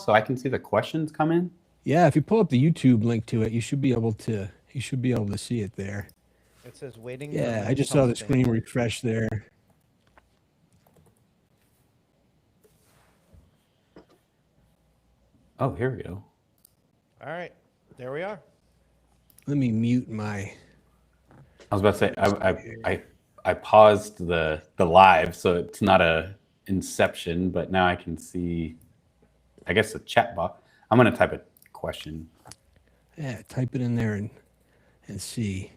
so I can see the questions come in? Yeah, if you pull up the YouTube link to it, you should be able to see it there. It says waiting. Yeah, I just saw the screen refresh there. Oh, here we go. All right, there we are. Let me mute my. I was about to say I paused the live, so it's not a inception, but now I can see, I guess, the chat box. I'm gonna type a question. Yeah, type it in there and see.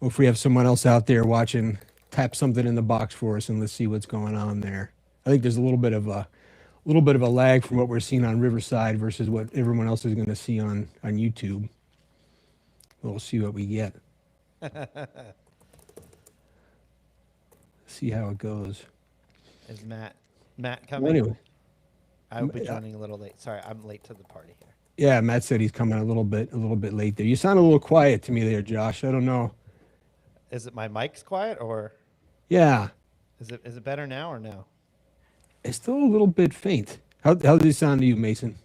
Or if we have someone else out there watching, tap something in the box for us and let's see what's going on there. I think there's a little bit of a lag from what we're seeing on Riverside versus what everyone else is going to see on YouTube. We'll see what we get. See how it goes. Is Matt coming? Well, anyway, I will be joining a little late. Sorry, I'm late to the party here. Yeah, Matt said he's coming a little bit late there. You sound a little quiet to me there, Josh. I don't know. Is it my mic's quiet or? Yeah. Is it better now or no? It's still a little bit faint. How does it sound to you, Mason?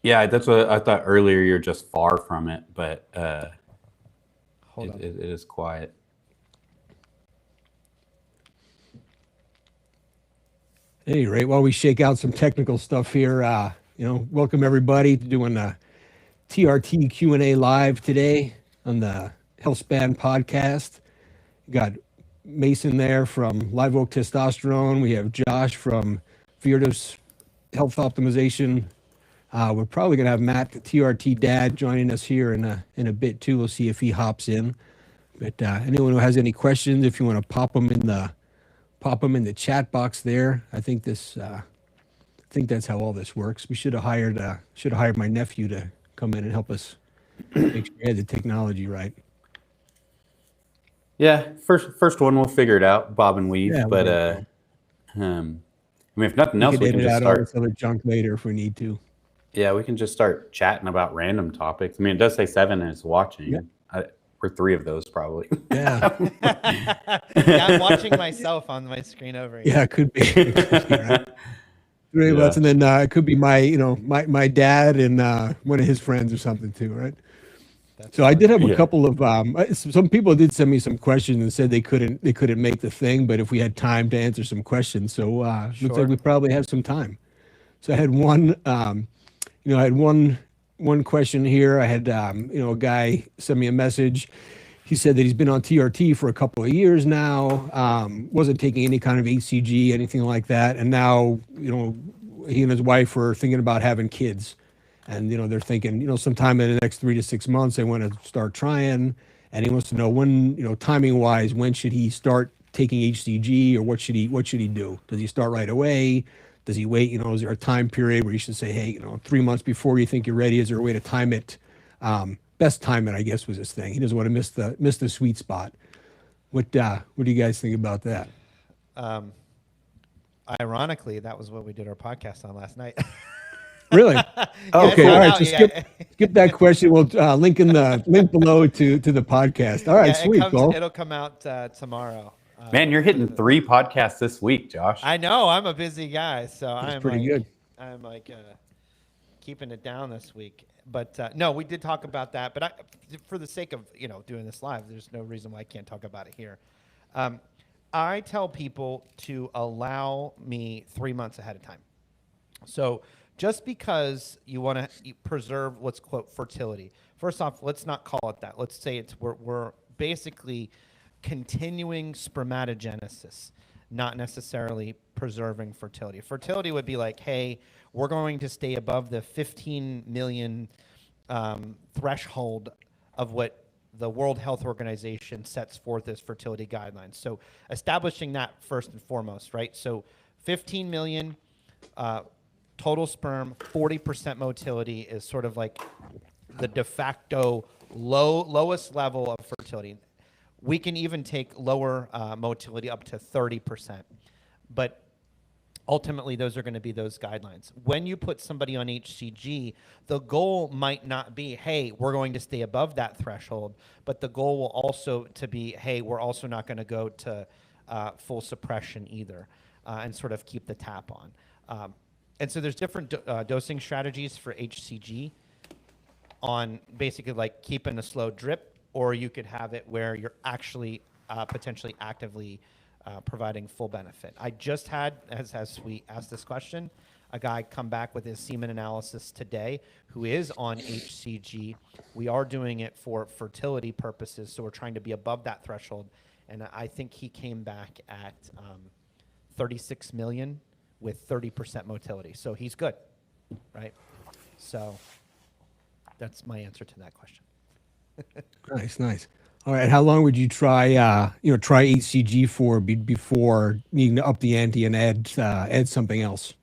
Yeah, that's what I thought earlier. You're just far from it, but it is quiet. At any rate, while we shake out some technical stuff here, welcome everybody to doing the TRT Q&A live today on the Healthspan podcast. Got Mason there from Live Oak Testosterone. We have Josh from Virtus Health Optimization. We're probably going to have Matt, the TRT Dad, joining us here in a bit too. We'll see if he hops in. But anyone who has any questions, if you want to pop them in the chat box there. I think that's how all this works. We should have hired my nephew to come in and help us make sure we had the technology right. Yeah, first one we'll figure it out, bob and weave. Yeah, but I mean, if nothing else, we can just start all this other junk later if we need to. Yeah, we can just start chatting about random topics. I mean, it does say 7 is watching. Yep. We're 3 of those probably. Yeah. Yeah, I'm watching myself on my screen over here. Yeah, it could be. Right? 3 of us, and then it could be my dad and one of his friends or something too, right? That's so I did have a couple of some people did send me some questions and said they couldn't make the thing, but if we had time to answer some questions, so looks like we probably have some time. So I had one, one question here. I had a guy send me a message. He said that he's been on TRT for a couple of years now, wasn't taking any kind of HCG, anything like that, and now he and his wife are thinking about having kids. And, they're thinking, sometime in the next 3 to 6 months, they want to start trying. And he wants to know when, timing wise, when should he start taking HCG or what should he do? Does he start right away? Does he wait? Is there a time period where you should say, hey, 3 months before you think you're ready? Is there a way to time it? Best time it, I guess, was his thing. He doesn't want to miss the sweet spot. What do you guys think about that? Ironically, that was what we did our podcast on last night. Really? Okay. All right. So skip that question. We'll link below to the podcast. All right. Sweet. It'll come out tomorrow. Man, you're hitting 3 podcasts this week, Josh. I know. I'm a busy guy, so That's pretty good. I'm keeping it down this week. But no, we did talk about that. But for the sake of doing this live, there's no reason why I can't talk about it here. I tell people to allow me 3 months ahead of time. So just because you want to preserve what's quote fertility. First off, let's not call it that. Let's say we're basically continuing spermatogenesis, not necessarily preserving fertility. Fertility would be like, hey, we're going to stay above the 15 million threshold of what the World Health Organization sets forth as fertility guidelines. So establishing that first and foremost, right? So 15 million total sperm, 40% motility is sort of like the de facto lowest level of fertility. We can even take lower motility up to 30%. But ultimately, those are going to be those guidelines. When you put somebody on HCG, the goal might not be, hey, we're going to stay above that threshold, but the goal will also to be, hey, we're also not going to go to full suppression either, and sort of keep the tap on. And so there's different dosing strategies for HCG on basically like keeping a slow drip, or you could have it where you're actually potentially actively providing full benefit. I just had, as we asked this question, a guy come back with his semen analysis today who is on HCG. We are doing it for fertility purposes, so we're trying to be above that threshold. And I think he came back at 36 million with 30% motility. So he's good, right? So that's my answer to that question. Nice. All right. How long would you try HCG for before needing to up the ante and add something else?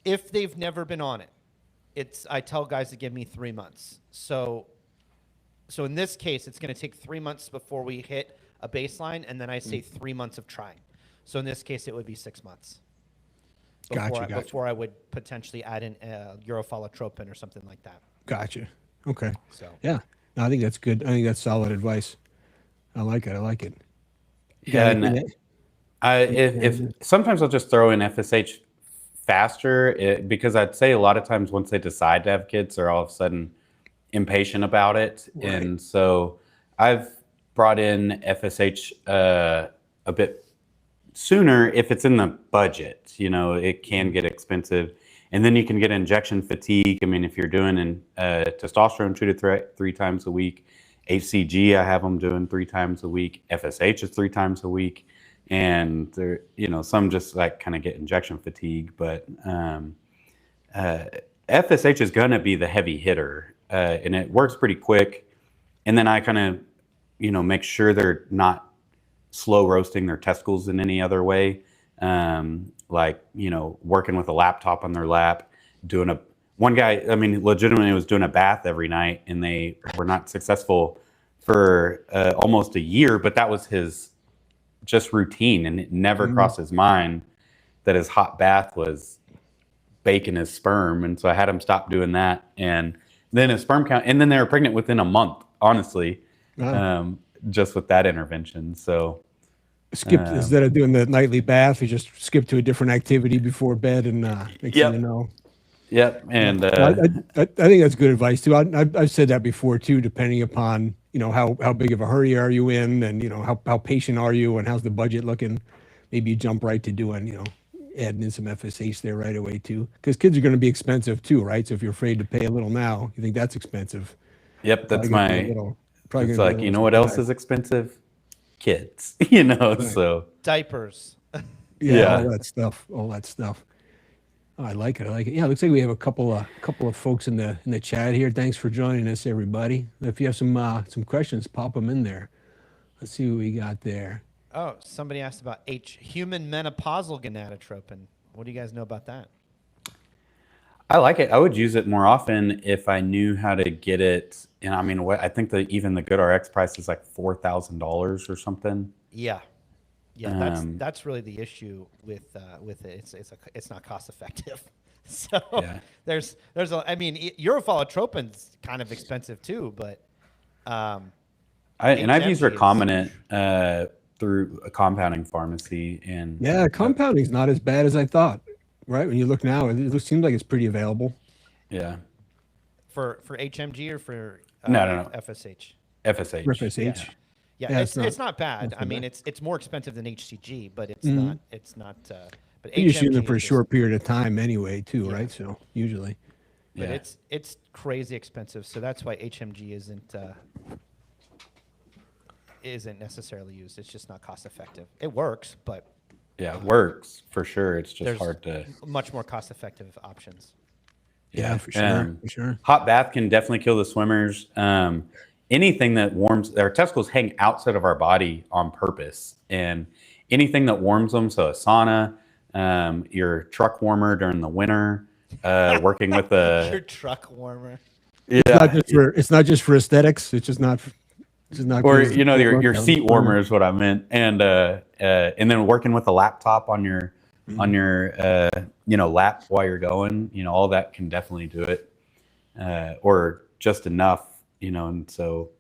If they've never been on it, I tell guys to give me 3 months. So in this case, it's going to take 3 months before we hit a baseline, and then I say 3 months of trying. So in this case, it would be 6 months before I would potentially add in urofolitropin or something like that. Gotcha. Okay. So yeah, no, I think that's good. I think that's solid advice. I like it. Yeah, and if sometimes I'll just throw in FSH faster because I'd say a lot of times once they decide to have kids, they're all of a sudden impatient about it, right. And so I've brought in FSH a bit sooner if it's in the budget. It can get expensive, and then you can get injection fatigue. I mean, if you're doing testosterone 2 to 3 times a week, HCG I have them doing 3 times a week, FSH is 3 times a week. And there, some just like kind of get injection fatigue, but FSH is going to be the heavy hitter, and it works pretty quick. And then I kind of, make sure they're not slow roasting their testicles in any other way. Like, working with a laptop on their lap, one guy, I mean, legitimately was doing a bath every night, and they were not successful for almost a year, but that was his just routine, and it never crossed his mind that his hot bath was baking his sperm. And so I had him stop doing that, and then his sperm count, and then they were pregnant within a month, honestly. Wow. Just with that intervention. So instead of doing the nightly bath, you just skip to a different activity before bed, and next thing you know. Yep. And I think that's good advice too. I've said that before too, depending upon how big of a hurry are you in, and how patient are you, and how's the budget looking. Maybe you jump right to doing adding in some FSH there right away too, because kids are going to be expensive too, right? So if you're afraid to pay a little now, you think that's expensive. Yep, that's it's like, what else is expensive? Kids, right. So diapers. Yeah, all that stuff. Oh, I like it. Yeah, it looks like we have a couple of folks in the chat here. Thanks for joining us, everybody. If you have some questions, pop them in there. Let's see what we got there. Oh, somebody asked about human menopausal gonadotropin. What do you guys know about that? I like it. I would use it more often if I knew how to get it. And I mean, I think that even the GoodRx price is like $4,000 or something. Yeah. That's really the issue with it. It's not cost effective. So there's urofolitropin's kind of expensive too, but I've used recombinant through a compounding pharmacy, and compounding's not as bad as I thought. Right, when you look now, it seems like it's pretty available. Yeah. For HMG or for no FSH. FSH. Yeah, it's not bad. I mean, it's more expensive than HCG, but it's not. But you're just using it for a short period of time anyway, too, right? So usually. But it's crazy expensive, so that's why HMG isn't necessarily used. It's just not cost effective. It works, but. Yeah, it works for sure. It's just hard to. Much more cost effective options. Yeah, for sure. Hot bath can definitely kill the swimmers. Anything that warms their testicles hang outside of our body on purpose, and anything that warms them. So a sauna, your truck warmer during the winter, working with your truck warmer. Yeah, it's not just for aesthetics. It's just not. Or your seat warmer is what I meant, and then working with a laptop on your lap while you're going, all that can definitely do it, or just enough, and so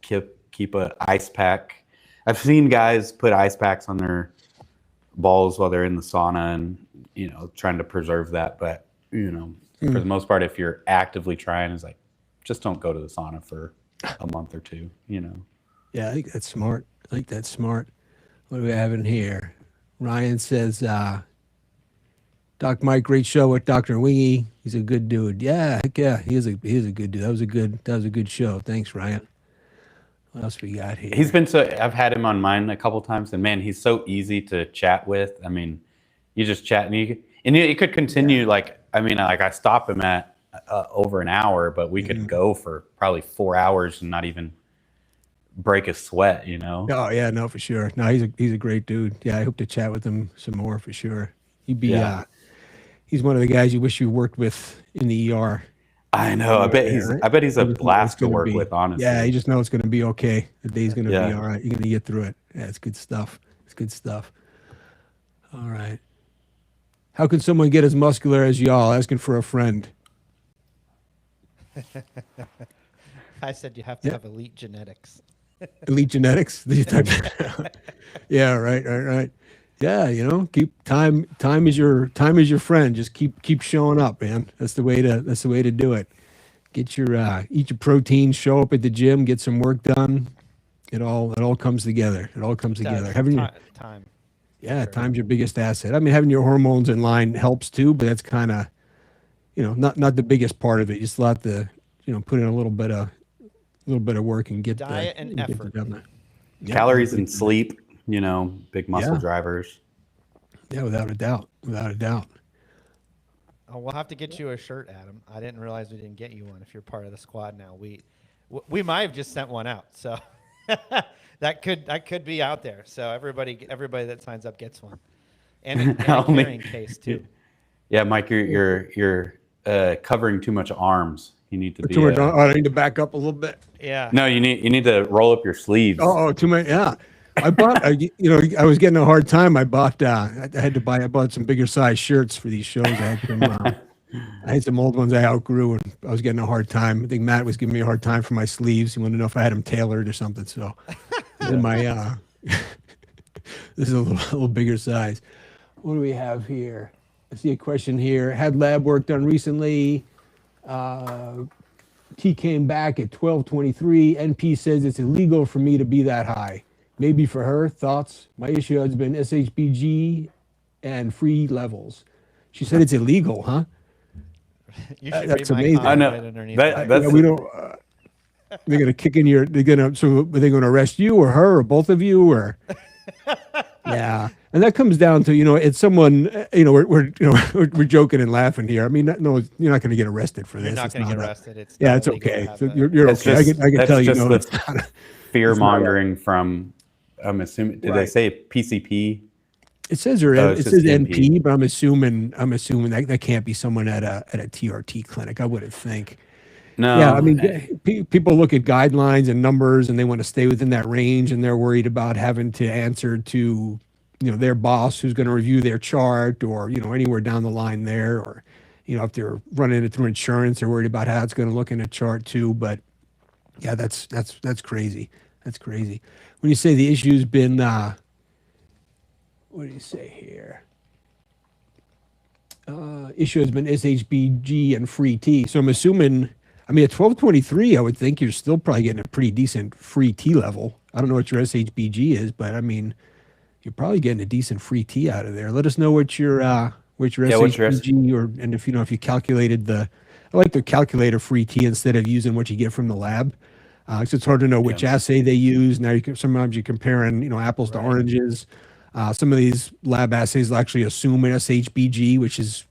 keep a ice pack. I've seen guys put ice packs on their balls while they're in the sauna and, you know, trying to preserve that. But, you know, for the most part, if you're actively trying, it's like, just don't go to the sauna for a month or two, you know. Yeah, I think that's smart. I think that's smart. What do we have in here? Ryan says, Doc Mike, great show with Dr. Wingy. He's a good dude. Yeah, heck yeah, he is a good dude. That was a good show. Thanks, Ryan. What else we got here? He's been I've had him on mine a couple times, and man, he's so easy to chat with. I mean, you just chat, and you could continue. Like, I mean, like I stop him at over an hour, but we could go for probably 4 hours and not even break a sweat, you know? Oh yeah, no, for sure. No, he's a great dude. Yeah, I hope to chat with him some more for sure. He'd be he's one of the guys you wish you worked with in the ER. I know. I bet he's a blast to work with, honestly. Yeah, you just know it's gonna be okay. The day's gonna be all right. You're gonna get through it. Yeah, it's good stuff. It's good stuff. All right. How can someone get as muscular as y'all? Asking for a friend. I said you have to have elite genetics. Elite genetics? Yeah, right. Yeah, you know, keep time is your friend. Just keep showing up, man. That's the way to do it. Get your eat your protein, show up at the gym, get some work done. It all comes together. It all comes together. Having time. Yeah, sure. Time's your biggest asset. I mean, having your hormones in line helps too, but that's kind of, you know, not the biggest part of it. You just have to, you know, put in a little bit of work and get diet and effort. Calories and sleep, you know, big muscle drivers. Yeah, without a doubt. Oh, we'll have to get you a shirt, Adam. I didn't realize we didn't get you one. If you're part of the squad now, we might have just sent one out. So that could be out there. So everybody that signs up gets one, and a carrying case too. Yeah, Mike, you're covering too much arms. You need to be. I need to back up a little bit. Yeah. No, you need to roll up your sleeves. Oh, too many. Yeah. I bought. I was getting a hard time. I bought. I bought some bigger size shirts for these shows. I had some old ones I outgrew, and I was getting a hard time. I think Matt was giving me a hard time for my sleeves. He wanted to know if I had them tailored or something. So, in my this is a little bigger size. What do we have here? I see a question here. Had lab work done recently. T came back at 1223. NP says it's illegal for me to be that high. Maybe for her. Thoughts? My issue has been SHBG and free levels. She said it's illegal, huh? You should that's read my amazing. comment I know. right underneath That's we don't. They're gonna kick in your. So are they gonna arrest you or her or both of you or? Yeah, and that comes down to, you know, it's someone, you know, we're joking and laughing here. I mean, no, you're not going to get arrested for this. You're not going to get arrested. It's it's okay. So you're okay. Just, I can tell you know. Fear mongering from. I'm assuming. Did they say PCP? It says it says NP, but I'm assuming that can't be someone at a TRT clinic. I wouldn't think. No. Yeah, I mean, people look at guidelines and numbers, and they want to stay within that range, and they're worried about having to answer to, you know, their boss who's going to review their chart, or, you know, anywhere down the line there, or, you know, if they're running it through insurance, they're worried about how it's going to look in a chart too. But yeah, that's crazy. That's crazy. When you say the issue's been, what do you say here? Issue has been SHBG and free T. So I'm assuming. I mean, at 1223, I would think you're still probably getting a pretty decent free T level. I don't know what your SHBG is, but I mean, you're probably getting a decent free T out of there. Let us know what your SHBG and if you calculated I like to calculate a free T instead of using what you get from the lab. So it's hard to know which assay they use. Now sometimes you're comparing, you know, apples to oranges. Some of these lab assays will actually assume an SHBG, which is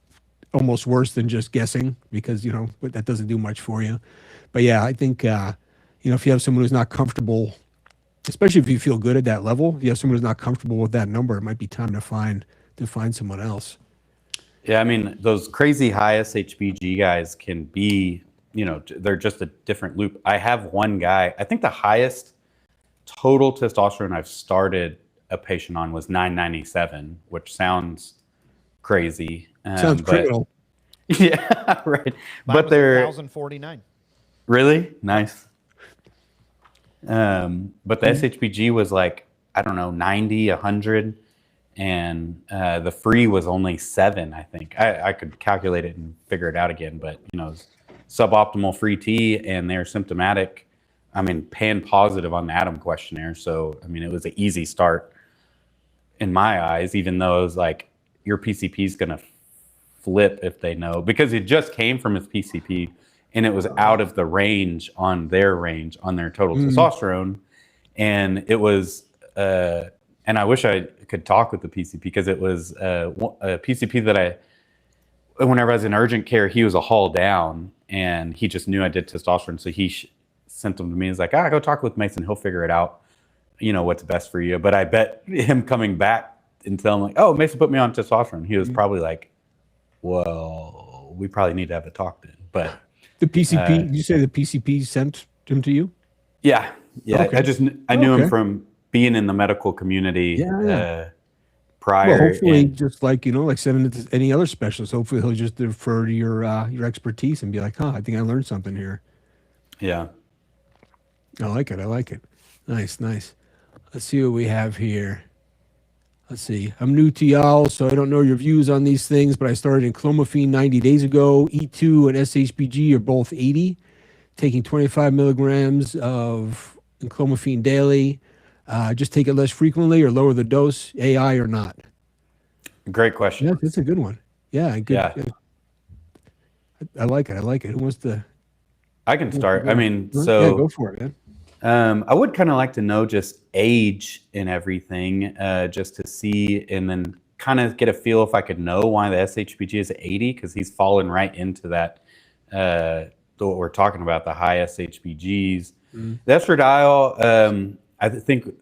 almost worse than just guessing, because, you know, that doesn't do much for you. But yeah, I think, you know, if you have someone who's not comfortable, especially if you feel good at that level, if you have someone who's not comfortable with that number, it might be time to find someone else. Yeah, I mean, those crazy high SHBG guys can be, you know, they're just a different loop. I have one guy, I think the highest total testosterone I've started a patient on was 997, which sounds crazy. Sounds criminal. Yeah, right. Mine but they're 1,049. Really nice. But the SHBG was like, I don't know, 90, 100, and the free was only 7. I think I could calculate it and figure it out again, but suboptimal free T, and they're symptomatic. I mean, pan positive on the Adam questionnaire, so I mean, it was an easy start in my eyes, even though it was like your PCP is gonna flip if they know, because it just came from his PCP and it was out of the range on their total testosterone, and it was and I wish I could talk with the PCP, because it was a PCP that whenever I was in urgent care, he was a hall down, and he just knew I did testosterone, so he sent them to me. He's like, go talk with Mason, he'll figure it out, what's best for you. But I bet him coming back and telling like, oh, Mason put me on testosterone, he was probably like, well, we probably need to have a talk then. But the PCP, did you say the PCP sent him to you? Yeah. Okay. I knew him from being in the medical community prior. Well, hopefully, just like like sending it to any other specialist, hopefully he'll just defer to your expertise and be like, I think I learned something here. Yeah. I like it. Nice. Let's see what we have here. Let's see. I'm new to y'all, so I don't know your views on these things, but I started Enclomiphene 90 days ago. E2 and SHBG are both 80, taking 25 milligrams of Enclomiphene daily. Just take it less frequently or lower the dose, AI or not? Great question. Yeah, that's a good one. Yeah, good. Yeah. I like it. Who wants to? I can start. I mean, go for it, man. I would kind of like to know just age and everything, just to see, and then kind of get a feel if I could know why the SHBG is 80, because he's fallen right into that, what we're talking about, the high SHBGs. The Estradiol, I think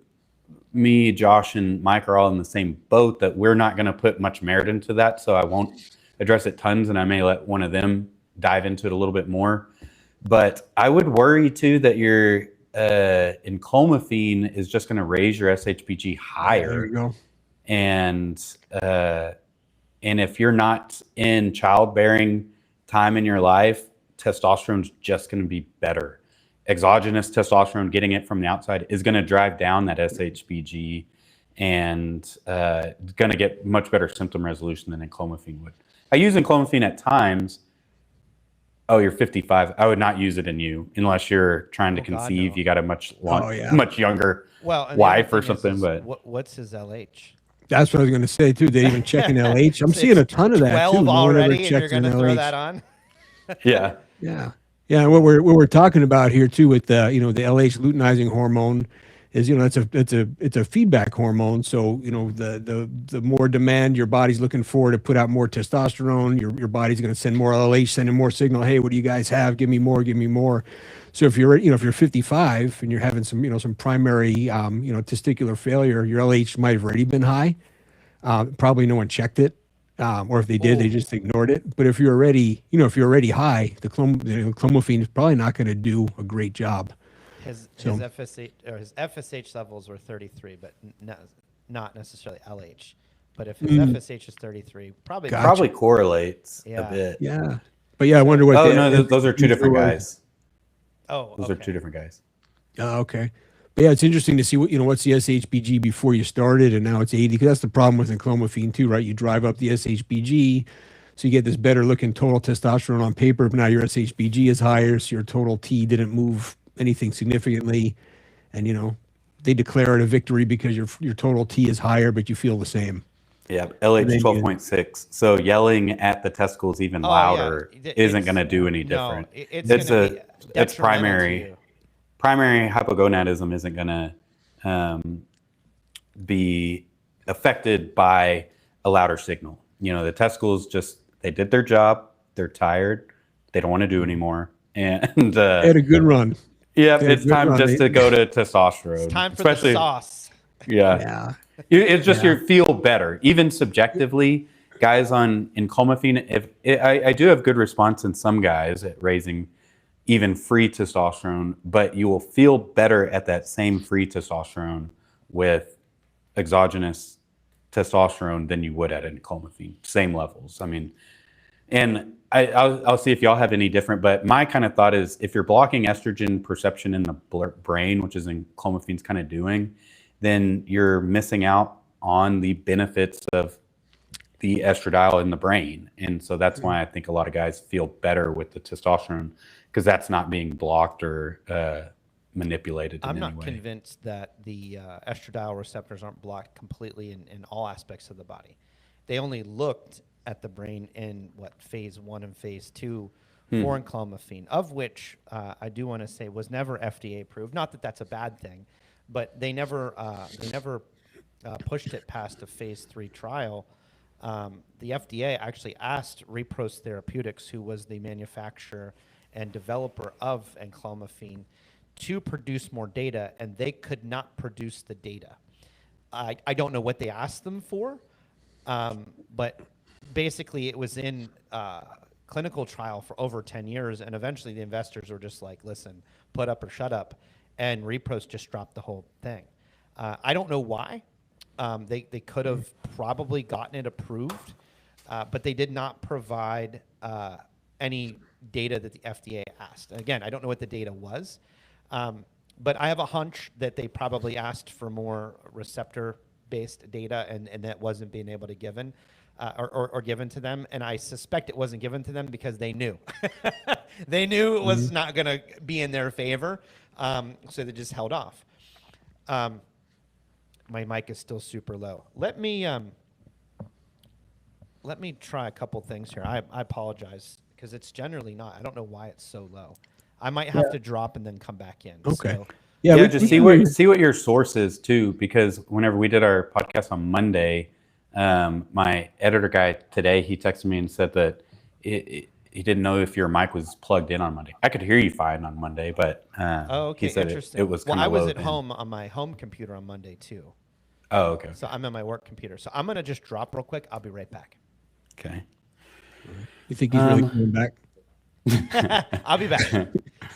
me, Josh, and Mike are all in the same boat, that we're not going to put much merit into that, so I won't address it tons, and I may let one of them dive into it a little bit more. But I would worry too that your Enclomiphene is just going to raise your SHBG higher. There you go. And if you're not in childbearing time in your life, testosterone's just going to be better. Exogenous testosterone, getting it from the outside, is going to drive down that SHBG, and going to get much better symptom resolution than Enclomiphene would. I use Enclomiphene at times. Oh, you're 55. I would not use it in you unless you're trying to conceive. God, no. You got a much younger wife or something. But what's his LH? That's what I was going to say too. They even checking LH. I'm seeing a ton of that 12 too. already, and you're going to throw that on. Yeah. And what we're talking about here too with the the LH luteinizing hormone is it's a feedback hormone. So the more demand your body's looking for to put out more testosterone, your body's going to send more LH, sending more signal. Hey, what do you guys have? Give me more. So if you're if you're 55 and you're having some some primary testicular failure, your LH might have already been high. Probably no one checked it. Or if they did, they just ignored it. But if you're already, high, the Enclomiphene is probably not going to do a great job. His FSH levels were 33, but not necessarily LH. But if his FSH is 33, probably correlates a bit. Yeah, but I wonder what. Those are two different guys. Those are two different guys. Okay. But it's interesting to see what's the SHBG before you started, and now it's 80, because that's the problem with Enclomiphene too, right? You drive up the SHBG, so you get this better looking total testosterone on paper, but now your SHBG is higher, so your total T didn't move anything significantly, and they declare it a victory because your total T is higher, but you feel the same. Yeah, LH 12.6. So yelling at the testicles even louder isn't going to do any different. It's primary. Primary hypogonadism isn't going to be affected by a louder signal. The testicles they did their job. They're tired. They don't want to do anymore. And they had a good run. Yeah, it's time to go to testosterone. It's time for the sauce. Yeah. It's just you feel better, even subjectively. Guys on Enclomiphene, I do have good response in some guys at raising even free testosterone, but you will feel better at that same free testosterone with exogenous testosterone than you would at Enclomiphene. Same levels. I mean, and I'll see if y'all have any different, but my kind of thought is if you're blocking estrogen perception in the brain, which is Enclomiphene's kind of doing, then you're missing out on the benefits of the estradiol in the brain. And so that's why I think a lot of guys feel better with the testosterone, because that's not being blocked or manipulated in I'm any not way. convinced that the estradiol receptors aren't blocked completely in all aspects of the body. They only looked at the brain in phase 1 and phase 2 for Enclomiphene, of which I do want to say was never FDA approved. Not that that's a bad thing, but they never pushed it past a phase 3 trial. The FDA actually asked Repros Therapeutics, who was the manufacturer and developer of Enclomiphene, to produce more data, and they could not produce the data. I don't know what they asked them for, but basically it was in clinical trial for over 10 years, and eventually the investors were just like, listen, put up or shut up, and Repros just dropped the whole thing. I don't know why. They could have probably gotten it approved, but they did not provide any data that the FDA asked. Again, I don't know what the data was, but I have a hunch that they probably asked for more receptor-based data, and that wasn't being able to given or given to them. And I suspect it wasn't given to them because they knew. They knew it was not going to be in their favor, so they just held off. My mic is still super low. Let me try a couple things here. I apologize because it's generally not. I don't know why it's so low. I might have to drop and then come back in. Okay. So, Yeah, just see what your source is too, because whenever we did our podcast on Monday, my editor guy today, he texted me and said that he didn't know if your mic was plugged in on Monday. I could hear you fine on Monday, but okay, he said interesting. it was kind of I was low at then. home on my home computer on Monday too. Oh, okay. So I'm on my work computer. So I'm gonna just drop real quick. I'll be right back. Okay. You think he's really coming back? I'll be back.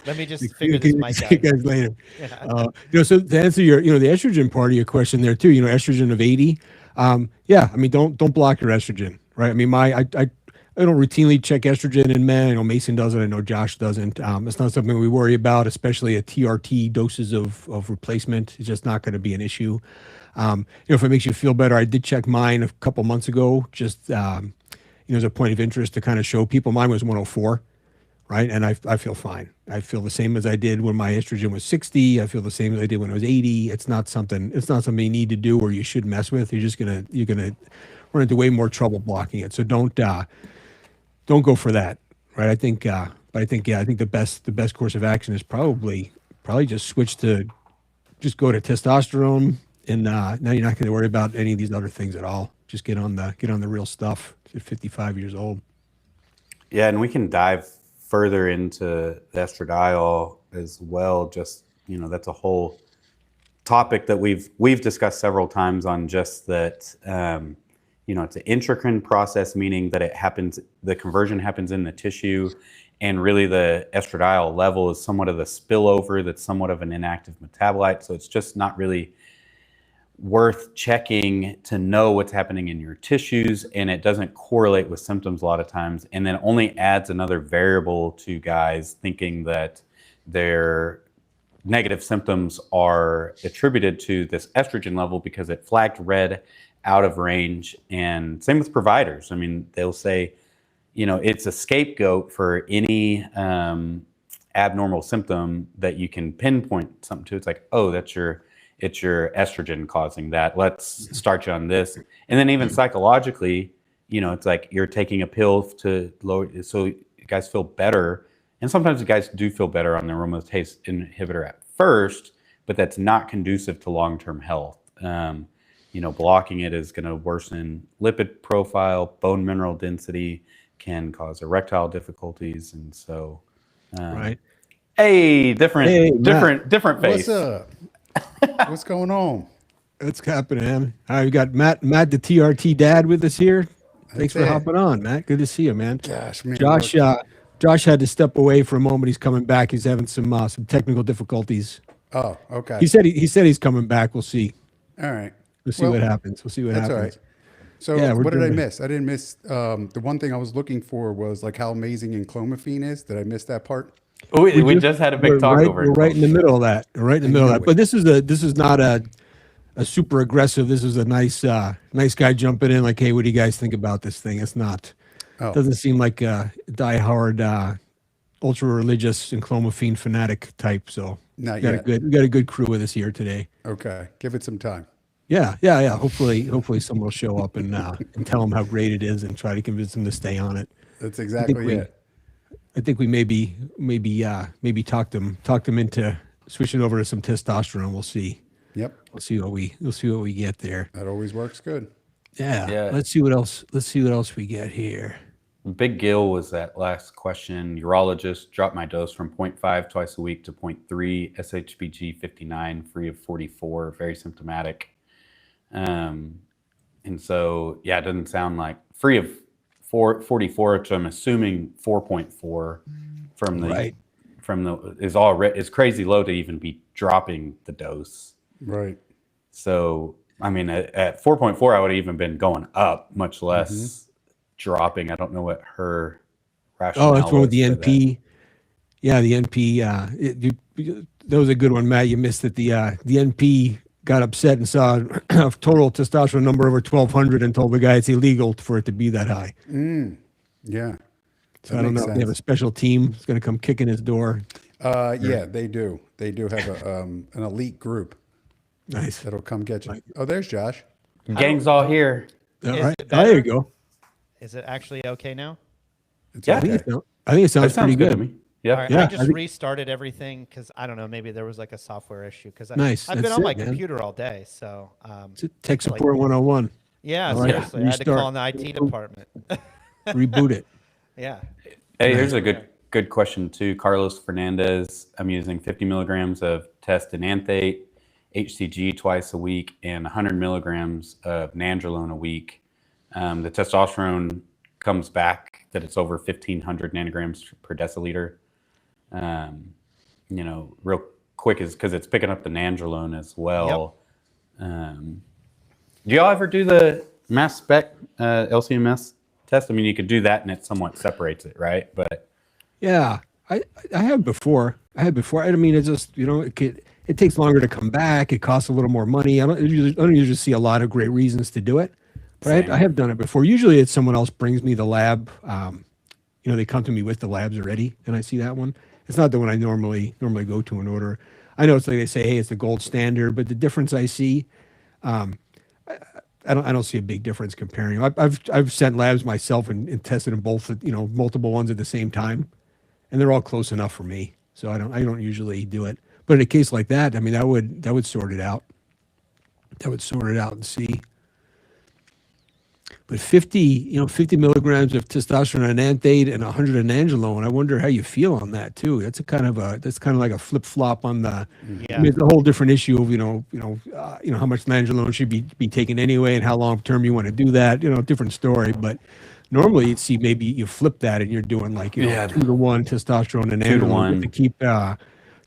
Let me just figure this mic See you out. guys later. So to answer your, the estrogen part of your question there too, estrogen of 80. Yeah, I mean, don't block your estrogen, right? I mean, I don't routinely check estrogen in men. I know Mason doesn't. I know Josh doesn't. It's not something we worry about, especially at TRT doses of replacement. It's just not going to be an issue. If it makes you feel better, I did check mine a couple months ago, just as a point of interest to kind of show people. Mine was 104, right? And I feel fine. I feel the same as I did when my estrogen was 60. I feel the same as I did when I was 80. It's not something you need to do or you should mess with. You're gonna run into way more trouble blocking it. So don't go for that, right? I think the best course of action is probably just go to testosterone, and now you're not going to worry about any of these other things at all. Just get on the real stuff at 55 years old. Yeah, and we can dive further into the estradiol as well. Just that's a whole topic that we've discussed several times on just that. It's an intracrine process, meaning that the conversion happens in the tissue, and really the estradiol level is somewhat of the spillover that's somewhat of an inactive metabolite. So it's just not really worth checking to know what's happening in your tissues, and it doesn't correlate with symptoms a lot of times, and then only adds another variable to guys thinking that their negative symptoms are attributed to this estrogen level because it flagged red out of range. And same with providers. I mean, they'll say, it's a scapegoat for any abnormal symptom that you can pinpoint something to. It's like, oh, it's your estrogen causing that. Let's start you on this. And then even psychologically, it's like you're taking a pill to lower, so you guys feel better. And sometimes the guys do feel better on the aromatase inhibitor at first, but that's not conducive to long-term health. Blocking it is going to worsen lipid profile, bone mineral density, can cause erectile difficulties, and so. Right. Hey, different face. What's up? What's going on? What's happening, man? All right, we got Matt, the TRT dad, with us here. Thanks for hopping on, Matt. Good to see you, man. Gosh, man. Josh had to step away for a moment. He's coming back. He's having some technical difficulties. Oh, okay. He said he's coming back. We'll see. All right. We'll see what happens. That's all right. So Yeah, what did I miss? I didn't miss the one thing I was looking for was like how amazing Enclomiphene is. Did I miss that part? Oh, we just had a big talk over it. We're right in the middle of that. We're right in the middle of that. But this is not a a super aggressive. This is a nice guy jumping in like, hey, what do you guys think about this thing? It's not. Oh. Doesn't seem like a diehard, ultra religious Enclomiphene fanatic type. So Not we got yet. we got a good crew with us here today. Okay. Give it some time. Yeah. Hopefully someone will show up and tell them how great it is and try to convince them to stay on it. That's exactly it. I think we maybe talked them into switching over to some testosterone. We'll see. Yep. We'll see what we get there. That always works good. Yeah. Yeah. Let's see what else we get here. Big Gill was that last question. Urologist, dropped my dose from 0.5 twice a week to 0.3, SHBG 59, free of 44, very symptomatic. And so, yeah, it doesn't sound like free of 44, which I'm assuming 4.4 from the is crazy low to even be dropping the dose. Right. So, I mean, at 4.4, I would have even been going up, much less dropping. I don't know what her rationale. Oh, that's one with the was for NP. that. Yeah, the NP. That was a good one, Matt. You missed it. The NP got upset and saw a total testosterone number over 1,200 and told the guy it's illegal for it to be that high. Yeah. So I don't know if they have a special team that's going to come kicking his door. Yeah, they do. They do have an elite group Nice. that'll come get you. Oh, there's Josh. Gang's all here. All Is right. it Oh, there you better? go. Is it actually okay now? It's Yeah. I think okay. it sounds That pretty good. to me. Yeah. All right, Yeah, I I just think- restarted everything because I don't know, maybe there was like a software issue because Nice, I've been that's on it, my man. computer all day. So It's a Tech Support 101. yeah, All right, seriously, I had to restart. call in the IT department. Reboot it. Yeah. Hey, here's a good question too. Carlos Fernandez. I'm using 50 milligrams of testananthate, HCG twice a week, and 100 milligrams of Nandrolone a week. The testosterone comes back that it's over 1,500 nanograms per deciliter. Real quick is because it's picking up the Nandrolone as well. Do y'all ever do the mass spec LCMS test? I mean, you could do that and it somewhat separates it, right? But Yeah, I have before. I mean, it's just it takes longer to come back. It costs a little more money. I don't usually see a lot of great reasons to do it, but Same. I have done it before. Usually, it's someone else brings me the lab. They come to me with the labs already, and I see that one. It's not the one I normally go to and order. I know it's like they say, hey, it's the gold standard, but the difference I see, I don't see a big difference comparing. I've sent labs myself and tested them both, multiple ones at the same time, and they're all close enough for me. So I don't usually do it. But in a case like that, I mean, that would sort it out. That would sort it out and see. But 50 milligrams of testosterone enanthate and 100 of Nandrolone. I wonder how you feel on that too. That's kind of like a flip flop on the. Yeah. I mean, it's a whole different issue of how much Nandrolone should be taken anyway and how long term you want to do that. Different story. But normally you'd see maybe you flip that and you're doing 2-to-1 testosterone and 2-to-1 to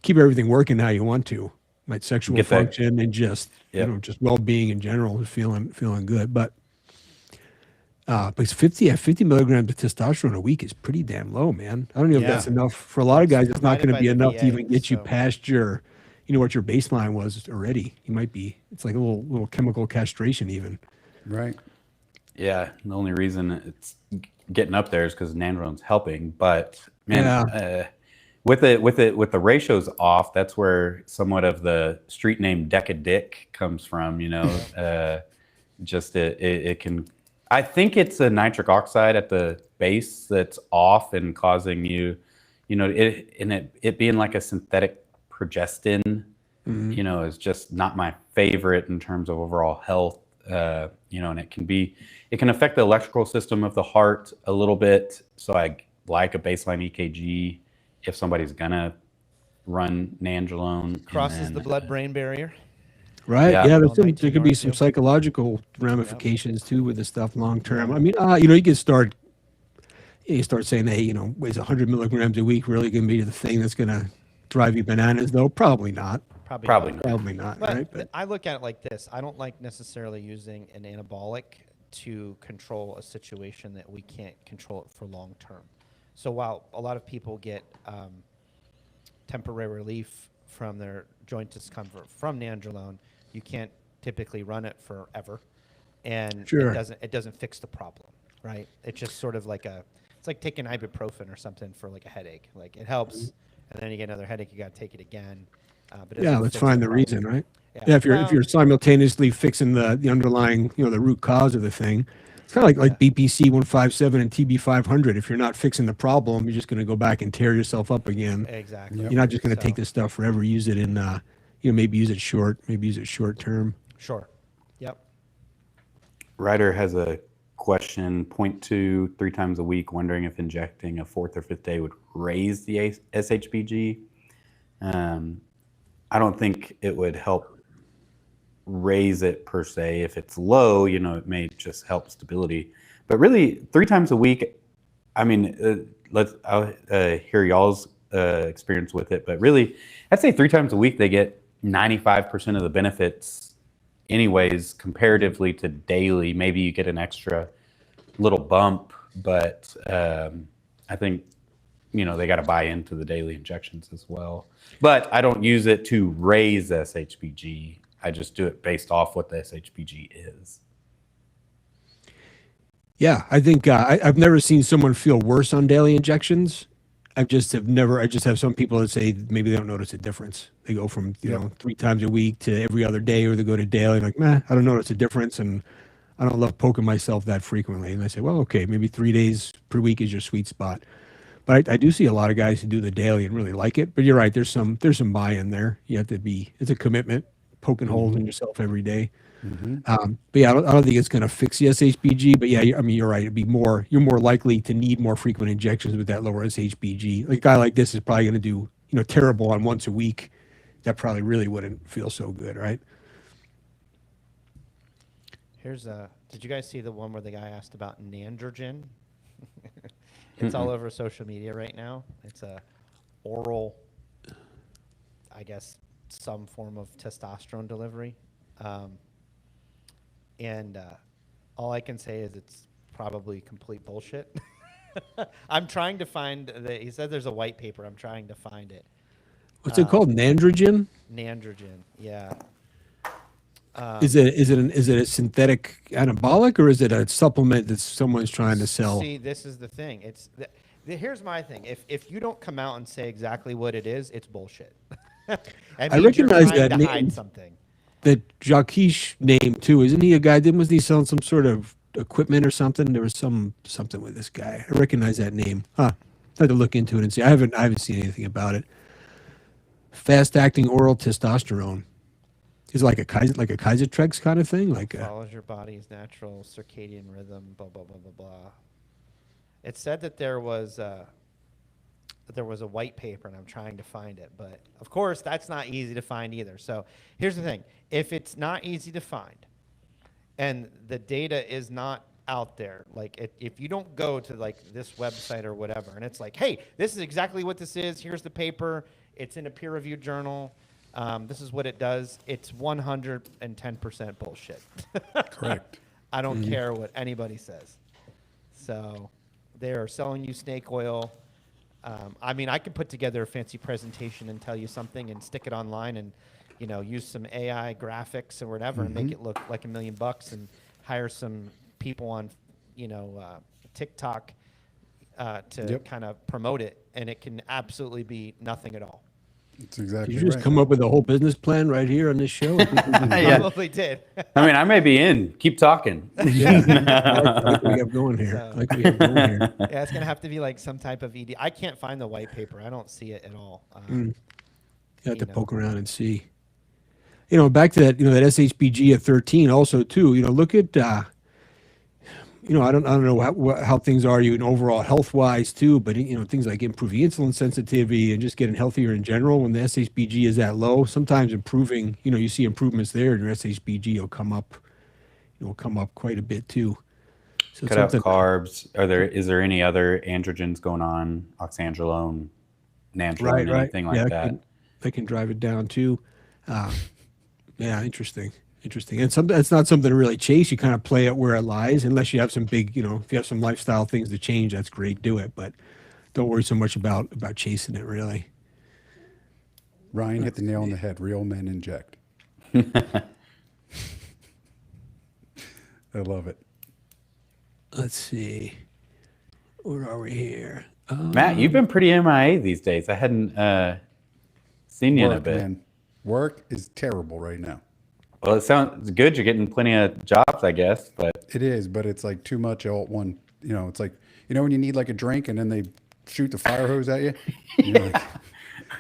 keep everything working how you want to, like sexual Get that- function and just just well being in general, feeling good, but. Because 50 milligrams of testosterone a week is pretty damn low, man. I don't know if that's enough for a lot of guys. It's not going to be provided by enough the to even VA, get you so- past your, what your baseline was already. It's like a little chemical castration even. Right. yeah, the only reason it's getting up there is because Nandrolone's helping. But man, with the ratios off, that's where somewhat of the street name Deca Dick comes from. Just it can. I think it's a nitric oxide at the base that's off and causing it being like a synthetic progestin, is just not my favorite in terms of overall health. And it can affect the electrical system of the heart a little bit. So I like a baseline EKG if somebody's gonna run Nandrolone. Crosses the blood-brain barrier. Right. Yeah. Yeah. Well, There could be some 19 psychological ramifications too with this stuff long term. I mean, you can start saying, hey, is 100 milligrams a week really going to be the thing that's going to drive you bananas? Though probably not. Probably not. Probably not. But Right. But I look at it like this. I don't like necessarily using an anabolic to control a situation that we can't control it for long term. So while a lot of people get temporary relief from their joint discomfort from Nandrolone, you can't typically run it forever, and Sure. it doesn't fix the problem, right? It's just sort of like it's like taking ibuprofen or something for like a headache. Like it helps, and then you get another headache, you got to take it again. But it Yeah, doesn't let's fix find the problem. reason, right? Yeah. Yeah, if Well, you're simultaneously fixing the underlying, the root cause of the thing, it's kind of like BPC 157 and TB 500. If you're not fixing the problem, you're just going to go back and tear yourself up again. exactly. You're not just going to take this stuff forever. Use it in, maybe use it short term. Sure. Yep. Ryder has a question, point 2, 3 times a week, wondering if injecting a 4th or 5th day would raise the SHBG. I don't think it would help raise it per se. If it's low, it may just help stability. But really, 3 times a week, I mean, I'll hear y'all's experience with it. But really, I'd say 3 times a week, they get 95% of the benefits anyways, comparatively to daily. Maybe you get an extra little bump, but I think, they got to buy into the daily injections as well. But I don't use it to raise SHBG. I just do it based off what the SHBG is. Yeah, I think I've never seen someone feel worse on daily injections. I just have some people that say maybe they don't notice a difference. They go from, 3 times a week to every other day, or they go to daily, like, I don't notice a difference, and I don't love poking myself that frequently. And I say, well, okay, maybe 3 days per week is your sweet spot. But I do see a lot of guys who do the daily and really like it. But you're right, there's some buy-in there. You have to it's a commitment, poking holes in yourself every day. But yeah, I don't think it's going to fix the SHBG. But yeah, I mean, you're right. You're more likely to need more frequent injections with that lower SHBG. Like a guy like this is probably going to do, terrible on once a week. That probably really wouldn't feel so good, right? Here's did you guys see the one where the guy asked about Neandrogen? It's all over social media right now. It's a oral, I guess, some form of testosterone delivery. And all I can say is it's probably complete bullshit. I'm trying to find he said there's a white paper. I'm trying to find it. What's it called? Nandrolone? Nandrogen, yeah. Is it a synthetic anabolic, or is it a supplement that someone's trying to sell? See, this is the thing. Here's my thing. If you don't come out and say exactly what it is, it's bullshit. I recognize that name. Hide something. That Jacques name too. Isn't he a guy? Wasn't he selling some sort of equipment or something? There was something with this guy. I recognize that name. I had to look into it and see. I haven't seen anything about it. Fast acting oral testosterone. Is it like a Kaisertrex kind of thing? Follows your body's natural circadian rhythm, blah, blah, blah, blah, blah. It said that there was a white paper, and I'm trying to find it. But, of course, that's not easy to find either. So here's the thing. If it's not easy to find and the data is not out there, if you don't go to, this website or whatever, and it's like, hey, this is exactly what this is. Here's the paper. It's in a peer-reviewed journal. This is what it does. It's 110% bullshit. Correct. I don't care what anybody says. So they are selling you snake oil. I mean, I could put together a fancy presentation and tell you something and stick it online and, use some AI graphics or whatever and make it look like $1 million and hire some people on, TikTok to kind of promote it. And it can absolutely be nothing at all. That's exactly Did you just right. come up with a whole business plan right here on this show? Yeah. Probably did. I mean, I may be in. Keep talking. Yeah, I like what we have going here. So- I like what we have going here. Yeah, it's going to have to be like some type of ED. I can't find the white paper. I don't see it at all. You have to know. poke around and see. Back to that, that SHBG at 13 also too, look at, I don't know how things are overall health wise too, but things like improving insulin sensitivity and just getting healthier in general. When the SHBG is that low, sometimes improving, you see improvements there, and your SHBG will come up quite a bit too. So Cut out carbs. Is there any other androgens going on? Oxandrolone, Nandrolone, anything like that? They can drive it down too. Yeah, interesting. And it's not something to really chase. You kind of play it where it lies, unless you have some big, if you have some lifestyle things to change, that's great, do it. But don't worry so much about chasing it, really. Ryan hit the nail on the head. Real men inject. I love it. Let's see. Where are we here? Matt, you've been pretty MIA these days. I hadn't seen you in a Work, bit. man. Work is terrible right now. Well, it sounds good. You're getting plenty of jobs, I guess, but It is, but it's like too much all at one. You know, it's like, you know, when you need like a drink and then they shoot the fire hose at you. You know,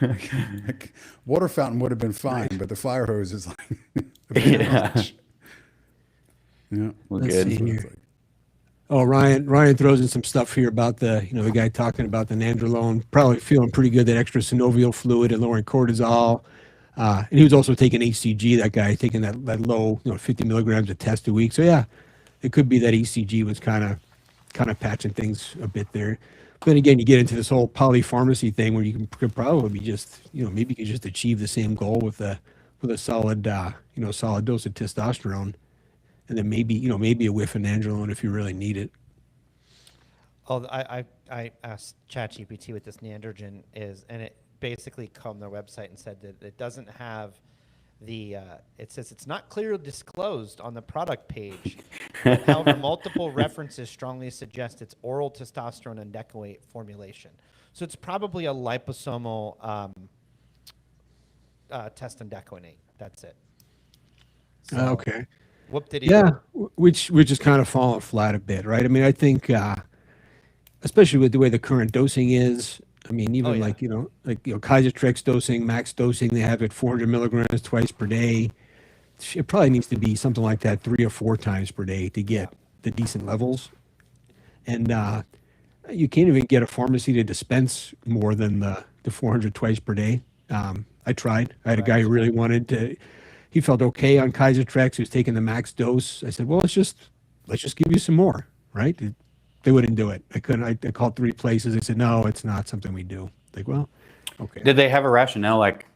like, water fountain would have been fine, but the fire hose is like a bit much. Yeah. we're Let's good. see That's what here. it's like. Oh, Ryan throws in some stuff here about the guy talking about the Nandrolone, probably feeling pretty good, that extra synovial fluid and lowering cortisol. And he was also taking HCG, that guy, taking that low, 50 milligrams of test a week. So yeah, it could be that ECG was kind of patching things a bit there. But then again, you get into this whole polypharmacy thing where you could probably be just, maybe you could just achieve the same goal with a solid, solid dose of testosterone. And then maybe a whiff of Nandrolone if you really need it. Oh, I asked ChatGPT what this Neandrogen is, and it basically combed their website and said that it doesn't have the, it says it's not clearly disclosed on the product page. However, multiple references strongly suggest it's oral testosterone and Deca formulation. So it's probably a liposomal test and decoinate. That's it. So, Okay. Whoop-diddy. Yeah, which is kind of falling flat a bit, right? I mean, I think, especially with the way the current dosing is, I mean, even yeah. Kaisertrex dosing, max dosing, they have it 400 milligrams twice per day. It probably needs to be something like that 3 or 4 times per day to get the decent levels. And you can't even get a pharmacy to dispense more than the 400 twice per day. I tried. I had a guy who really wanted to. He felt okay on Kaisertrex. He was taking the max dose. I said, well, let's just give you some more, right? They wouldn't do it. I couldn't. I called 3 places. They said, no, it's not something we do. Like, well, okay. Did they have a rationale like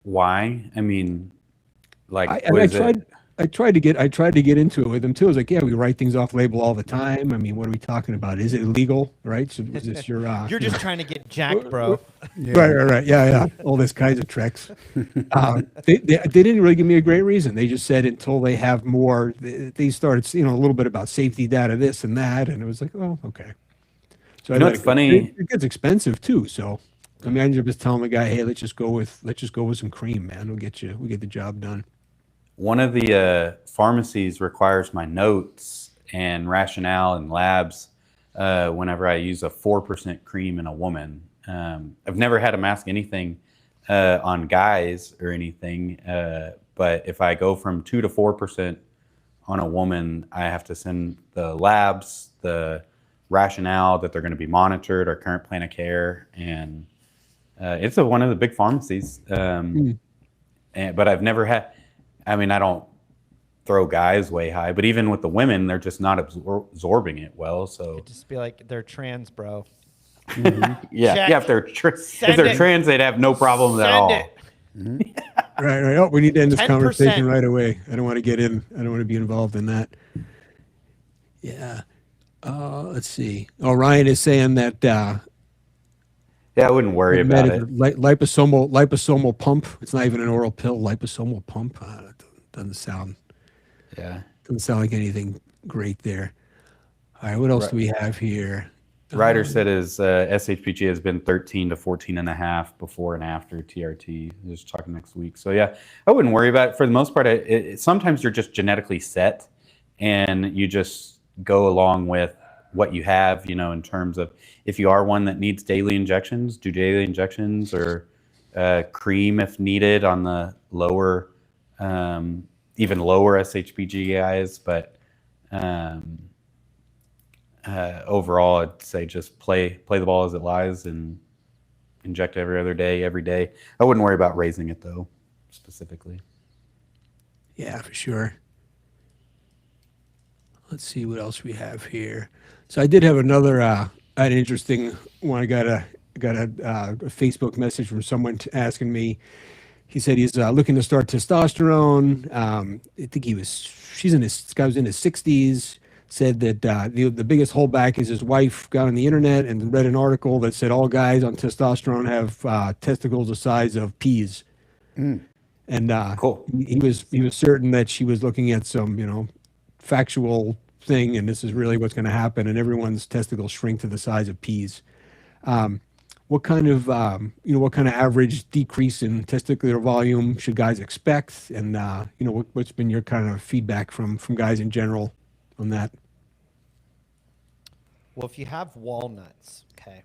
why? I mean, like I tried to get into it with them too. I was like, yeah, we write things off label all the time. I mean, what are we talking about? Is it illegal, right? So is this your You're just trying to get jacked, bro. Yeah. Right. Yeah. All this kinds of tricks. They didn't really give me a great reason. They just said until they have more, they started, a little bit about safety data, this and that, and it was like, oh, okay. So it's funny. It gets expensive too. So I mean, I ended up just telling the guy, hey, let's just go with some cream, man. We'll get the job done. One of the pharmacies requires my notes and rationale and labs whenever I use a 4% cream in a woman. I've never had them ask anything on guys or anything, but if I go from 2 to 4% on a woman, I have to send the labs, the rationale that they're going to be monitored, our current plan of care, and it's one of the big pharmacies. But I've never had. I mean, I don't throw guys way high, but even with the women, they're just not absorbing it well. So Just be like, they're trans, bro. yeah, if they're trans, they'd have no problem at all. Right. Oh, we need to end this 10%. conversation right away. I don't want to get in. I don't want to be involved in that. Yeah. Let's see. Oh, Ryan is saying that. Yeah, I wouldn't worry about it. Liposomal pump. It's not even an oral pill. Liposomal pump. Doesn't sound like anything great there. All right, what else do we have here? Ryder said his SHBG has been 13 to 14 and a half before and after TRT. We're just talking next week. So yeah, I wouldn't worry about it. For the most part, sometimes you're just genetically set and you just go along with what you have, in terms of if you are one that needs daily injections, do daily injections, or cream if needed on the lower, even lower SHBG guys. But overall, I'd say just play the ball as it lies and inject every other day, every day. I wouldn't worry about raising it though, specifically. Yeah, for sure. Let's see what else we have here. So I did have another an interesting one. I got a Facebook message from someone asking me. He said he's looking to start testosterone. I think this guy was in his 60s. Said that the biggest holdback is his wife got on the internet and read an article that said all guys on testosterone have testicles the size of peas. And Cool. He was certain that she was looking at some factual thing, and this is really what's going to happen, and everyone's testicles shrink to the size of peas. What kind of average decrease in testicular volume should guys expect? And what's been your kind of feedback from guys in general on that? Well, if you have walnuts, okay,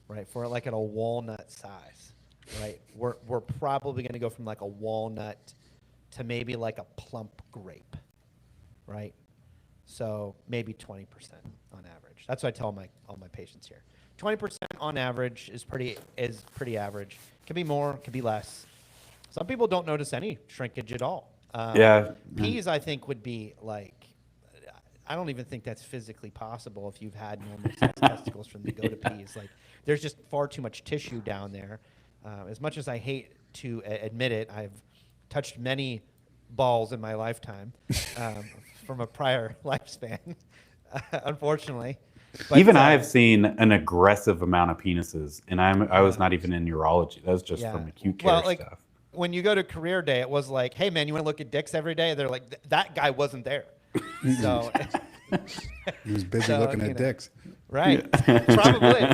right, for like at a walnut size, right, we're probably going to go from like a walnut to maybe like a plump grape, right? So maybe 20% on average. That's what I tell all my patients here. 20% on average is pretty average. Can be more, can be less. Some people don't notice any shrinkage at all. Peas, I think, would be like, I don't even think that's physically possible if you've had normal sized testicles from the go to peas. Like, there's just far too much tissue down there. As much as I hate to admit it, I've touched many balls in my lifetime from a prior lifespan, unfortunately. But, even I've seen an aggressive amount of penises, and I was not even in urology. That was just from acute care stuff. When you go to career day, it was like, hey, man, you want to look at dicks every day? They're like, that guy wasn't there. So he was busy looking at dicks. Right. Probably.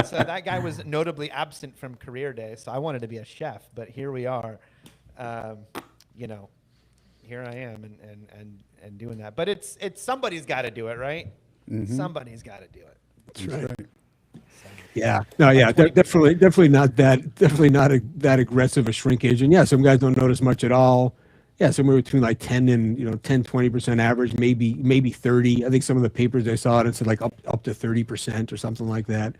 So that guy was notably absent from career day. So I wanted to be a chef, but here we are. Here I am and doing that. But it's somebody's got to do it, right? Mm-hmm. Somebody's got to do it. That's right. So, yeah. No. Yeah. Definitely not that aggressive a shrinkage. And yeah, some guys don't notice much at all. Yeah, somewhere between like 10 and 20% average, maybe 30. I think some of the papers I saw it said like up to 30% or something like that.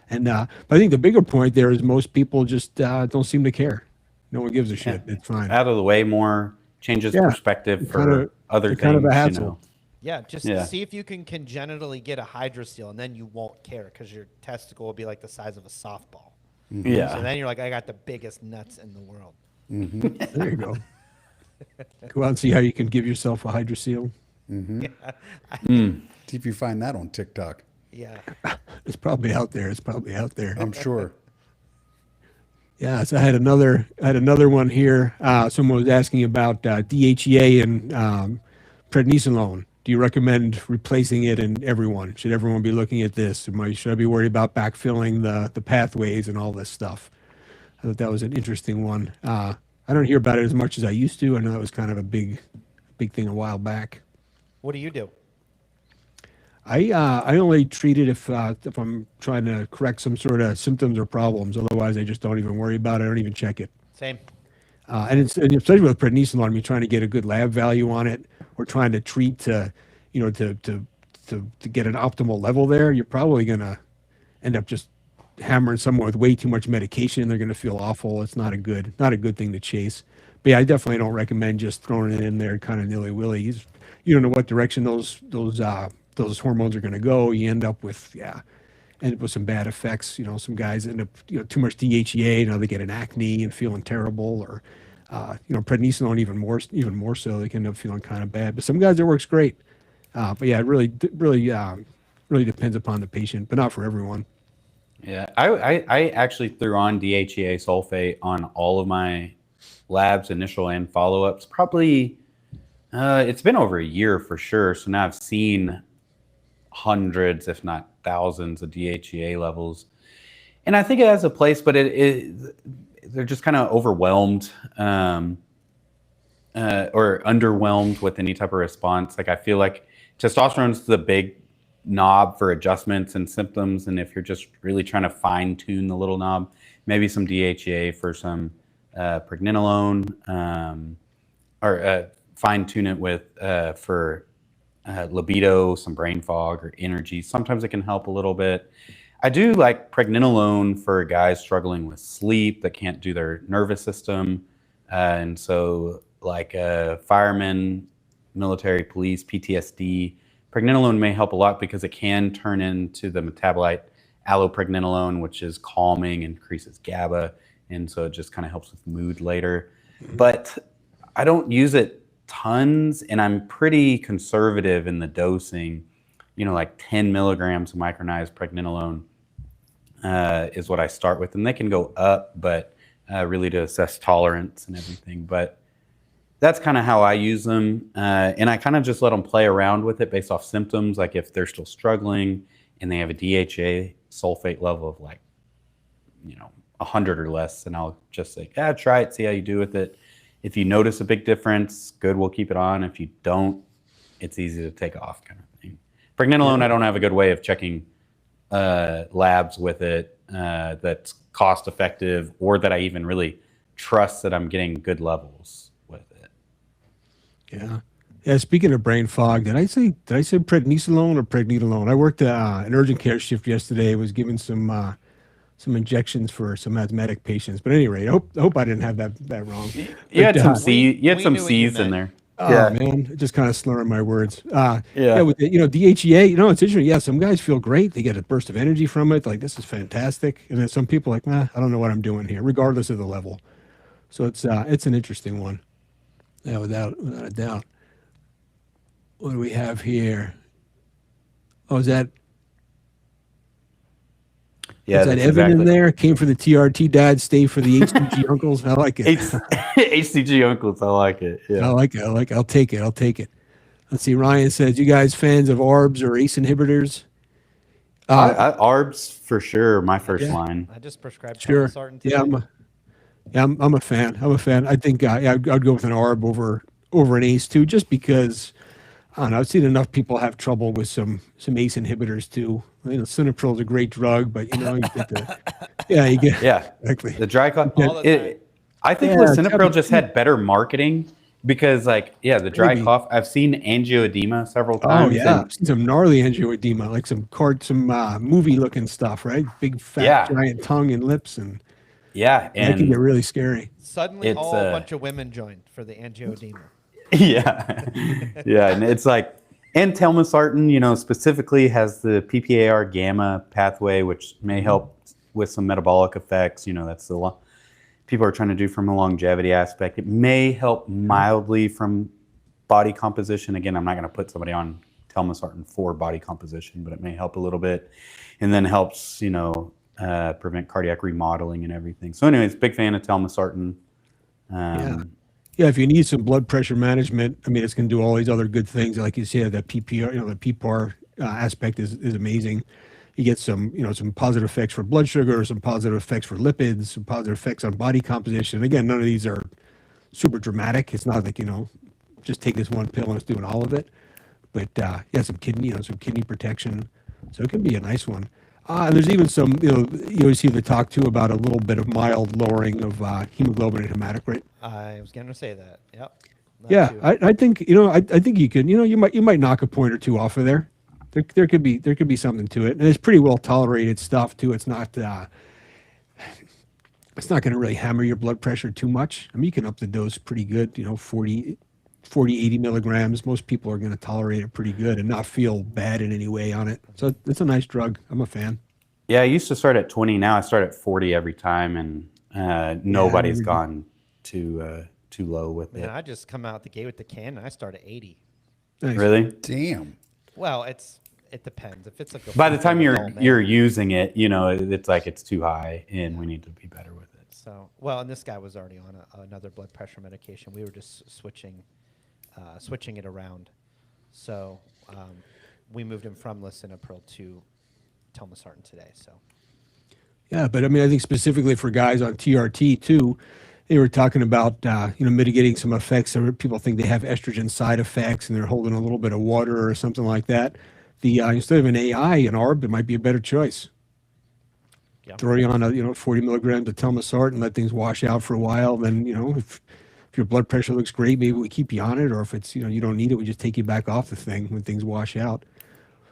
And but I think the bigger point there is most people just don't seem to care. No one gives a shit. It's fine. Out of the way more, changes perspective for other things. Kind of a hassle. Yeah, just see if you can congenitally get a hydrocele, and then you won't care because your testicle will be like the size of a softball. Mm-hmm. Yeah. So then you're like, I got the biggest nuts in the world. Mm-hmm. There you go. Go out and see how you can give yourself a hydrocele. Mm-hmm. See if you find that on TikTok. Yeah. It's probably out there. I'm sure. Yeah, so I had another one here. Someone was asking about DHEA and Pregnenolone. Do you recommend replacing it in everyone? Should everyone be looking at this? Should I be worried about backfilling the pathways and all this stuff? I thought that was an interesting one. I don't hear about it as much as I used to. I know that was kind of a big thing a while back. What do you do? I only treat it if I'm trying to correct some sort of symptoms or problems. Otherwise, I just don't even worry about it. I don't even check it. Same. And especially with Pregnenolone, you're trying to get a good lab value on it. We're trying to treat to get an optimal level there. You're probably going to end up just hammering someone with way too much medication. They're going to feel awful. It's not a good thing to chase. But yeah, I definitely don't recommend just throwing it in there kind of nilly-willy. You don't know what direction those hormones are going to go. You end up with some bad effects. Some guys end up too much DHEA. They get an acne and feeling terrible, or Pregnenolone even more so. They can end up feeling kind of bad. But some guys it works great. But yeah, it really depends upon the patient, but not for everyone. Yeah, I actually threw on DHEA sulfate on all of my labs, initial and follow-ups. Probably, it's been over a year for sure. So now I've seen hundreds, if not thousands, of DHEA levels, and I think it has a place, but they're just kind of overwhelmed or underwhelmed with any type of response. Like I feel like testosterone is the big knob for adjustments and symptoms, and if you're just really trying to fine tune the little knob, maybe some DHEA for some Pregnenolone, or fine tune it with for libido, some brain fog or energy. Sometimes it can help a little bit. I do like Pregnenolone for guys struggling with sleep that can't do their nervous system, and so like firemen, military, police, PTSD. Pregnenolone may help a lot because it can turn into the metabolite allopregnenolone, which is calming, increases GABA, and so it just kind of helps with mood later. But I don't use it tons, and I'm pretty conservative in the dosing. Like 10 milligrams of micronized Pregnenolone is what I start with, and they can go up, but really to assess tolerance and everything. But that's kind of how I use them. And I kind of just let them play around with it based off symptoms. Like if they're still struggling and they have a DHEA sulfate level of like, 100 or less, and I'll just say, try it, see how you do with it. If you notice a big difference, good, we'll keep it on. If you don't, it's easy to take off kind of thing. Pregnenolone, I don't have a good way of checking labs with it that's cost effective or that I even really trust that I'm getting good levels with it. Yeah. Speaking of brain fog, did I say Pregnenolone or Pregnenolone? I worked an urgent care shift yesterday. I was given some injections for some asthmatic patients. But at any rate, I hope I didn't have that wrong. You had some knew what you C's in meant. there. Oh man, just kind of slurring my words. Yeah. With the, DHEA, it's interesting. Yeah, some guys feel great. They get a burst of energy from it. Like, this is fantastic. And then some people are like, I don't know what I'm doing here, regardless of the level. So it's an interesting one. Yeah, without a doubt. What do we have here? Oh, is that? Yeah, is that Evan in there? Came for the TRT dad, stay for the HCG uncles. I like it. HCG uncles, I like it. Yeah. I like it. I'll take it. Let's see. Ryan says, you guys fans of ARBs or ACE inhibitors? ARBs for sure. My first line. I just prescribed Sure. telmisartan today. I'm a fan. I think I'd go with an ARB over an ACE too, just because I don't know. I've seen enough people have trouble with some ACE inhibitors too. Synapryl is a great drug, but you get exactly The dry cough. All the time. I think lisinopril just had better marketing because, the dry cough. I've seen angioedema several times. Oh yeah, I've seen some gnarly angioedema, like some movie-looking stuff, right? Big fat giant tongue and lips, and and that can get really scary. Suddenly, a bunch of women joined for the angioedema. And it's like, and telmisartan, specifically has the PPAR gamma pathway, which may help with some metabolic effects. That's people are trying to do from a longevity aspect. It may help mildly from body composition. Again, I'm not going to put somebody on telmisartan for body composition, but it may help a little bit, and then helps prevent cardiac remodeling and everything. So, anyways, big fan of telmisartan. If you need some blood pressure management, it's going to do all these other good things. Like you said, that PPR, the PPAR aspect is amazing. You get some positive effects for blood sugar, some positive effects for lipids, some positive effects on body composition. Again, none of these are super dramatic. It's not like, just take this one pill and it's doing all of it. But some kidney protection. So it can be a nice one. And there's even some, you always see the talk too about a little bit of mild lowering of hemoglobin and hematocrit. I was going to say that. Yep. I think I think you could you might knock a point or two off of there. There could be something to it, and it's pretty well tolerated stuff too. It's not going to really hammer your blood pressure too much. You can up the dose pretty good. 40, 80 milligrams. Most people are going to tolerate it pretty good and not feel bad in any way on it. So it's a nice drug. I'm a fan. Yeah, I used to start at 20. Now I start at 40 every time, and nobody's gone too low with it. I just come out the gate with the can, and I start at 80. Nice. Really? Damn. Well, it depends. If it's like by the time you're using it, it's like it's too high, and we need to be better with it. So, and this guy was already on another blood pressure medication. We were just switching it around. So we moved him from lisinopril to telmisartan today. So. Yeah, but I think specifically for guys on TRT too, they were talking about mitigating some effects. Some people think they have estrogen side effects and they're holding a little bit of water or something like that. The instead of an AI, an ARB, it might be a better choice. Yeah. Throw you on 40 milligrams of telmisartan and let things wash out for a while. Then if your blood pressure looks great, maybe we keep you on it, or if it's you don't need it, we just take you back off the thing when things wash out.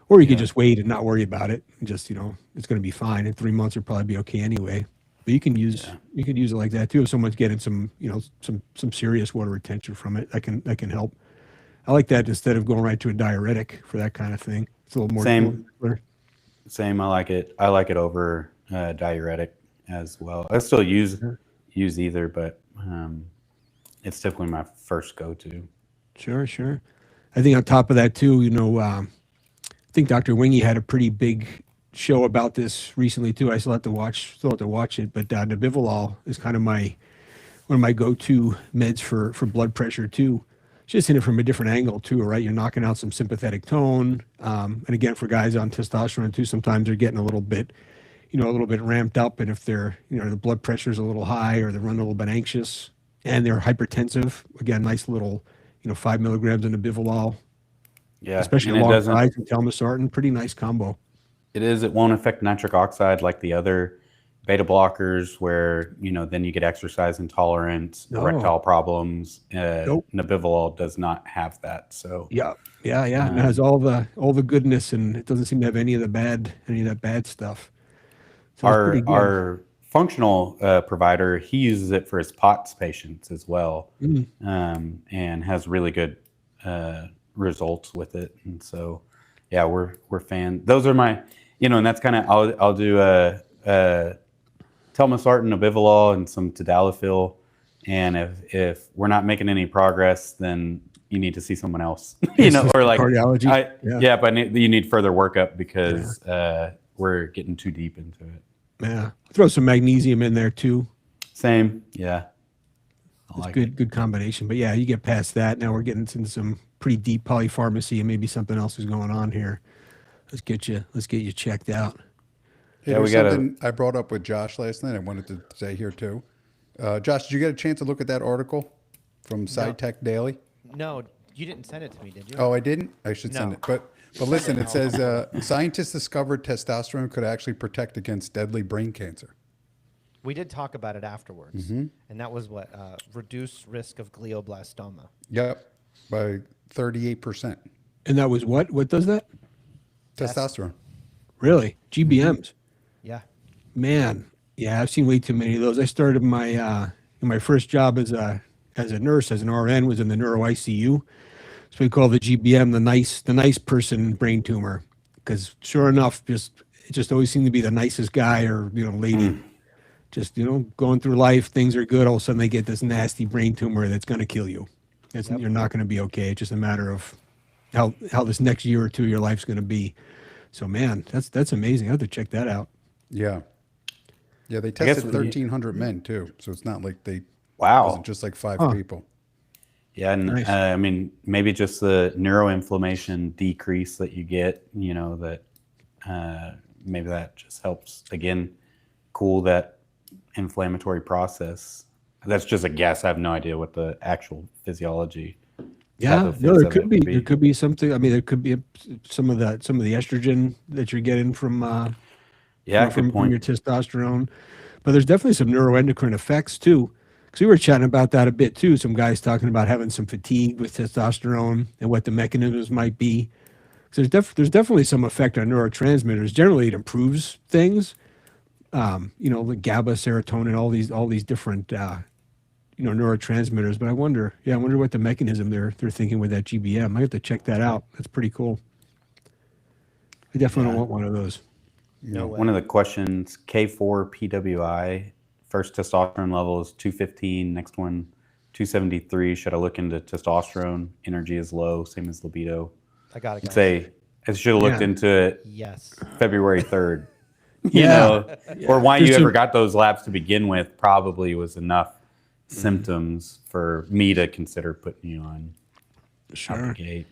Or you could just wait and not worry about it, and just it's going to be fine. In 3 months, it'll probably be okay anyway. But you can use it like that too. If someone's getting some some serious water retention from it, that can help. I like that instead of going right to a diuretic for that kind of thing. It's a little more Same. I like it. I like it over diuretic as well. I still use either, but it's definitely my first go-to. Sure. I think on top of that too, I think Dr. Wingy had a pretty big show about this recently too. I still have to watch it, but Nebivolol is kind of my one of my go-to meds for blood pressure too. Just in it from a different angle too, right? You're knocking out some sympathetic tone. And again, for guys on testosterone too, sometimes they're getting a little bit ramped up. And if they're, the blood pressure is a little high or they're running a little bit anxious and they're hypertensive, again, nice little, 5 milligrams of Nebivolol. Yeah. Especially alongside some telmisartan, pretty nice combo. It won't affect nitric oxide like the other beta blockers where, then you get exercise intolerance, erectile problems. Nope. Nebivolol does not have that. So Yeah. It has all the goodness, and it doesn't seem to have any of that bad stuff. So our functional provider, he uses it for his POTS patients as well, and has really good results with it. And so, yeah, we're fans. Those are my, and that's kind of I'll do telmisartan, Nebivolol, and some tadalafil. And if we're not making any progress, then you need to see someone else, or like cardiology. But you need further workup because we're getting too deep into it. Yeah, throw some magnesium in there too. Same, yeah. It's good combination. But yeah, you get past that. Now we're getting into some pretty deep polypharmacy, and maybe something else is going on here. Let's get you checked out. Hey, we got something I brought up with Josh last night. I wanted to say here too. Josh, did you get a chance to look at that article from SciTech Daily? No, you didn't send it to me, did you? Oh, I didn't? I should send it. But listen, it says scientists discovered testosterone could actually protect against deadly brain cancer. We did talk about it afterwards, and that was what reduced risk of glioblastoma. Yep, by 38%. And that was what? What does that? Testosterone. Really? GBMs? Yeah. Man, yeah, I've seen way too many of those. I started my first job as a nurse, as an RN, was in the neuro ICU. So we call the GBM the nice person brain tumor, because sure enough, it just always seemed to be the nicest guy or lady. Just going through life, things are good. All of a sudden, they get this nasty brain tumor that's going to kill you. You're not going to be okay. It's just a matter of how this next year or two of your life's going to be. So man, that's amazing. I have to check that out. Yeah. Yeah, they tested 1,300 men too. So it's not like it wow. wasn't just like 5 people. Yeah, and Nice. I mean, maybe just the neuroinflammation decrease that you get, that maybe that just helps, again, cool that inflammatory process. That's just a guess. I have no idea what the actual physiology. Yeah, no, there could be something. I mean, there could be some of the estrogen that you're getting from from your testosterone, but there's definitely some neuroendocrine effects too. Because we were chatting about that a bit too. Some guys talking about having some fatigue with testosterone and what the mechanisms might be. So there's definitely some effect on neurotransmitters. Generally, it improves things. Like GABA, serotonin, all these different neurotransmitters. But I wonder what the mechanism they're thinking with that GBM. I have to check that out. That's pretty cool. I definitely don't want one of those. No way. One of the questions, K4 PWI, first testosterone level is 215. Next one, 273. Should I look into testosterone? Energy is low, same as libido. I got it. I should have looked into it. Yes. February 3rd. Or why you ever got those labs to begin with probably was enough symptoms for me to consider putting you on out the gate.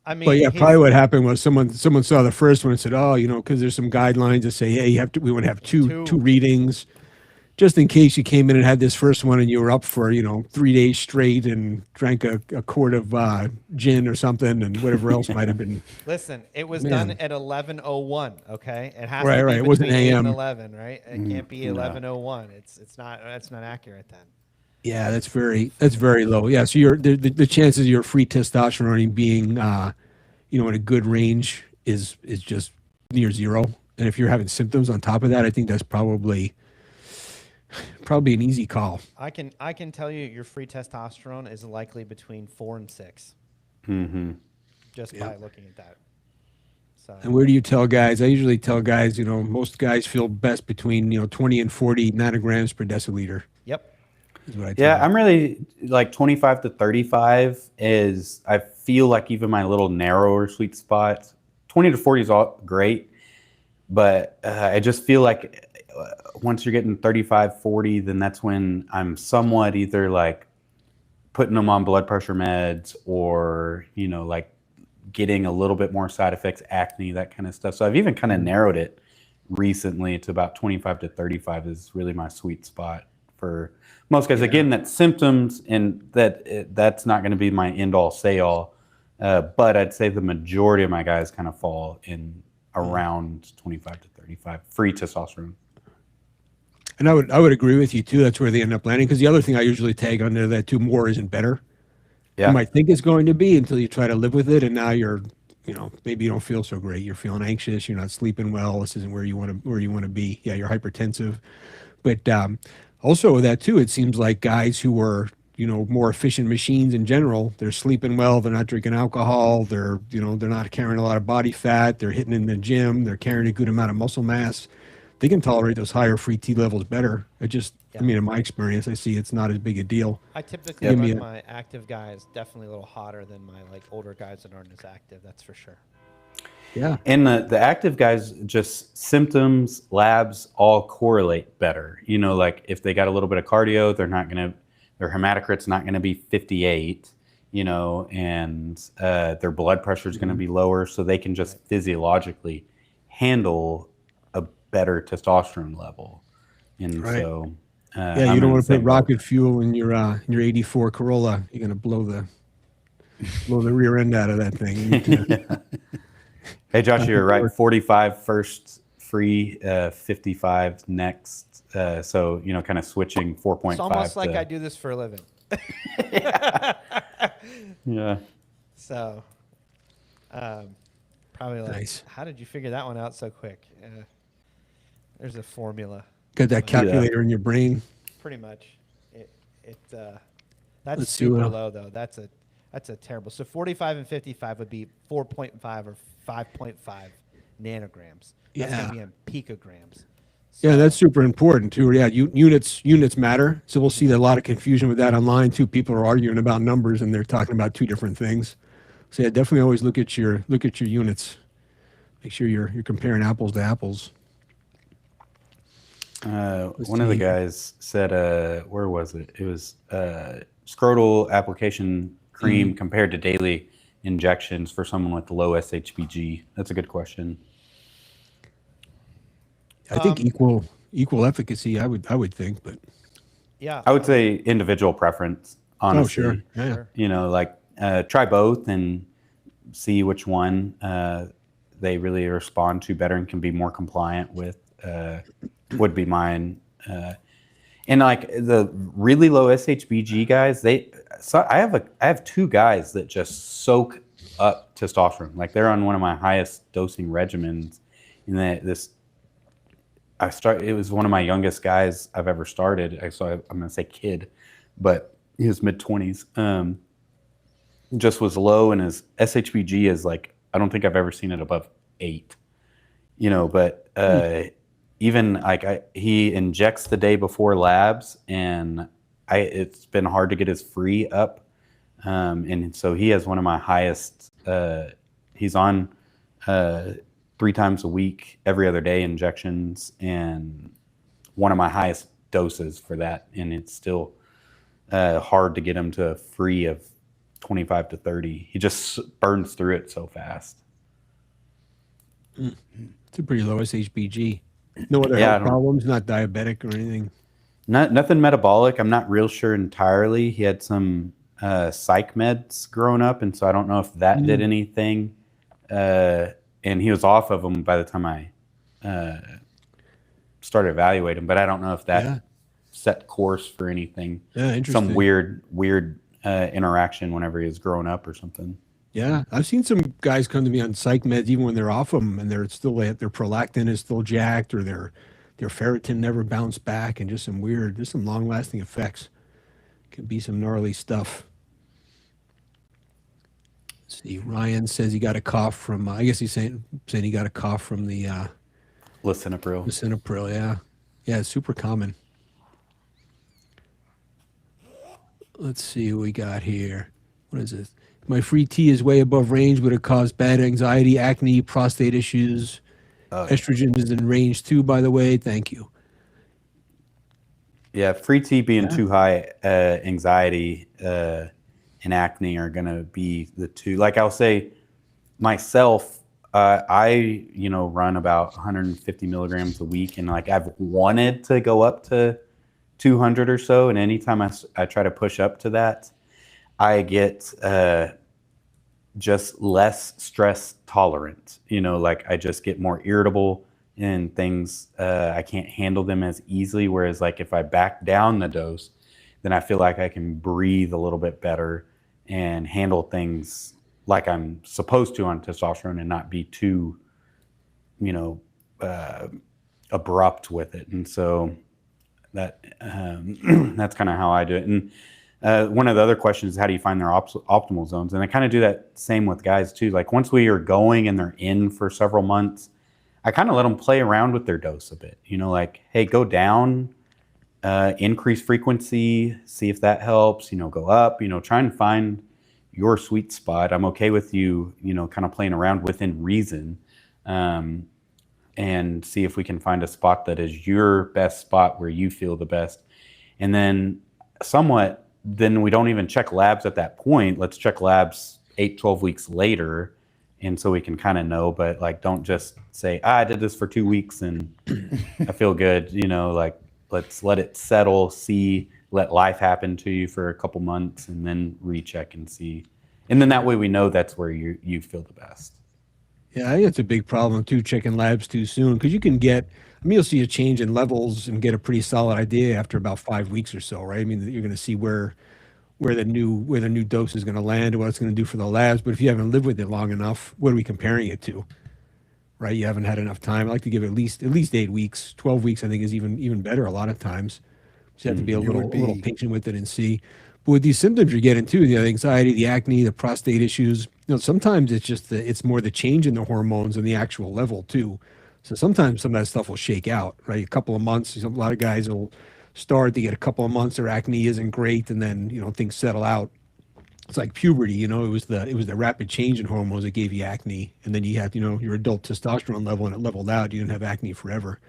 I mean, But yeah, probably what happened was someone saw the first one and said, "Oh, because there's some guidelines that say, hey, we want to have two readings, just in case you came in and had this first one and you were up for 3 days straight and drank a quart of gin or something and whatever else might have been." Listen, it was done at 11:01. Okay, it has Right, to be right. It wasn't between 8 AM. and 11, right? It can't be 11:01. It's not. That's not accurate then. Yeah, that's very low. Yeah, so the chances of your free testosterone being in a good range is just near zero. And if you're having symptoms on top of that, I think that's probably an easy call. I can tell you your free testosterone is likely between 4 and 6. Just by looking at that. So. And where do you tell guys? I usually tell guys, most guys feel best between 20 and 40 nanograms per deciliter. Yep. I'm really like 25 to 35 is, I feel like even my little narrower sweet spot. 20 to 40 is all great, but I just feel like once you're getting 35, 40, then that's when I'm somewhat either like putting them on blood pressure meds or, you know, like getting a little bit more side effects, acne, that kind of stuff. So I've even kind of narrowed it recently to about 25 to 35 is really my sweet spot for most guys. Again, that's symptoms, and that's not going to be my end all say all. But I'd say the majority of my guys kind of fall in around 25 to 35 free testosterone. And I would agree with you too. That's where they end up landing. Because the other thing I usually tag under that too, more isn't better. Yeah. You might think it's going to be until you try to live with it, and now you're, you know, maybe you don't feel so great. You're feeling anxious. You're not sleeping well. This isn't where you want to be. Yeah, you're hypertensive. But also with that too, it seems like guys who are, you know, more efficient machines in general, they're sleeping well. They're not drinking alcohol. They're, you know, they're not carrying a lot of body fat. They're hitting in the gym. They're carrying a good amount of muscle mass. They can tolerate those higher free T levels better. I mean, in my experience, I see it's not as big a deal. I typically run my active guys definitely a little hotter than my like older guys that aren't as active. That's for sure. Yeah. And the active guys, just symptoms, labs all correlate better. You know, like if they got a little bit of cardio, their hematocrit's not going to be 58, you know, and their blood pressure is going to be lower. So they can just physiologically handle a better testosterone level. And so, yeah, you don't want to put rocket fuel in your 84 Corolla. You're going to blow the rear end out of that thing. Hey, Josh, you're right. 45 first, free, 55 next. So, you know, kind of switching 4.5. It's almost like I do this for a living. Yeah. So, probably like, Nice. How did you figure that one out so quick? There's a formula. Got that calculator in your brain. Pretty much. That's Let's see super what low though. That's a terrible. So 45 and 55 would be 4.5 or 5.5 nanograms. That's going to be in picograms. So, Yeah, that's super important too. Yeah, units matter. So we'll see a lot of confusion with that online too. People are arguing about numbers and they're talking about two different things. So yeah, definitely always look at your units. Make sure you're comparing apples to apples. One of the guys said, where was it? It was scrotal application cream compared to daily injections for someone with low SHBG. That's a good question. I think equal efficacy. I would think, but yeah, I would say individual preference. Honestly, oh sure, yeah. You know, like try both and see which one they really respond to better and can be more compliant with. Would be mine. And like the really low SHBG guys, I have two guys that just soak up testosterone. Like they're on one of my highest dosing regimens. And it was one of my youngest guys I've ever started. So I'm gonna say kid, but he was mid-20s. Just was low, and his SHBG is like, I don't think I've ever seen it above 8. You know, but even like he injects the day before labs, and it's been hard to get his free up, and so he has one of my highest. He's on 3 times a week, every other day injections, and one of my highest doses for that, and it's still hard to get him to a free of 25 to 30. He just burns through it so fast. It's a pretty low SHBG. No other health problems, not diabetic or anything. Nothing metabolic. I'm not real sure entirely. He had some psych meds growing up, and so I don't know if that did anything. And he was off of them by the time I started evaluating, but I don't know if that set course for anything. Yeah, interesting. Some weird interaction whenever he was growing up or something. Yeah, I've seen some guys come to me on psych meds even when they're off them, and they're still their prolactin is still jacked, or their ferritin never bounced back, and just some long lasting effects. Could be some gnarly stuff. Let's see, Ryan says he got a cough from. I guess he's saying he got a cough from the Lisinopril. Lisinopril, yeah, it's super common. Let's see what we got here. What is this? My free T is way above range, but it caused bad anxiety, acne, prostate issues. Estrogen is in range too, by the way. Thank you. Yeah, free T being too high, anxiety and acne are going to be the two. Like I'll say myself, I, run about 150 milligrams a week, and like I've wanted to go up to 200 or so. And anytime I try to push up to that, I get just less stress tolerant, like I just get more irritable and things, I can't handle them as easily. Whereas like if I back down the dose, then I feel like I can breathe a little bit better and handle things like I'm supposed to on testosterone and not be too, abrupt with it. And so that that's kind of how I do it. And one of the other questions is how do you find their optimal zones? And I kind of do that same with guys too. Like once we are going and they're in for several months, I kind of let them play around with their dose a bit, like, hey, go down, increase frequency, see if that helps, go up, try and find your sweet spot. I'm okay with you, kind of playing around within reason, and see if we can find a spot that is your best spot where you feel the best. And then then we don't even check labs at that point. Let's check labs 8-12 weeks later. And so we can kind of know, but like, don't just say, I did this for 2 weeks and I feel good, like let's let it settle, let life happen to you for a couple months and then recheck and see. And then that way we know that's where you feel the best. Yeah, I think it's a big problem too, checking labs too soon, because you can you'll see a change in levels and get a pretty solid idea after about 5 weeks or so, right? I mean, you're going to see where the new dose is going to land and what it's going to do for the labs. But if you haven't lived with it long enough, what are we comparing it to? Right? You haven't had enough time. I like to give it at least 8 weeks. 12 weeks, I think, is even better a lot of times. So you have to be a little patient with it and see. But with these symptoms you're getting too, the anxiety, the acne, the prostate issues, sometimes it's just it's more the change in the hormones and the actual level too. So sometimes some of that stuff will shake out, right? A couple of months, a lot of guys will start to get a couple of months, their acne isn't great, and then things settle out. It's like puberty, it was the rapid change in hormones that gave you acne, and then you had your adult testosterone level and it leveled out. You didn't have acne forever.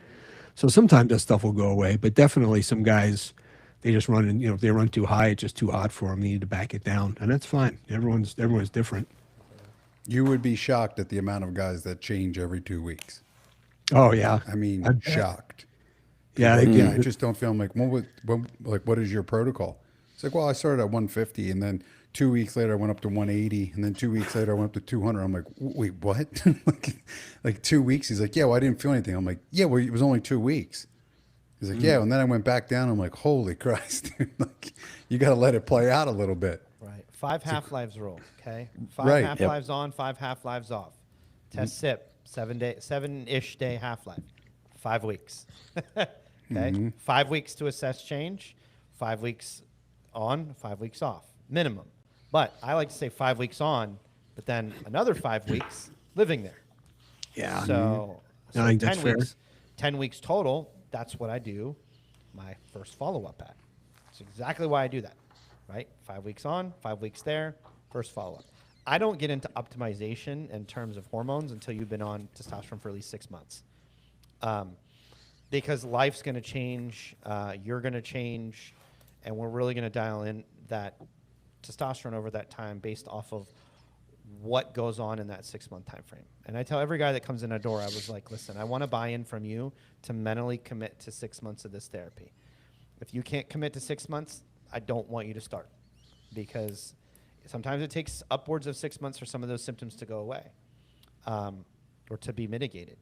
So sometimes that stuff will go away, but definitely some guys, they just run and if they run too high, it's just too hot for them. They need to back it down, and that's fine. Everyone's different. You would be shocked at the amount of guys that change every 2 weeks. Oh yeah, I mean, shocked. Yeah, I just don't feel like, what is your protocol? It's like, well, I started at 150, and then 2 weeks later I went up to 180, and then 2 weeks later I went up to 200. I'm like, wait, what? like 2 weeks? He's like, yeah, well, I didn't feel anything. I'm like, yeah, well, it was only 2 weeks. He's like, yeah, and then I went back down. I'm like, holy Christ, dude. Like, you got to let it play out a little bit. Right. 5 half-lives rule, okay? 5 half-lives on, 5 half-lives off. Test sip, 7-ish day half-life, 5 weeks. Okay, 5 weeks to assess change, 5 weeks on, 5 weeks off, minimum. But I like to say 5 weeks on, but then another 5 weeks living there. Yeah. So I think that's 10 fair. weeks, 10 weeks total. That's what I do my first follow-up at. That's exactly why I do that, right? 5 weeks on, 5 weeks there, first follow-up. I don't get into optimization in terms of hormones until you've been on testosterone for at least 6 months. Because life's going to change, you're going to change, and we're really going to dial in that testosterone over that time based off of what goes on in that 6-month time frame. And I tell every guy that comes in the door, I was like, listen, I want to buy in from you to mentally commit to 6 months of this therapy. If you can't commit to 6 months, I don't want you to start, because sometimes it takes upwards of 6 months for some of those symptoms to go away, or to be mitigated.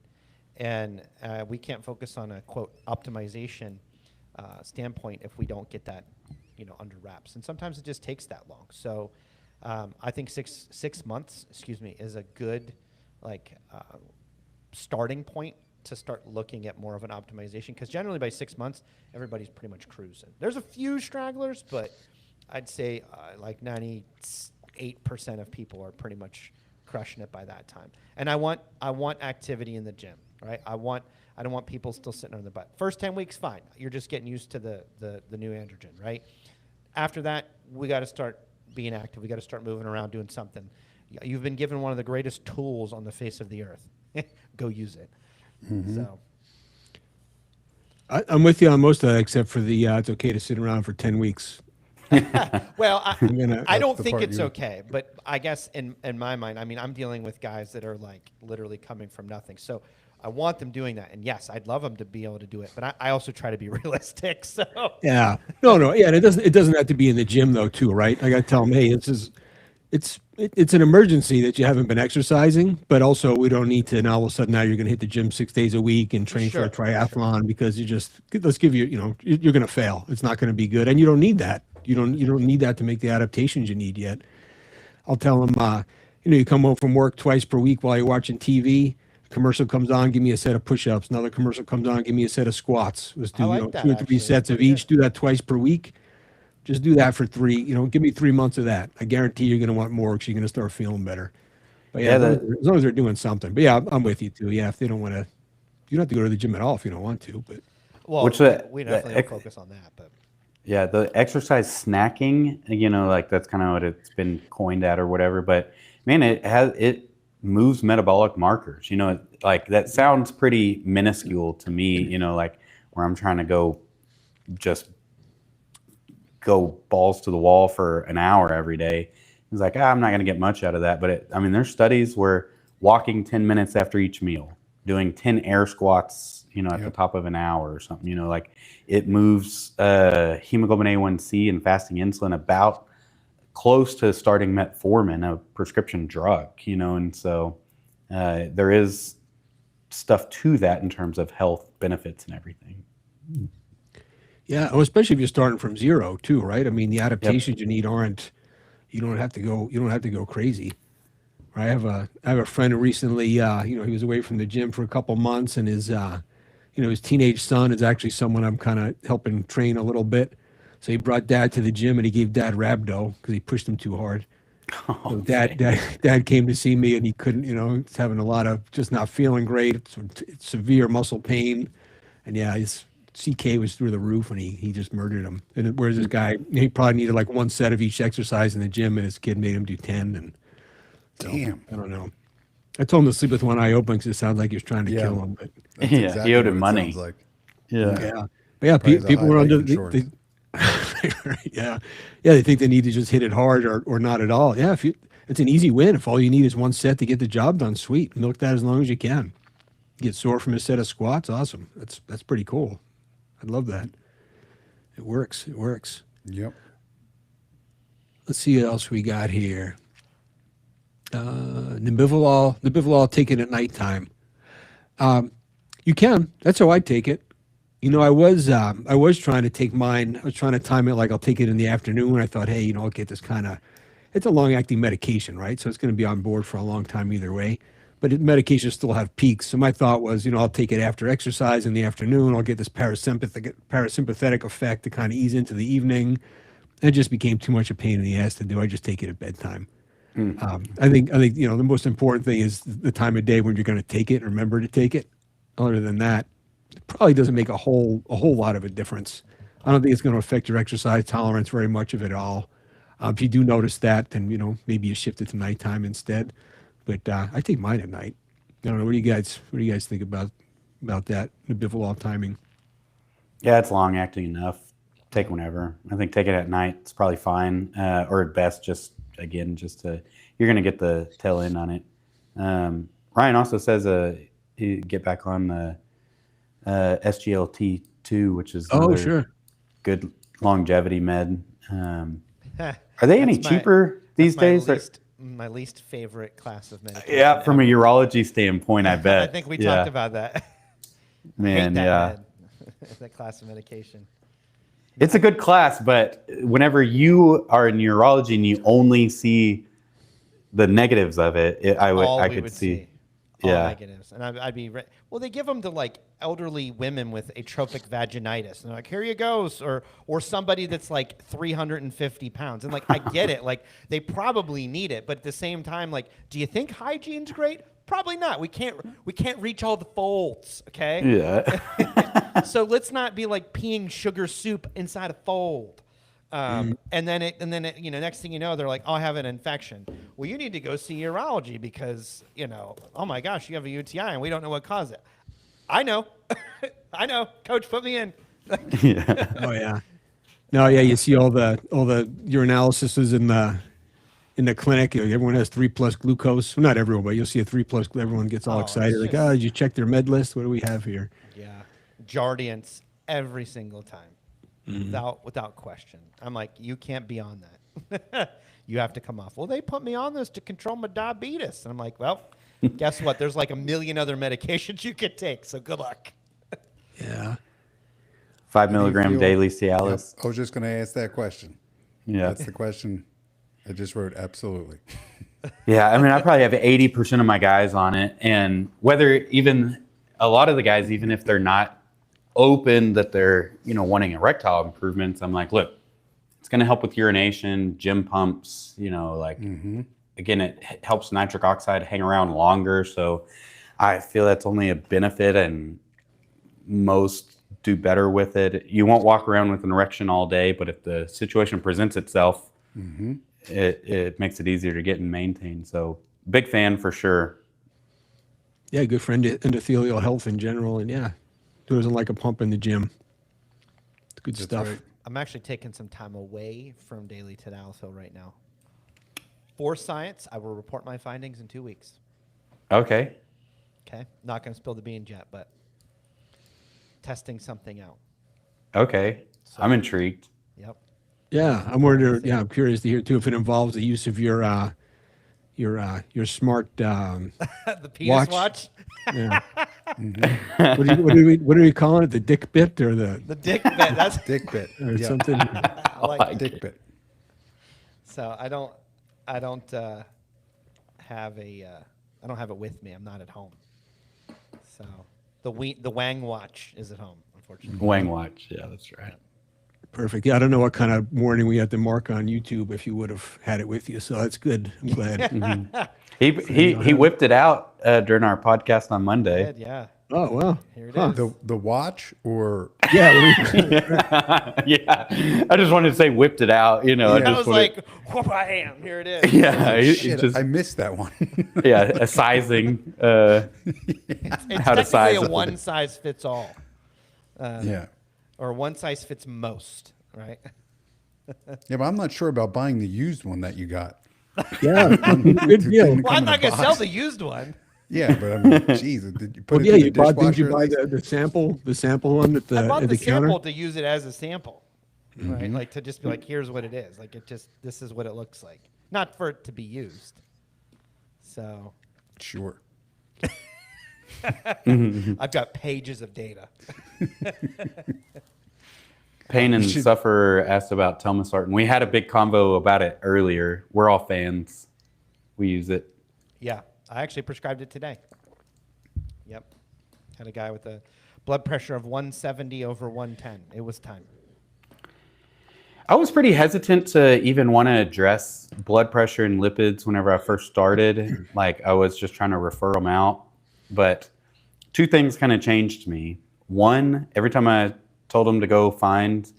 And we can't focus on a, quote, optimization standpoint if we don't get that, under wraps. And sometimes it just takes that long. So I think six months, is a good starting point to start looking at more of an optimization. Because generally by 6 months, everybody's pretty much cruising. There's a few stragglers, but I'd say 98% of people are pretty much crushing it by that time. And I want activity in the gym, right? I don't want people still sitting on their butt. First 10 weeks, fine. You're just getting used to the new androgen, right? After that, we got to start being active. We got to start moving around, doing something. You've been given one of the greatest tools on the face of the earth. Go use it. Mm-hmm. So I'm with you on most of that, except for the it's okay to sit around for 10 weeks. Well, I don't the think part it's you- okay, but I guess in my mind, I mean, I'm dealing with guys that are like literally coming from nothing. So I want them doing that. And yes, I'd love them to be able to do it, but I also try to be realistic. So Yeah. No. Yeah. And it doesn't have to be in the gym though, too, right? I got to tell them, hey, it's an emergency that you haven't been exercising, but also we don't need to now all of a sudden now you're going to hit the gym 6 days a week and train for a triathlon because let's give you, you're going to fail. It's not going to be good. And you don't need that. You don't need that to make the adaptations you need yet. I'll tell them, you come home from work twice per week while you're watching TV. Commercial comes on, give me a set of push-ups. Another commercial comes on, give me a set of squats. Let's do I like that, 2 or 3 actually. sets of Pretty each. Do that twice per week. Just do that for 3. Give me 3 months of that. I guarantee you're going to want more because you're going to start feeling better. But yeah, as long as they're doing something. But yeah, I'm with you too. Yeah, if they don't want to, you don't have to go to the gym at all if you don't want to. But well, Which we definitely don't focus on that. But Yeah, the exercise snacking, like that's kind of what it's been coined at or whatever. But man, it moves metabolic markers. Like that sounds pretty minuscule to me. Like where I'm trying to just go balls to the wall for an hour every day. It's like I'm not going to get much out of that. But there's studies where walking 10 minutes after each meal, doing 10 air squats, at the top of an hour or something. Like it moves hemoglobin A1C and fasting insulin about close to starting metformin, a prescription drug, and so there is stuff to that in terms of health benefits and everything. yeah, especially if you're starting from zero too, right? I mean, the adaptations you need you don't have to go crazy. Right? I have a friend who recently, he was away from the gym for a couple months, and his teenage son is actually someone I'm kind of helping train a little bit. So he brought dad to the gym and he gave dad rhabdo because he pushed him too hard. So dad came to see me and he couldn't, he's having a lot of just not feeling great. It's severe muscle pain. And yeah, his CK was through the roof and he just murdered him. And whereas this guy, he probably needed like 1 set of each exercise in the gym and his kid made him do 10. And so, Damn. I don't know. I told him to sleep with one eye open because it sounds like he was trying to kill him. But That's Yeah, exactly he owed what him it money. sounds like. yeah. But yeah, Probably has a people high were life under insurance. yeah, they think they need to just hit it hard or not at all. Yeah, it's an easy win. If all you need is 1 set to get the job done, sweet. Milk that as long as you can. Get sore from a set of squats, awesome. That's pretty cool. I'd love that. It works. Yep. Let's see what else we got here. Nebivolol taken at nighttime. You can. That's how I take it. I was trying to take mine. I was trying to time it like I'll take it in the afternoon. I thought, hey, I'll get this it's a long-acting medication, right? So it's going to be on board for a long time either way. But medications still have peaks. So my thought was, I'll take it after exercise in the afternoon. I'll get this parasympathetic effect to kind of ease into the evening. It just became too much a pain in the ass to do. I just take it at bedtime. I think the most important thing is the time of day when you're going to take it. Remember to take it. Other than that, it probably doesn't make a whole lot of a difference. I don't think it's going to affect your exercise tolerance very much of it all. If you do notice that, then maybe you shift it to nighttime instead. But I take mine at night. I don't know. What do you guys think about that Nebivolol timing? Yeah, it's long acting enough. Take whenever. I think take it at night. It's probably fine. Or at best, you're going to get the tail end on it. Ryan also says you get back on the SGLT2, which is another good longevity med. Are they any cheaper these days? My least favorite class of medication. Yeah, from a urology standpoint, I bet. I think we talked about that. Man, that class of medication. It's a good class, but whenever you are in urology and you only see the negatives of it, I could see. All negatives. And I'd be well, they give them to like elderly women with atrophic vaginitis. And they're like, here you go. Or somebody that's like 350 pounds. And like, I get it. Like they probably need it. But at the same time, like, do you think hygiene's great? Probably not. We can't reach all the folds. Okay. Yeah. So let's not be like peeing sugar soup inside a fold. And then next thing you know, they're like, oh, I have an infection. Well, you need to go see urology because, oh my gosh, you have a UTI and we don't know what caused it. I know. I know, coach, put me in. Yeah. Oh yeah. No, yeah, you see all the urinalysis is in the clinic. Everyone has 3+ glucose. Well, not everyone, but you'll see a 3+. Everyone gets all Oh, excited, it's like, just- oh, did you check their med list? What do we have here? Yeah, Jardiance every single time, without question. I'm like, you can't be on that. You have to come off. Well, they put me on this to control my diabetes, and I'm like, well, guess what? There's like a million other medications you could take. So good luck. Yeah. 5 How do you milligram feel- daily Yep, Cialis. I was just going to ask that question. Yeah. That's the question. I just wrote absolutely. Yeah, I mean, I probably have 80% of my guys on it, and whether even a lot of the guys, even if they're not open that they're wanting erectile improvements, I'm like, look, it's going to help with urination, gym pumps, again, it helps nitric oxide hang around longer, so I feel that's only a benefit, and most do better with it. You won't walk around with an erection all day, but if the situation presents itself, it makes it easier to get and maintain. So big fan for sure. Yeah, good for endothelial health in general, and yeah, who doesn't like a pump in the gym? It's good stuff. right. I'm actually taking some time away from daily Tadalafil right now. For science, I will report my findings in 2 weeks. Okay. Okay, not going to spill the beans yet, but testing something out. Okay. I'm intrigued. Yep. Yeah, I'm wondering. Yeah, I'm curious to hear too if it involves the use of your smart. The penis watch. Yeah. What are we calling it? The dick bit or the The dick bit. That's Dick bit. or Yeah, something? I like it. dick bit. So I don't have I don't have it with me. I'm not at home. So the Wang watch is at home, unfortunately. Wang watch. Yeah, that's right. Perfect. Yeah, I don't know what kind of warning we had to mark on YouTube if you would have had it with you. So that's good. I'm glad. He whipped it out during our podcast on Monday. Good, yeah. Oh well. Here it is. The watch or Yeah. Yeah, I just wanted to say whipped it out. I just was wanted- like, whoop, I am. Here it is. yeah, it shit, just I missed that one. yeah, a sizing. It's How to size technically a it. one size fits all. Yeah. Or one size fits most, right? Yeah, but I'm not sure about buying the used one that you got. Yeah. Good deal. Well, I'm in a not going to sell box. the used one. Yeah, but I mean, geez, did you put Well, it yeah, in the you bought. Didn't you dishwasher buy at least? the sample one at the I bought at the the counter? sample to use it as a sample, right? Like to just be like, here's what it is. Like this is what it looks like. Not for it to be used. So Sure. I've got pages of data. Pain and should- Sufferer asked about telmisartan. We had a big convo about it earlier. We're all fans. We use it. Yeah, I actually prescribed it today. Yep. Had a guy with a blood pressure of 170 over 110. It was time. I was pretty hesitant to even want to address blood pressure and lipids whenever I first started. Like I was just trying to refer them out. But two things kind of changed me. One, every time I told them to go find,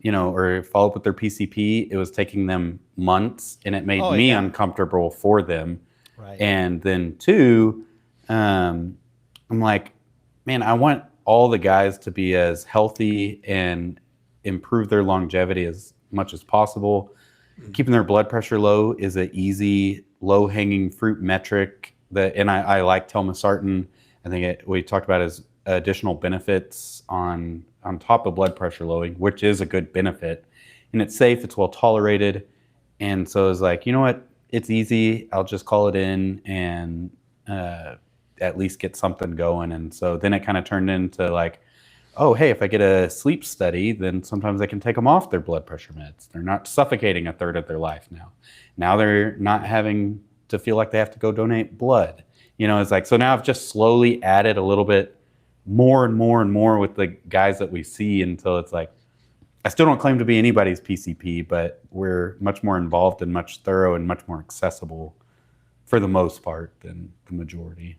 or follow up with their PCP, it was taking them months, and it made Oh, me yeah. uncomfortable for them. Right. And then two, I'm like, man, I want all the guys to be as healthy and improve their longevity as much as possible. Keeping their blood pressure low is an easy, low-hanging fruit metric and I like telmisartan. I think we talked about as additional benefits on top of blood pressure lowering, which is a good benefit. And it's safe, it's well tolerated. And so I was like, you know what? It's easy. I'll just call it in and at least get something going. And so then it kind of turned into like, oh, hey, if I get a sleep study, then sometimes I can take them off their blood pressure meds. They're not suffocating a third of their life now. Now they're not having to feel like they have to go donate blood. It's like, so now I've just slowly added a little bit more and more and more with the guys that we see until it's like, I still don't claim to be anybody's PCP, but we're much more involved and much thorough and much more accessible for the most part than the majority.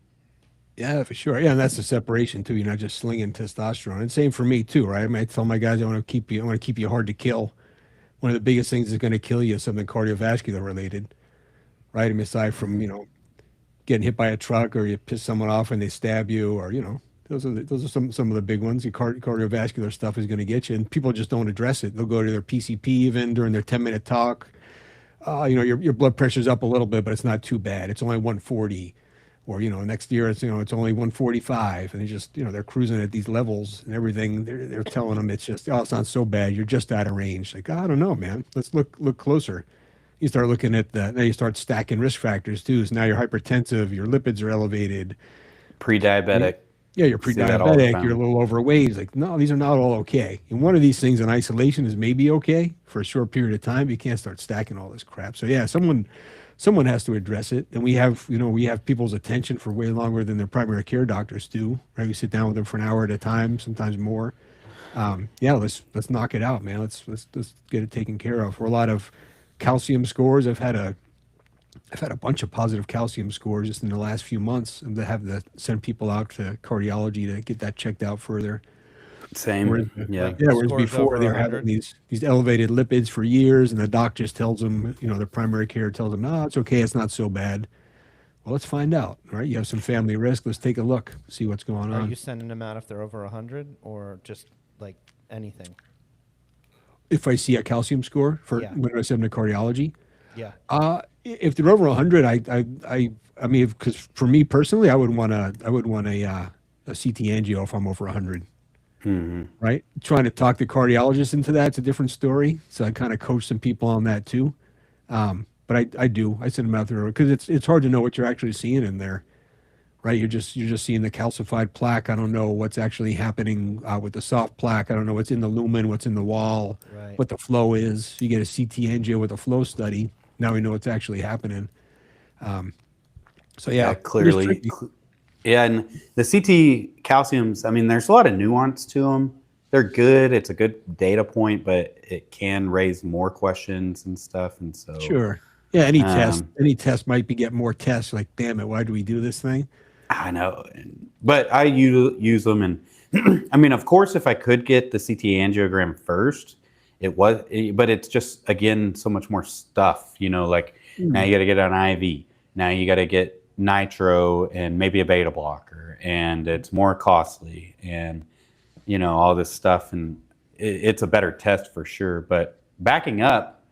Yeah, for sure. Yeah, and that's the separation too. You're not just slinging testosterone. And same for me too, right? I mean, I tell my guys I want to keep you hard to kill. One of the biggest things that's going to kill you is something cardiovascular related, right? I mean, aside from getting hit by a truck or you piss someone off and they stab you, or Those are some of the big ones. The cardiovascular stuff is going to get you, and people just don't address it. They'll go to their PCP even during their 10-minute talk. Your blood pressure's up a little bit, but it's not too bad. It's only 140, or next year it's it's only 145, and they just they're cruising at these levels and everything. They're telling them it's just it's not so bad. You're just out of range. Like, I don't know, man. Let's look closer. You start looking at now you start stacking risk factors too. So now you're hypertensive, your lipids are elevated, Pre-diabetic. Yeah, you're See that all the pre-diabetic, time. you're a little overweight. It's like, no, these are not all okay. And one of these things in isolation is maybe okay for a short period of time. You can't start stacking all this crap. So yeah, someone has to address it. And we have people's attention for way longer than their primary care doctors do. Right? We sit down with them for an hour at a time, sometimes more. Let's knock it out, man. Let's get it taken care of. For a lot of calcium scores, I've had a bunch of positive calcium scores just in the last few months, and to have to send people out to cardiology to get that checked out further. Same. Whereas, Yeah. whereas Scores before over they were 100. having these elevated lipids for years, and the doc just tells them, their primary care tells them, no, it's okay, it's not so bad. Well, let's find out. All right, you have some family risk. Let's take a look, see what's going Are on. you sending them out if they're over 100, or just like anything? If I see a calcium score Yeah. when I send them to cardiology, Yeah. if they're over 100, I mean, because for me personally, I would want a CT angio if I'm over 100. Mm-hmm. Right? Trying to talk the cardiologist into that's a different story. So I kind of coach some people on that too. But I send them out there because it's hard to know what you're actually seeing in there. Right? You're just seeing the calcified plaque. I don't know what's actually happening with the soft plaque. I don't know what's in the lumen, what's in the wall, Right. what the flow is. You get a CT angio with a flow study. Now we know what's actually happening. So yeah, clearly. Yeah, and the CT calciums, I mean, there's a lot of nuance to them. They're good. It's a good data point, but it can raise more questions and stuff. And so, sure. Yeah, any test might get more tests. Like, damn it, why do we do this thing? I know, but I use them, and I mean, of course, if I could get the CT angiogram first, but it's just again so much more stuff. Like now you got to get an IV, now you got to get nitro and maybe a beta blocker, and it's more costly, and all this stuff, and it's a better test for sure. But backing up,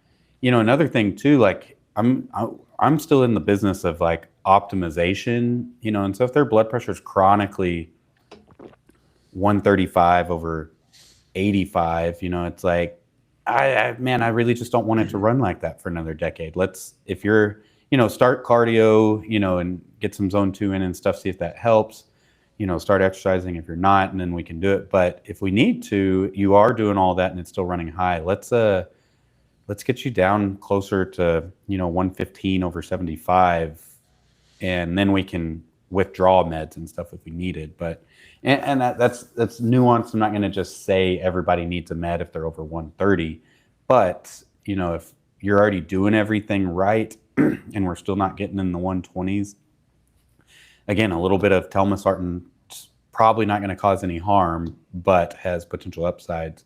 another thing too, like I'm still in the business of like optimization, and so if their blood pressure is chronically 135 over 85, it's like, I really just don't want it to run like that for another decade. If you're, start cardio, and get some zone 2 in and stuff, see if that helps, start exercising if you're not, and then we can do it. But if we need to, you are doing all that and it's still running high. Let's get you down closer to 115 over 75, and then we can withdraw meds and stuff if we needed. But and that's nuanced. I'm not going to just say everybody needs a med if they're over 130, but if you're already doing everything right and we're still not getting in the 120s, again, a little bit of telmisartan is probably not going to cause any harm, but has potential upsides.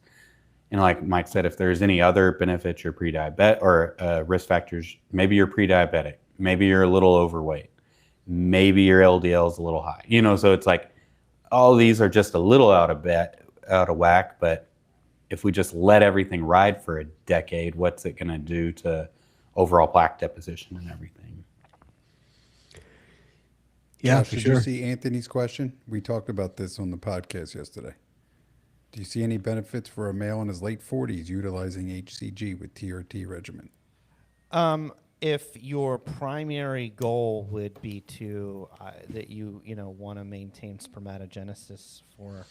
And like Mike said, if there's any other benefits, you're pre-diabetic or risk factors, maybe you're pre-diabetic, maybe you're a little overweight, maybe your LDL is a little high. So it's like all these are just a little out of whack. But if we just let everything ride for a decade, what's it going to do to overall plaque deposition and everything? Yeah, Josh, for did sure. you see Anthony's question? We talked about this on the podcast yesterday. Do you see any benefits for a male in his late 40s utilizing HCG with TRT regimen? If your primary goal would be to that you want to maintain spermatogenesis for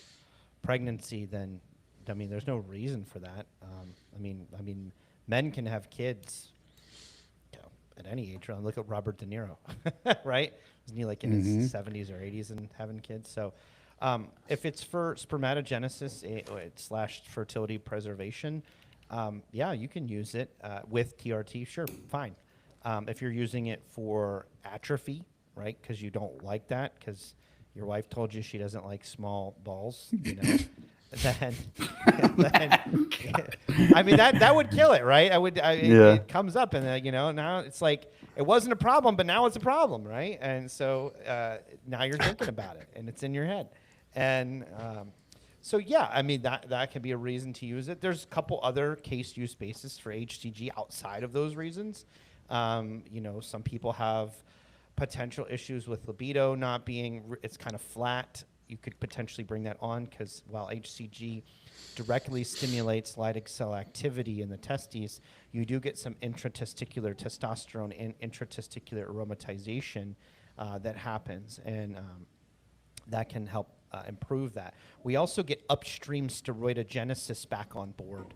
pregnancy, then there's no reason for that. I mean, men can have kids at any age. Look at Robert De Niro, right? Isn't he like in his 70s or 80s and having kids? So if it's for spermatogenesis / fertility preservation, you can use it with TRT. Sure, fine. If you're using it for atrophy, right, because you don't like that, because your wife told you she doesn't like small balls, then I mean that would kill it, right? It comes up, and now it's like it wasn't a problem, but now it's a problem, right? And so now you're thinking about it, and it's in your head. And so, yeah, I mean, that can be a reason to use it. There's a couple other case use basis for HCG outside of those reasons. You know, some people have potential issues with libido not being, it's kind of flat. You could potentially bring that on because while HCG directly stimulates Leydig cell activity in the testes, you do get some intratesticular testosterone and intratesticular aromatization that happens, and that can help improve that. We also get upstream steroidogenesis back on board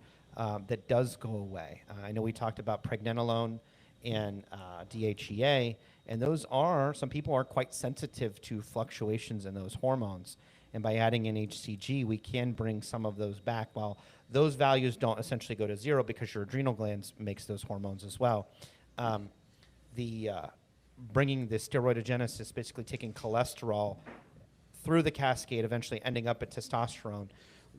that does go away. I know we talked about Pregnenolone and DHEA, and those are, some people are quite sensitive to fluctuations in those hormones. And by adding in HCG, we can bring some of those back. While those values don't essentially go to zero because your adrenal glands makes those hormones as well. Bringing the steroidogenesis, basically taking cholesterol through the cascade, eventually ending up at testosterone.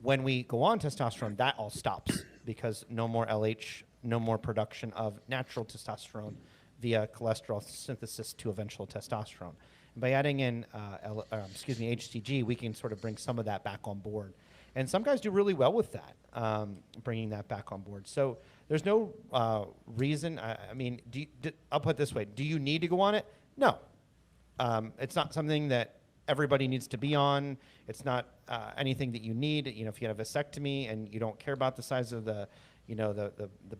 When we go on testosterone, that all stops because no more LH, no more production of natural testosterone via cholesterol synthesis to eventual testosterone. And by adding in, HCG, we can sort of bring some of that back on board. And some guys do really well with that, bringing that back on board. So there's no reason. I mean, I'll put it this way. Do you need to go on it? No. It's not something that everybody needs to be on. It's not anything that you need. You know, if you had a vasectomy and you don't care about the size of the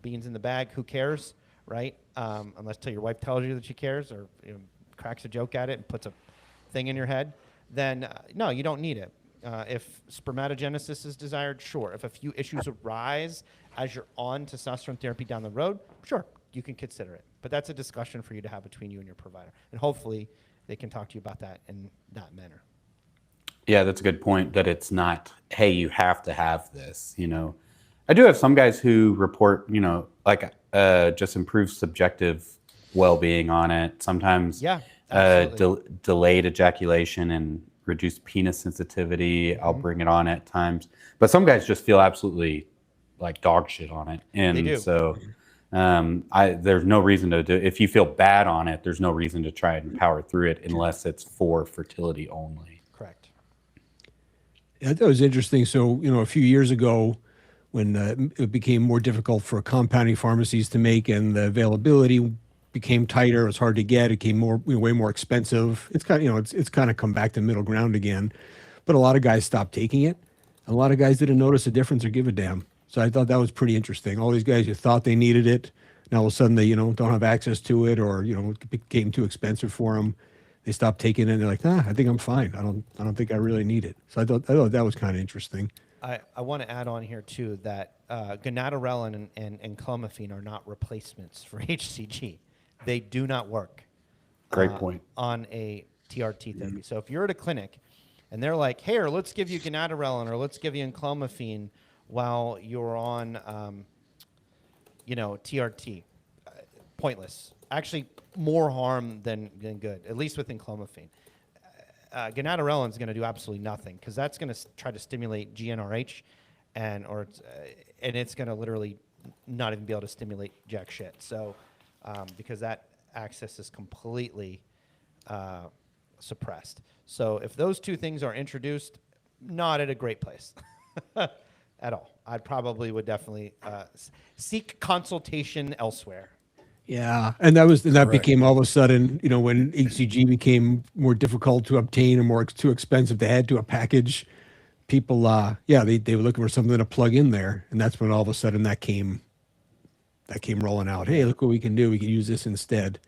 beans in the bag, who cares, right? Unless till your wife tells you that she cares, or cracks a joke at it and puts a thing in your head, then no, you don't need it. If spermatogenesis is desired, sure. If a few issues arise as you're on testosterone therapy down the road, sure, you can consider it. But that's a discussion for you to have between you and your provider. And hopefully they can talk to you about that in that manner. Yeah, that's a good point, that it's not, hey, you have to have this, I do have some guys who report, like just improved subjective well-being on it. Sometimes delayed ejaculation and reduced penis sensitivity. I'll bring it on at times. But some guys just feel absolutely like dog shit on it. And they do. So there's no reason to do it. If you feel bad on it, there's no reason to try and power through it unless it's for fertility only. Correct. Yeah, that was interesting. So, a few years ago, when it became more difficult for compounding pharmacies to make and the availability became tighter, it was hard to get, it became more, way more expensive. It's kind of, it's kind of come back to middle ground again. But a lot of guys stopped taking it. A lot of guys didn't notice a difference or give a damn. So I thought that was pretty interesting. All these guys who thought they needed it, now all of a sudden they, don't have access to it, or, it became too expensive for them. They stopped taking it and they're like, I think I'm fine. I don't think I really need it. So I thought that was kind of interesting. I want to add on here too that gonadorelin and enclomiphene are not replacements for HCG. They do not work. Great point. On a TRT therapy. So if you're at a clinic and they're like, here, let's give you gonadorelin or let's give you enclomiphene while you're on, TRT, pointless. Actually, more harm than good, at least with enclomiphene. Gonadorelin is going to do absolutely nothing because that's going to try to stimulate GnRH, and it's going to literally not even be able to stimulate jack shit. So because that axis is completely suppressed. So if those two things are introduced, not at a great place at all. I probably would definitely seek consultation elsewhere. Yeah, and that became all of a sudden, when HCG became more difficult to obtain and too expensive to add to a package, people, they were looking for something to plug in there, and that's when all of a sudden that came rolling out. Hey, look what we can do. We can use this instead.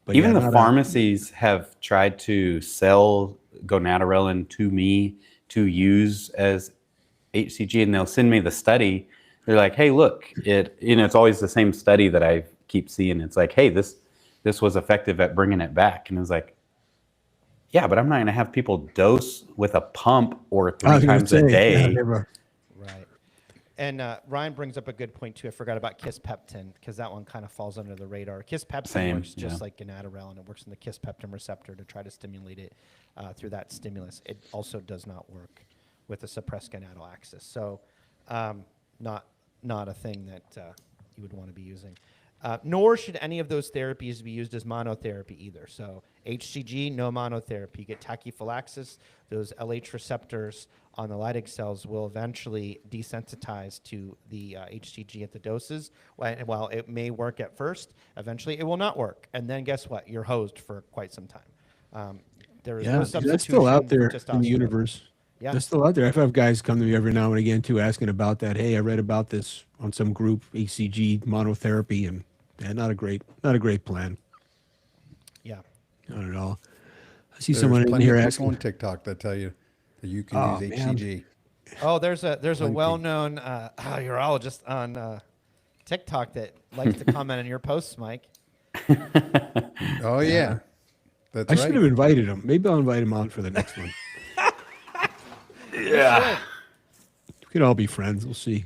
But even the pharmacies have tried to sell gonadorelin to me to use as HCG, and they'll send me the study. They're like, hey, look, it's always the same study that I keep seeing. It's like, hey, this was effective at bringing it back. And it's like, yeah, but I'm not going to have people dose with a pump or 3 times a day. Yeah, right. And Ryan brings up a good point too. I forgot about kisspeptin because that one kind of falls under the radar. Kisspeptin works just like gonadorelin. It works in the kisspeptin receptor to try to stimulate it through that stimulus. It also does not work with the suppressed gonadal axis. So not a thing that you would want to be using. Nor should any of those therapies be used as monotherapy either. So HCG, no monotherapy. You get tachyphylaxis. Those LH receptors on the Leydig cells will eventually desensitize to the HCG at the doses. While it may work at first, eventually it will not work. And then guess what? You're hosed for quite some time. There is no substitution. That's still out there for in the testosterone. universe. Yeah. That's still out there. I've had guys come to me every now and again too, asking about that. Hey, I read about this on some group, HCG monotherapy, and not a great plan. Yeah. Not at all. I see There's someone in plenty here of people asking. on TikTok that tell you that you can Oh, use man. HCG. Oh, there's a well-known urologist on TikTok that likes to comment on your posts, Mike. Oh yeah, that's I right. should have invited him. Maybe I'll invite him on for the next one. Yeah. We could all be friends. We'll see.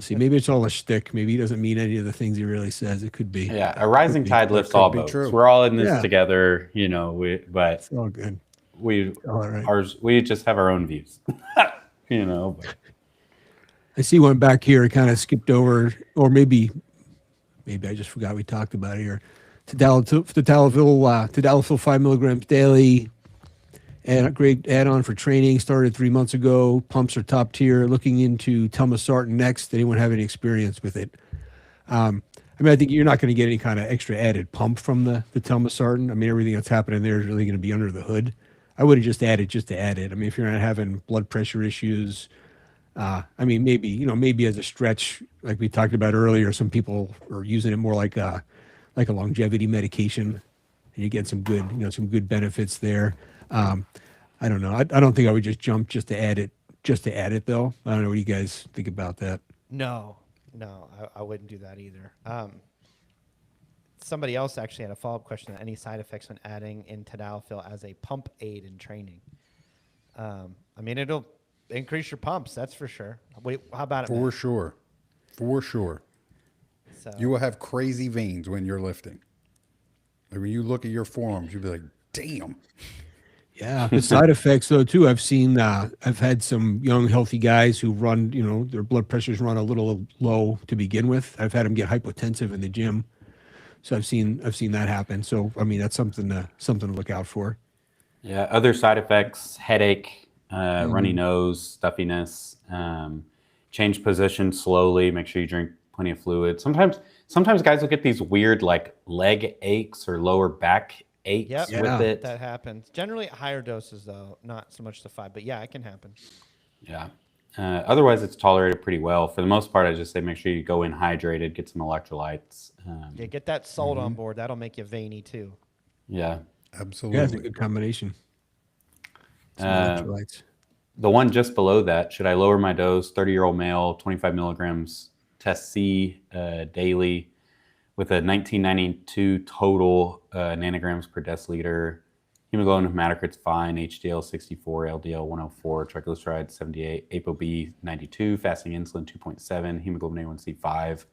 Maybe it's all a shtick. Maybe he doesn't mean any of the things he really says. It could be. Yeah. A rising tide lifts could all be boats. true. We're all in this Yeah. together, you know, but It's all good. we All right. we just have our own views. You know. But. I see one back here. I kind of skipped over, or maybe I just forgot we talked about it here. Tadalafil 5 milligrams daily, and a great add-on for training. Started 3 months ago. Pumps are top tier. Looking into telmisartan next. Anyone have any experience with it? I mean, I think you're not going to get any kind of extra added pump from the telmisartan. I mean, everything that's happening there is really going to be under the hood. I would have just added to add it. I mean, if you're not having blood pressure issues, I mean, maybe as a stretch, like we talked about earlier, some people are using it more like a longevity medication, and you get some good benefits there. I don't know. I don't think I would just jump just to add it though. I don't know what you guys think about that. No, I wouldn't do that either. Somebody else actually had a follow-up question on any side effects when adding in tadalafil as a pump aid in training. I mean, it'll increase your pumps, that's for sure. Wait, how about it, For Matt? sure. So, You will have crazy veins when you're lifting. Like when you look at your forearms, you'll be like, damn. Yeah, the side effects though too. I've had some young healthy guys who run, their blood pressures run a little low to begin with. I've had them get hypotensive in the gym, so I've seen that happen. So I mean, that's something to look out for. Yeah, other side effects: headache, runny nose, stuffiness. Change position slowly. Make sure you drink plenty of fluid. Sometimes guys will get these weird like leg aches or lower back aches Yep. with it. that happens. Generally at higher doses though, not so much the 5, but yeah, it can happen. Yeah. Otherwise, it's tolerated pretty well. For the most part, I just say make sure you go in hydrated, get some electrolytes. Yeah, get that salt on board. That'll make you veiny too. Yeah. Absolutely. Yeah, it's a good combination. Some electrolytes. The one just below that, should I lower my dose? 30-year-old male, 25 milligrams test C daily with a 1992 total nanograms per deciliter. Hemoglobin hematocrit's fine, HDL 64, LDL 104, triglycerides 78, ApoB 92, fasting insulin 2.7, hemoglobin A1C 5.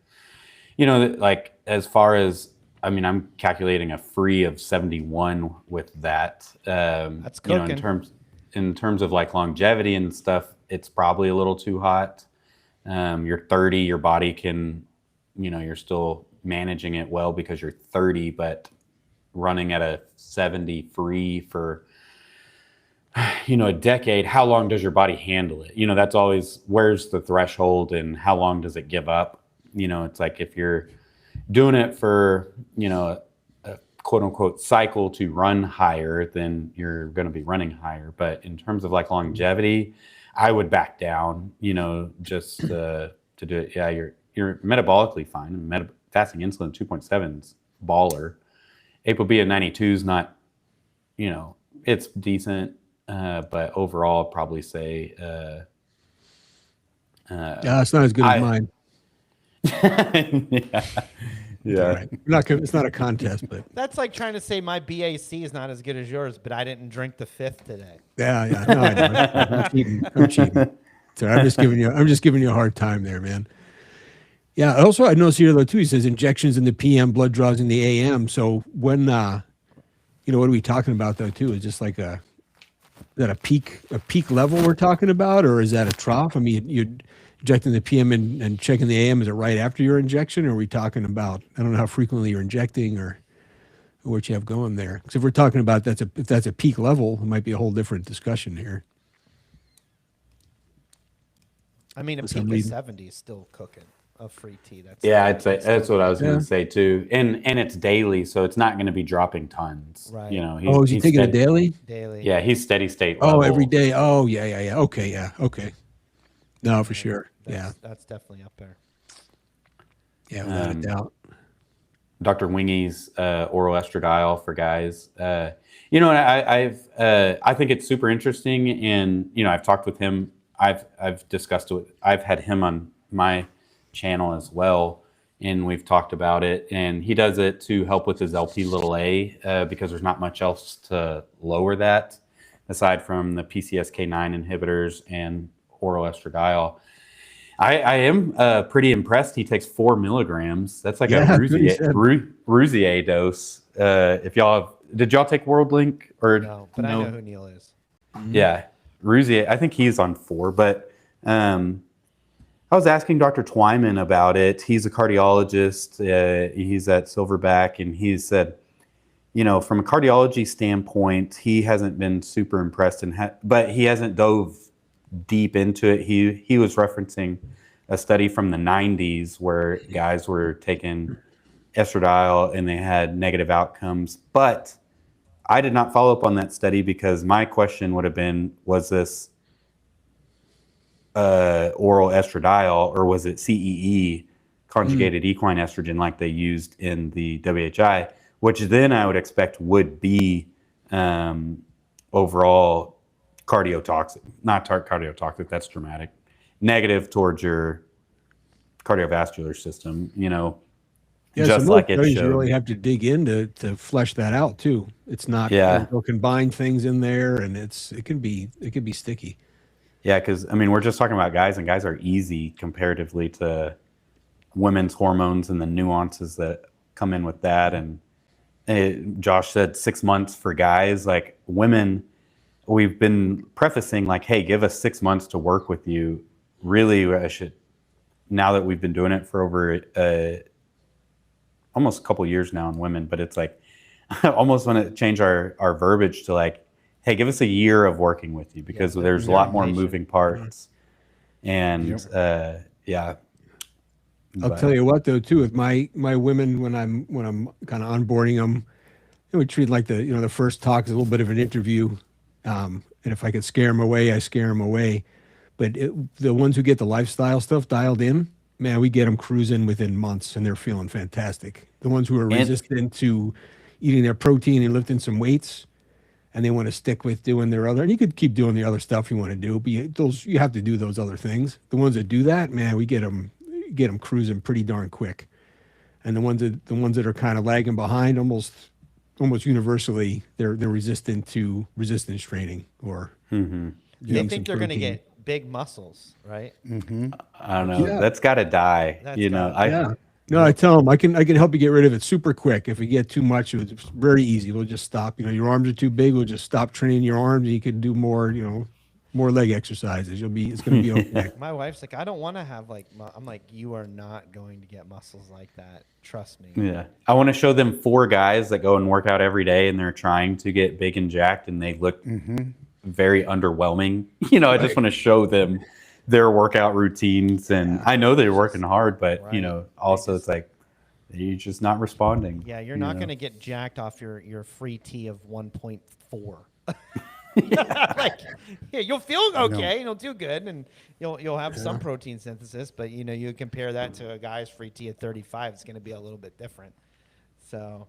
Like as far as, I mean, I'm calculating a free of 71 with that. That's cooking. In terms of like longevity and stuff, it's probably a little too hot. You're 30, your body can, you're still managing it well because you're 30, but running at a 70 free for, a decade, how long does your body handle it? That's always, where's the threshold and how long does it give up? It's like if you're doing it for, a quote unquote cycle to run higher, then you're going to be running higher. But in terms of like longevity, I would back down, just to do it. Yeah, you're metabolically fine. Fasting insulin 2.7 is baller. ApoB at 92 is not, it's decent, but overall, I'd probably say. Yeah, it's not as good as mine. Yeah. All right. It's not a contest, but That's like trying to say my BAC is not as good as yours, but I didn't drink the 5th today. yeah. No, I know. I'm cheating. So I'm just giving you a hard time there, man. Yeah. Also, I noticed here though too. He says injections in the PM, blood draws in the AM. So when, what are we talking about though too? Is just like is that a peak level we're talking about, or is that a trough? I mean, injecting the PM and checking the AM, is it right after your injection, or are we talking about, I don't know how frequently you're injecting or what you have going there? Because if we're talking about if that's a peak level, it might be a whole different discussion here. I mean, a For some peak of reason. 70 is still cooking of free T. That's Yeah, I'd say that's what I was going Yeah. to say too. And it's daily, so it's not going to be dropping tons. Right. You know, Oh, is he he's taking it steady- daily? daily. Yeah, he's steady state. Oh, level. every day. Oh, yeah. Okay, yeah, okay. No, for sure. Yeah, That's definitely up there. yeah, without a doubt. Dr. Wingy's oral estradiol for guys. You know, I think it's super interesting, and you know, I've talked with him. I've discussed it. I've had him on my channel as well, and we've talked about it. And he does it to help with his LP(a) because there's not much else to lower that aside from the PCSK9 inhibitors and oral estradiol. I am pretty impressed. He takes 4 milligrams. That's like Yeah, a that's what he said. Rousier dose. If did y'all take World Link or No, but I know who Neil is. Yeah, Rousier. I think he's on 4. But I was asking Dr. Twyman about it. He's a cardiologist. He's at Silverback, and he said, you know, from a cardiology standpoint, he hasn't been super impressed, but he hasn't dove deep into it. He was referencing a study from the 90s where guys were taking estradiol and they had negative outcomes. But I did not follow up on that study because my question would have been, was this oral estradiol or was it CEE, conjugated equine estrogen, like they used in the WHI, which then I would expect would be overall cardiotoxic, not cardiotoxic, that's dramatic, negative towards your cardiovascular system, you know, Yeah, just so like it studies showed. you really have to dig in to flesh that out too. It's not, Yeah. they'll combine things in there, and it can be sticky. Yeah, because I mean, we're just talking about guys, and guys are easy comparatively to women's hormones and the nuances that come in with that. And Josh said 6 months for guys. Like women, we've been prefacing like, hey, give us 6 months to work with you. Really, I should, now that we've been doing it for over almost a couple years now in women, but it's like almost want to change our verbiage to like, hey, give us a year of working with you because there's a lot more moving parts. And yeah. I'll tell you what though too, with my women, when I'm kind of onboarding them, we treat like the first talk is a little bit of an interview. And if I could scare them away, I scare them away. But the ones who get the lifestyle stuff dialed in, man, we get them cruising within months and they're feeling fantastic. The ones who are resistant to eating their protein and lifting some weights, and they want to stick with doing their other, and you could keep doing the other stuff you want to do, but you have to do those other things. The ones that do that, man, we get them cruising pretty darn quick. And the ones that are kind of lagging behind, almost universally, they're resistant to resistance training or They think they're going to get big muscles, right? I don't know. Yeah. That's got to die. No, I tell them I can help you get rid of it super quick. If you get too much, it's very easy. We'll just stop. Your arms are too big. We'll just stop training your arms. You can do more, more leg exercises. It's going to be okay. My wife's like, I don't want to have I'm like, you are not going to get muscles like that. Trust me. Yeah. I want to show them 4 guys that go and work out every day and they're trying to get big and jacked and they look very underwhelming. I just want to show them their workout routines, and I know they're working hard, but also it's like you're just not responding. Yeah, you're not going to get jacked off your free T of 1.4. You'll feel okay, you'll do good, and you'll have some protein synthesis, but you compare that to a guy's free T at 35, it's going to be a little bit different. So,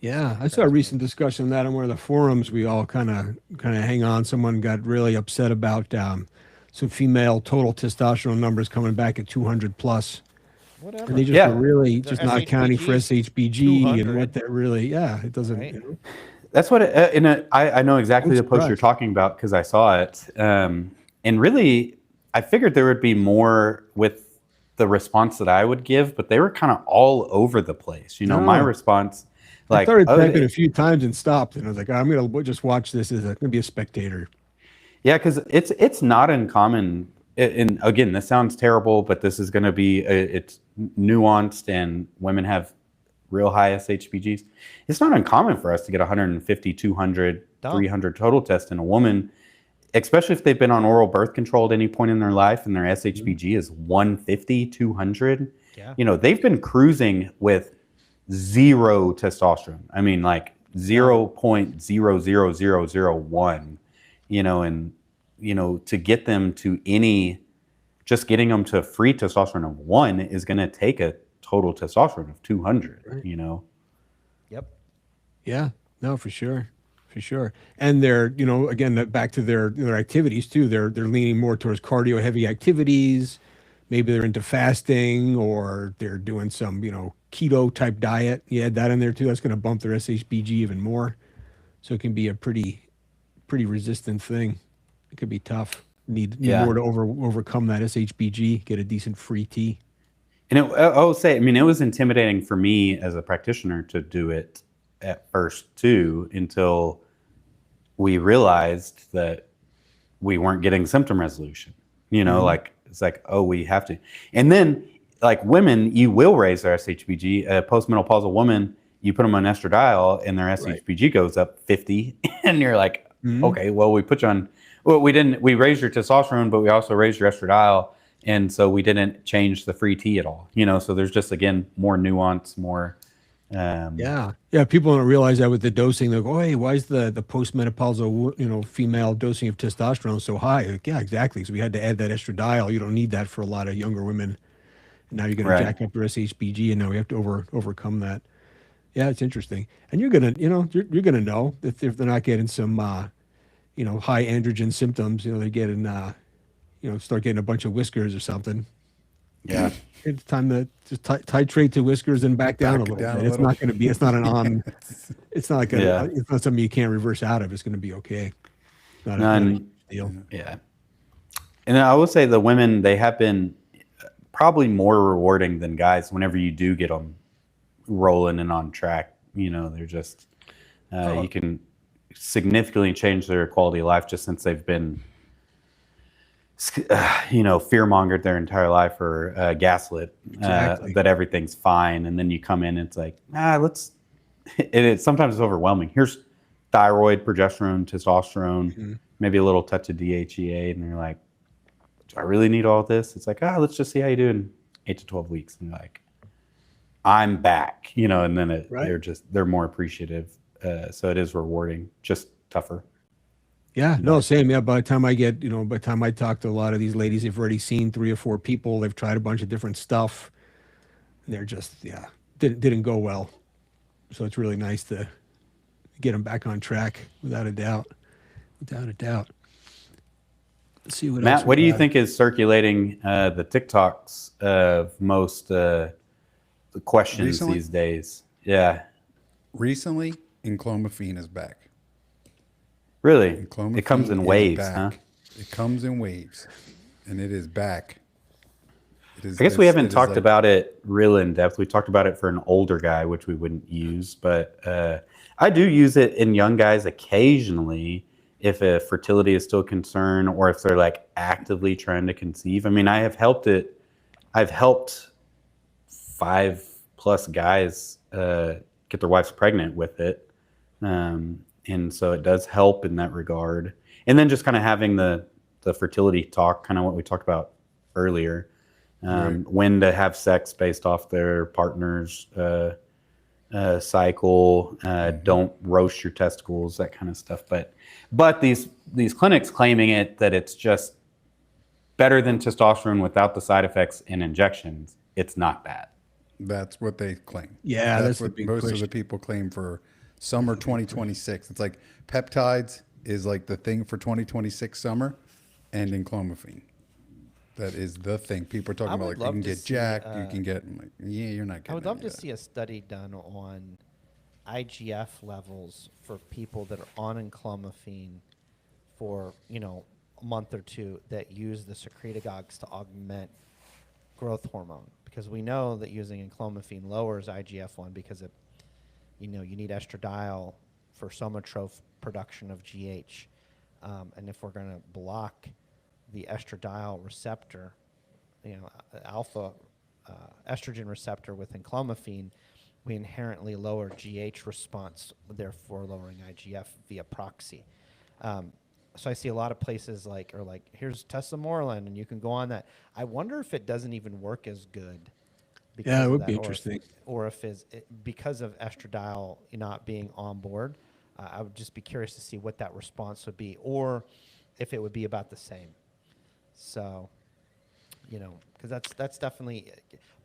yeah, I saw a recent discussion on that on one of the forums. We all kind of hang on. Someone got really upset about some female total testosterone numbers coming back at 200 plus. Whatever. And they just were really Their just not accounting for SHBG 200. and what that really, it doesn't. Right. That's what I know exactly the post you're talking about because I saw it. And really, I figured there would be more with the response that I would give, but they were kind of all over the place. My response. I started typing a few times and stopped, and I was like, I'm going to just watch this as going to be a spectator. Yeah, because it's not uncommon and again, this sounds terrible, but this is going to be, it's nuanced, and women have real high SHBGs. It's not uncommon for us to get 150, 200, 300 total tests in a woman, especially if they've been on oral birth control at any point in their life and their SHBG is 150, 200. Yeah. You know, they've been cruising with zero testosterone. I mean, like 0.00001, you know, and, you know, to get them to just getting them to free testosterone of 1 is going to take a total testosterone of 200, you know? Yep. Yeah, no, for sure. For sure. And they're, you know, again, back to their activities too. They're leaning more towards cardio heavy activities. Maybe they're into fasting, or they're doing some, you know, keto type diet. You add that in there too. That's going to bump their SHBG even more. So it can be a pretty resistant thing. It could be tough. Need more to overcome that SHBG, get a decent free T. And I will say, I mean, it was intimidating for me as a practitioner to do it at first too, until we realized that we weren't getting symptom resolution. You know, like it's like, oh, we have to. And then, like women, you will raise their SHBG. A postmenopausal woman, you put them on estradiol, and their SHBG goes up 50, and you're like, okay, well, we put you on. Well, we raised your testosterone, but we also raised your estradiol, and so we didn't change the free T at all. You know, so there's just again more nuance, more. Yeah. People don't realize that with the dosing. They go, "Oh, hey, why is the postmenopausal, you know, female dosing of testosterone so high?" Like, yeah, exactly. So we had to add that estradiol. You don't need that for a lot of younger women. And now you're going to jack up your SHBG, and now we have to overcome that. Yeah, it's interesting. And you're gonna, you know, you're gonna know if they're not getting some, you know, high androgen symptoms. You know, they're getting, you know, start getting a bunch of whiskers or something. Yeah. It's time to just titrate to whiskers and back down a little bit. It's not going to be, it's not it's not like it's not something you can't reverse out of. It's going to be okay. Not a deal. Yeah. And I will say the women, they have been probably more rewarding than guys whenever you do get them rolling and on track. You know, they're just, you can significantly change their quality of life just since they've been, you know, fear-mongered their entire life, or gaslit that everything's fine, and then you come in and it's like, sometimes it's overwhelming. Here's thyroid, progesterone, testosterone, maybe a little touch of DHEA, and they're like, do I really need all this? It's like, let's just see how you do in 8 to 12 weeks, and you're like, I'm back, you know, and then they're more appreciative, so it is rewarding, just tougher. Yeah, no, same. Yeah, by the time I talk to a lot of these ladies, they've already seen 3 or 4 people. They've tried a bunch of different stuff. And they're just, didn't go well. So it's really nice to get them back on track, without a doubt. Without a doubt. Let's see what Matt, else what do you think is circulating the TikToks of most the questions Recently? these days? Yeah. Recently, Enclomiphene is back. Really? Enclomiphene It comes in is waves, back. huh? It comes in waves, and it is back. I guess we haven't talked about it real in depth. We talked about it for an older guy, which we wouldn't use, but I do use it in young guys occasionally if a fertility is still a concern, or if they're like actively trying to conceive. I mean, I've helped 5+ guys get their wives pregnant with it. And so it does help in that regard. And then just kind of having the fertility talk, kind of what we talked about earlier, when to have sex based off their partner's cycle, don't roast your testicles, that kind of stuff. But these clinics claiming that it's just better than testosterone without the side effects and injections, it's not that. That's what they claim. Yeah, that's what the big most push. of the people claim for summer 2026. It's like peptides is like the thing for 2026 summer, and Enclomiphene. That is the thing. People are talking about, like, you can get jacked, you can get, like, you're not getting I would love to that. see a study done on IGF levels for people that are on Enclomiphene for, you know, a month or two, that use the Secretagogues to augment growth hormone, because we know that using Enclomiphene lowers IGF-1 because it, you know, you need estradiol for somatroph production of GH, and if we're going to block the estradiol receptor, alpha estrogen receptor with enclomiphene, we inherently lower GH response, therefore lowering IGF via proxy. So I see a lot of places like here's testosterone, and you can go on that. I wonder if it doesn't even work as good. Yeah, it of would that, be interesting. Or if because of estradiol not being on board, I would just be curious to see what that response would be, or if it would be about the same. So, because that's definitely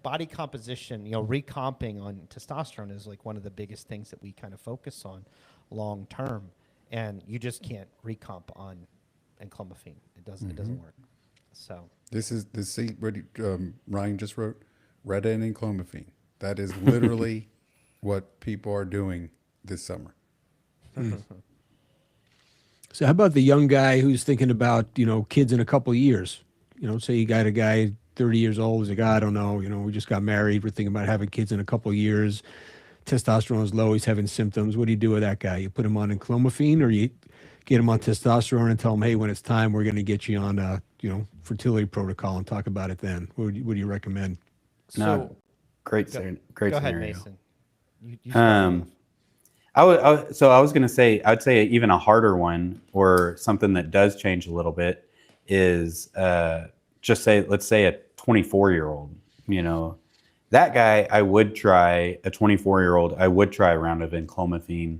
body composition. Recomping on testosterone is like one of the biggest things that we kind of focus on long term, and you just can't recomp on enclomiphene. It doesn't work. So This is what Ryan just wrote. Retta and enclomiphene. That is literally what people are doing this summer. So how about the young guy who's thinking about, kids in a couple of years? Say you got a guy 30 years old, he's like, I don't know, we just got married, we're thinking about having kids in a couple of years. Testosterone is low, he's having symptoms. What do you do with that guy? You put him on enclomiphene, or you get him on testosterone and tell him, hey, when it's time, we're going to get you on a, fertility protocol and talk about it then. What do you recommend? No, great go scenario. ahead, Mason. You I was going to say, I would say even a harder one, or something that does change a little bit, is let's say a 24-year-old, that guy, I would try a 24-year-old. I would try a round of enclomiphene.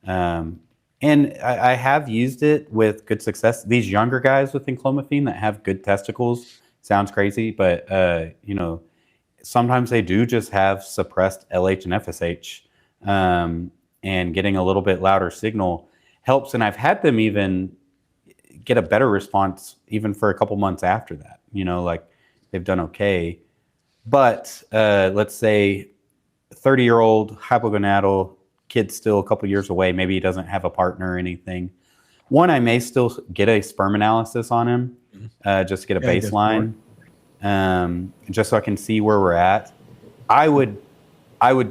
And I have used it with good success. These younger guys with enclomiphene that have good testicles, sounds crazy, but, sometimes they do just have suppressed LH and FSH, and getting a little bit louder signal helps. And I've had them even get a better response even for a couple months after that, like they've done okay. But let's say 30-year-old hypogonadal kid, still a couple years away, maybe he doesn't have a partner or anything. One, I may still get a sperm analysis on him, just to get a baseline. Just so I can see where we're at. I would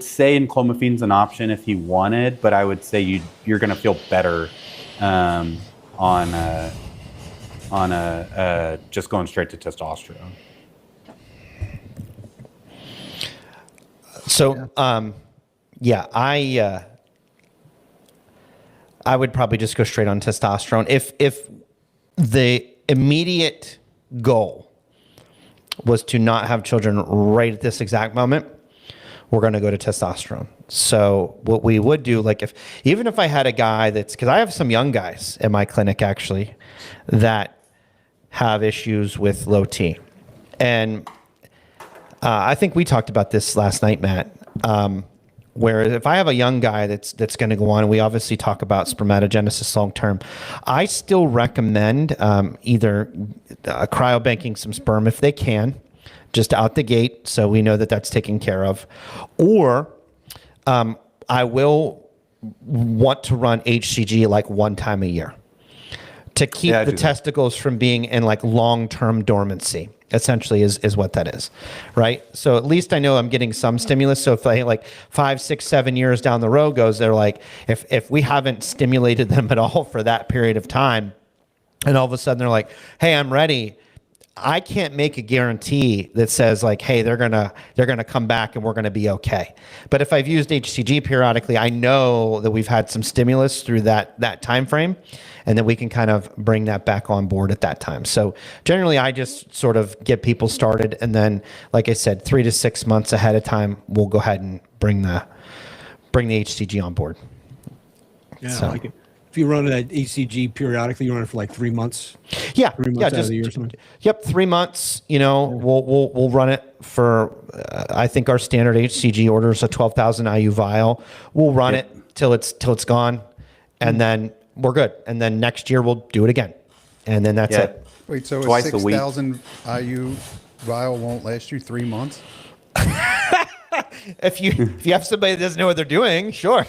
say enclomiphene's an option if you wanted, but I would say you're going to feel better on just going straight to testosterone. So, I would probably just go straight on testosterone. If the immediate goal was to not have children right at this exact moment, we're going to go to testosterone. So what we would do, even if I had a guy because I have some young guys in my clinic actually that have issues with low T. And I think we talked about this last night, Matt, where if I have a young guy that's going to go on, we obviously talk about spermatogenesis long term. I still recommend either cryobanking some sperm if they can, just out the gate, so we know that that's taken care of, or I will want to run HCG like one time a year to keep the testicles from being in long-term dormancy. Essentially is what that is, right? So at least I know I'm getting some stimulus. So if I 5, 6, 7 years down the road goes, they're if we haven't stimulated them at all for that period of time, and all of a sudden they're like, hey, I'm ready. I can't make a guarantee that says hey, they're gonna come back and we're gonna be okay. But if I've used HCG periodically, I know that we've had some stimulus through that time frame, and then we can kind of bring that back on board at that time. So generally, I just sort of get people started, and then, like I said, 3 to 6 months ahead of time, we'll go ahead and bring the HCG on board. Yeah, so. I like it. If you run that HCG periodically, you run it for 3 months. Yeah, 3 months out of the year or something. Yep, 3 months. We'll run it for. I think our standard HCG order is a 12,000 IU vial. We'll run it till it's gone, and then we're good. And then next year we'll do it again, and then that's it. Wait, so Twice a 6,000 IU vial won't last you 3 months? If you have somebody that doesn't know what they're doing, sure.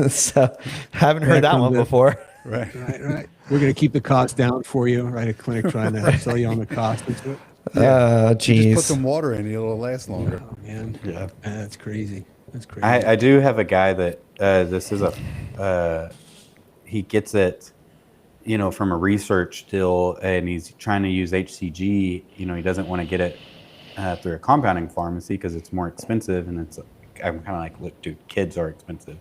So haven't heard that one before. Right. We're going to keep the cost down for you, right? A clinic trying to sell you on the cost. Geez. Just put some water in, it'll last longer. Oh, man. Yeah. That's crazy. That's crazy. I do have a guy that this is he gets it from a research deal, and he's trying to use HCG. He doesn't want to get it through a compounding pharmacy because it's more expensive, and I'm kind of like, look, dude, kids are expensive.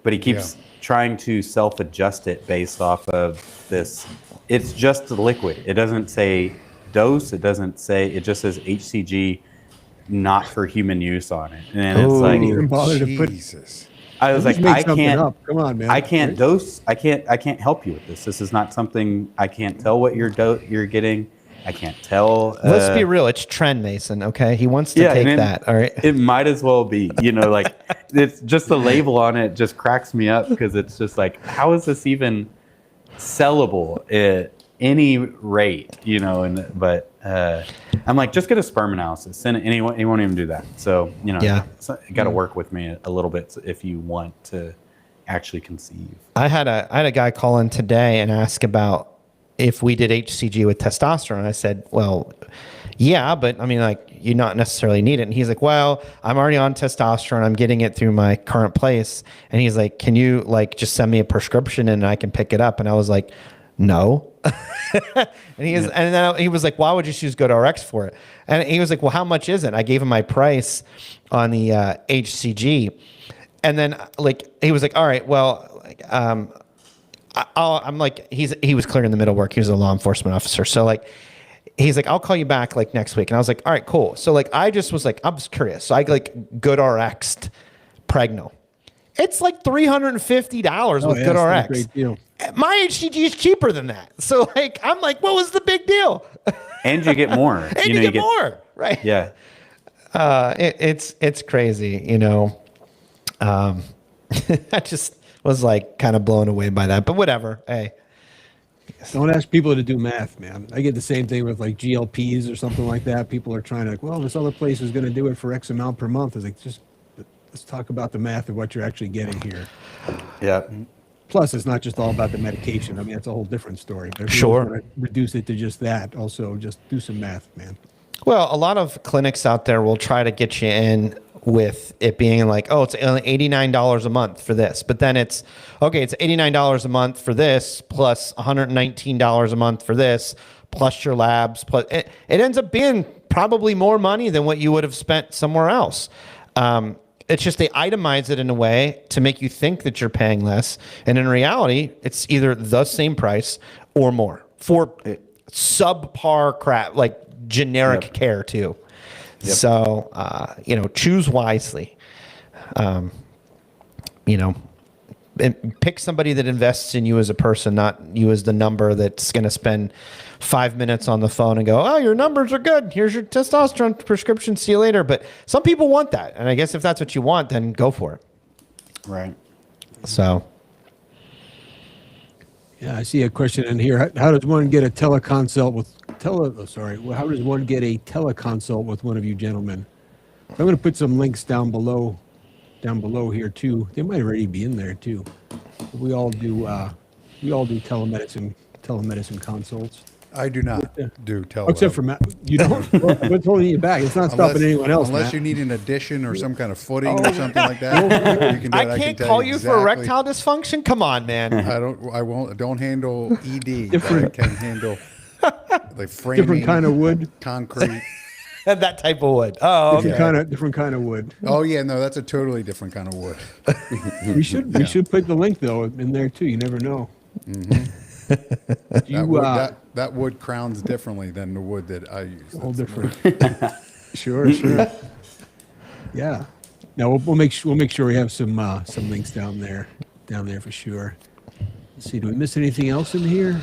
But he keeps trying to self-adjust it based off of this. It's just the liquid. It doesn't say dose. It doesn't say. It just says HCG, not for human use on it. And it's like, even bother to put. Jesus. I was like, I can't. Up. Come on, man. I can't dose. I can't help you with this. This is not something. I can't tell what you're getting. I can't tell. Let's be real. It's trend, Mason. Okay, he wants to take that. All right. It might as well be. Like it's just the label on it just cracks me up because it's just like, how is this even sellable at any rate? But I'm like, just get a sperm analysis, and he won't even do that. So you got to work with me a little bit if you want to actually conceive. I had a guy call in today and ask about if we did HCG with testosterone. I said, well, yeah, but I mean, like, you not necessarily need it. And he's like, well, I'm already on testosterone. I'm getting it through my current place. And he's like, can you like just send me a prescription and I can pick it up? And I was like, no. and then he was like, why would you choose GoodRx for it? And he was like, well, how much is it? I gave him my price on the HCG. And then like, he was like, all right, well, I'm like, he was clearing the middle work. He was a law enforcement officer. So like, he's like, I'll call you back like next week. And I was like, all right, cool. So like, I was curious. So I like GoodRx'd Pregnenolone. It's like $350 with GoodRx. Great deal. My HCG is cheaper than that. So like, I'm like, what was the big deal? And you get more. And you get more, right? Yeah. It's crazy, I just was like kind of blown away by that, but whatever. Hey, don't ask people to do math, man. I get the same thing with like GLPs or something like that. People are trying to, well, this other place is going to do it for X amount per month. It's like, just let's talk about the math of what you're actually getting here. Yeah. Plus, it's not just all about the medication. I mean, it's a whole different story. But if Sure. you want to reduce it to just that, also just do some math, man. Well, a lot of clinics out there will try to get you in with it being like, oh, it's only $89 a month for this. But then it's, okay, it's $89 a month for this, plus $119 a month for this, plus your labs. Plus it ends up being probably more money than what you would have spent somewhere else. It's just they itemize it in a way to make you think that you're paying less. And in reality, it's either the same price or more for subpar crap, like generic care too. Yep. So, choose wisely, and pick somebody that invests in you as a person, not you as the number that's going to spend 5 minutes on the phone and go, oh, your numbers are good. Here's your testosterone prescription. See you later. But some people want that. And I guess if that's what you want, then go for it. Right. So. Yeah, I see a question in here. How does one get a teleconsult with how does one get a teleconsult with one of you gentlemen? I'm going to put some links down below here too. They might already be in there too. We all do telemedicine consults. I do not do telehealth. Except for Matt. You don't? What's holding you back? It's not stopping anyone else, unless Matt. you need an addition or some kind of footing or something like that. You can do it. I can't can call you for exactly. erectile dysfunction. Come on, man. I don't handle ED. Different- But I can handle like framing, Different kind of wood. concrete. That type of wood. Oh, okay. Different kind of wood. Oh yeah, no, that's a totally different kind of wood. We should put the link though in there too. You never know. Mm-hmm. That wood crowns differently than the wood that I use. Whole different. Sure. Yeah. No, we'll make sure we have some links down there for sure. Let's see. Do we miss anything else in here?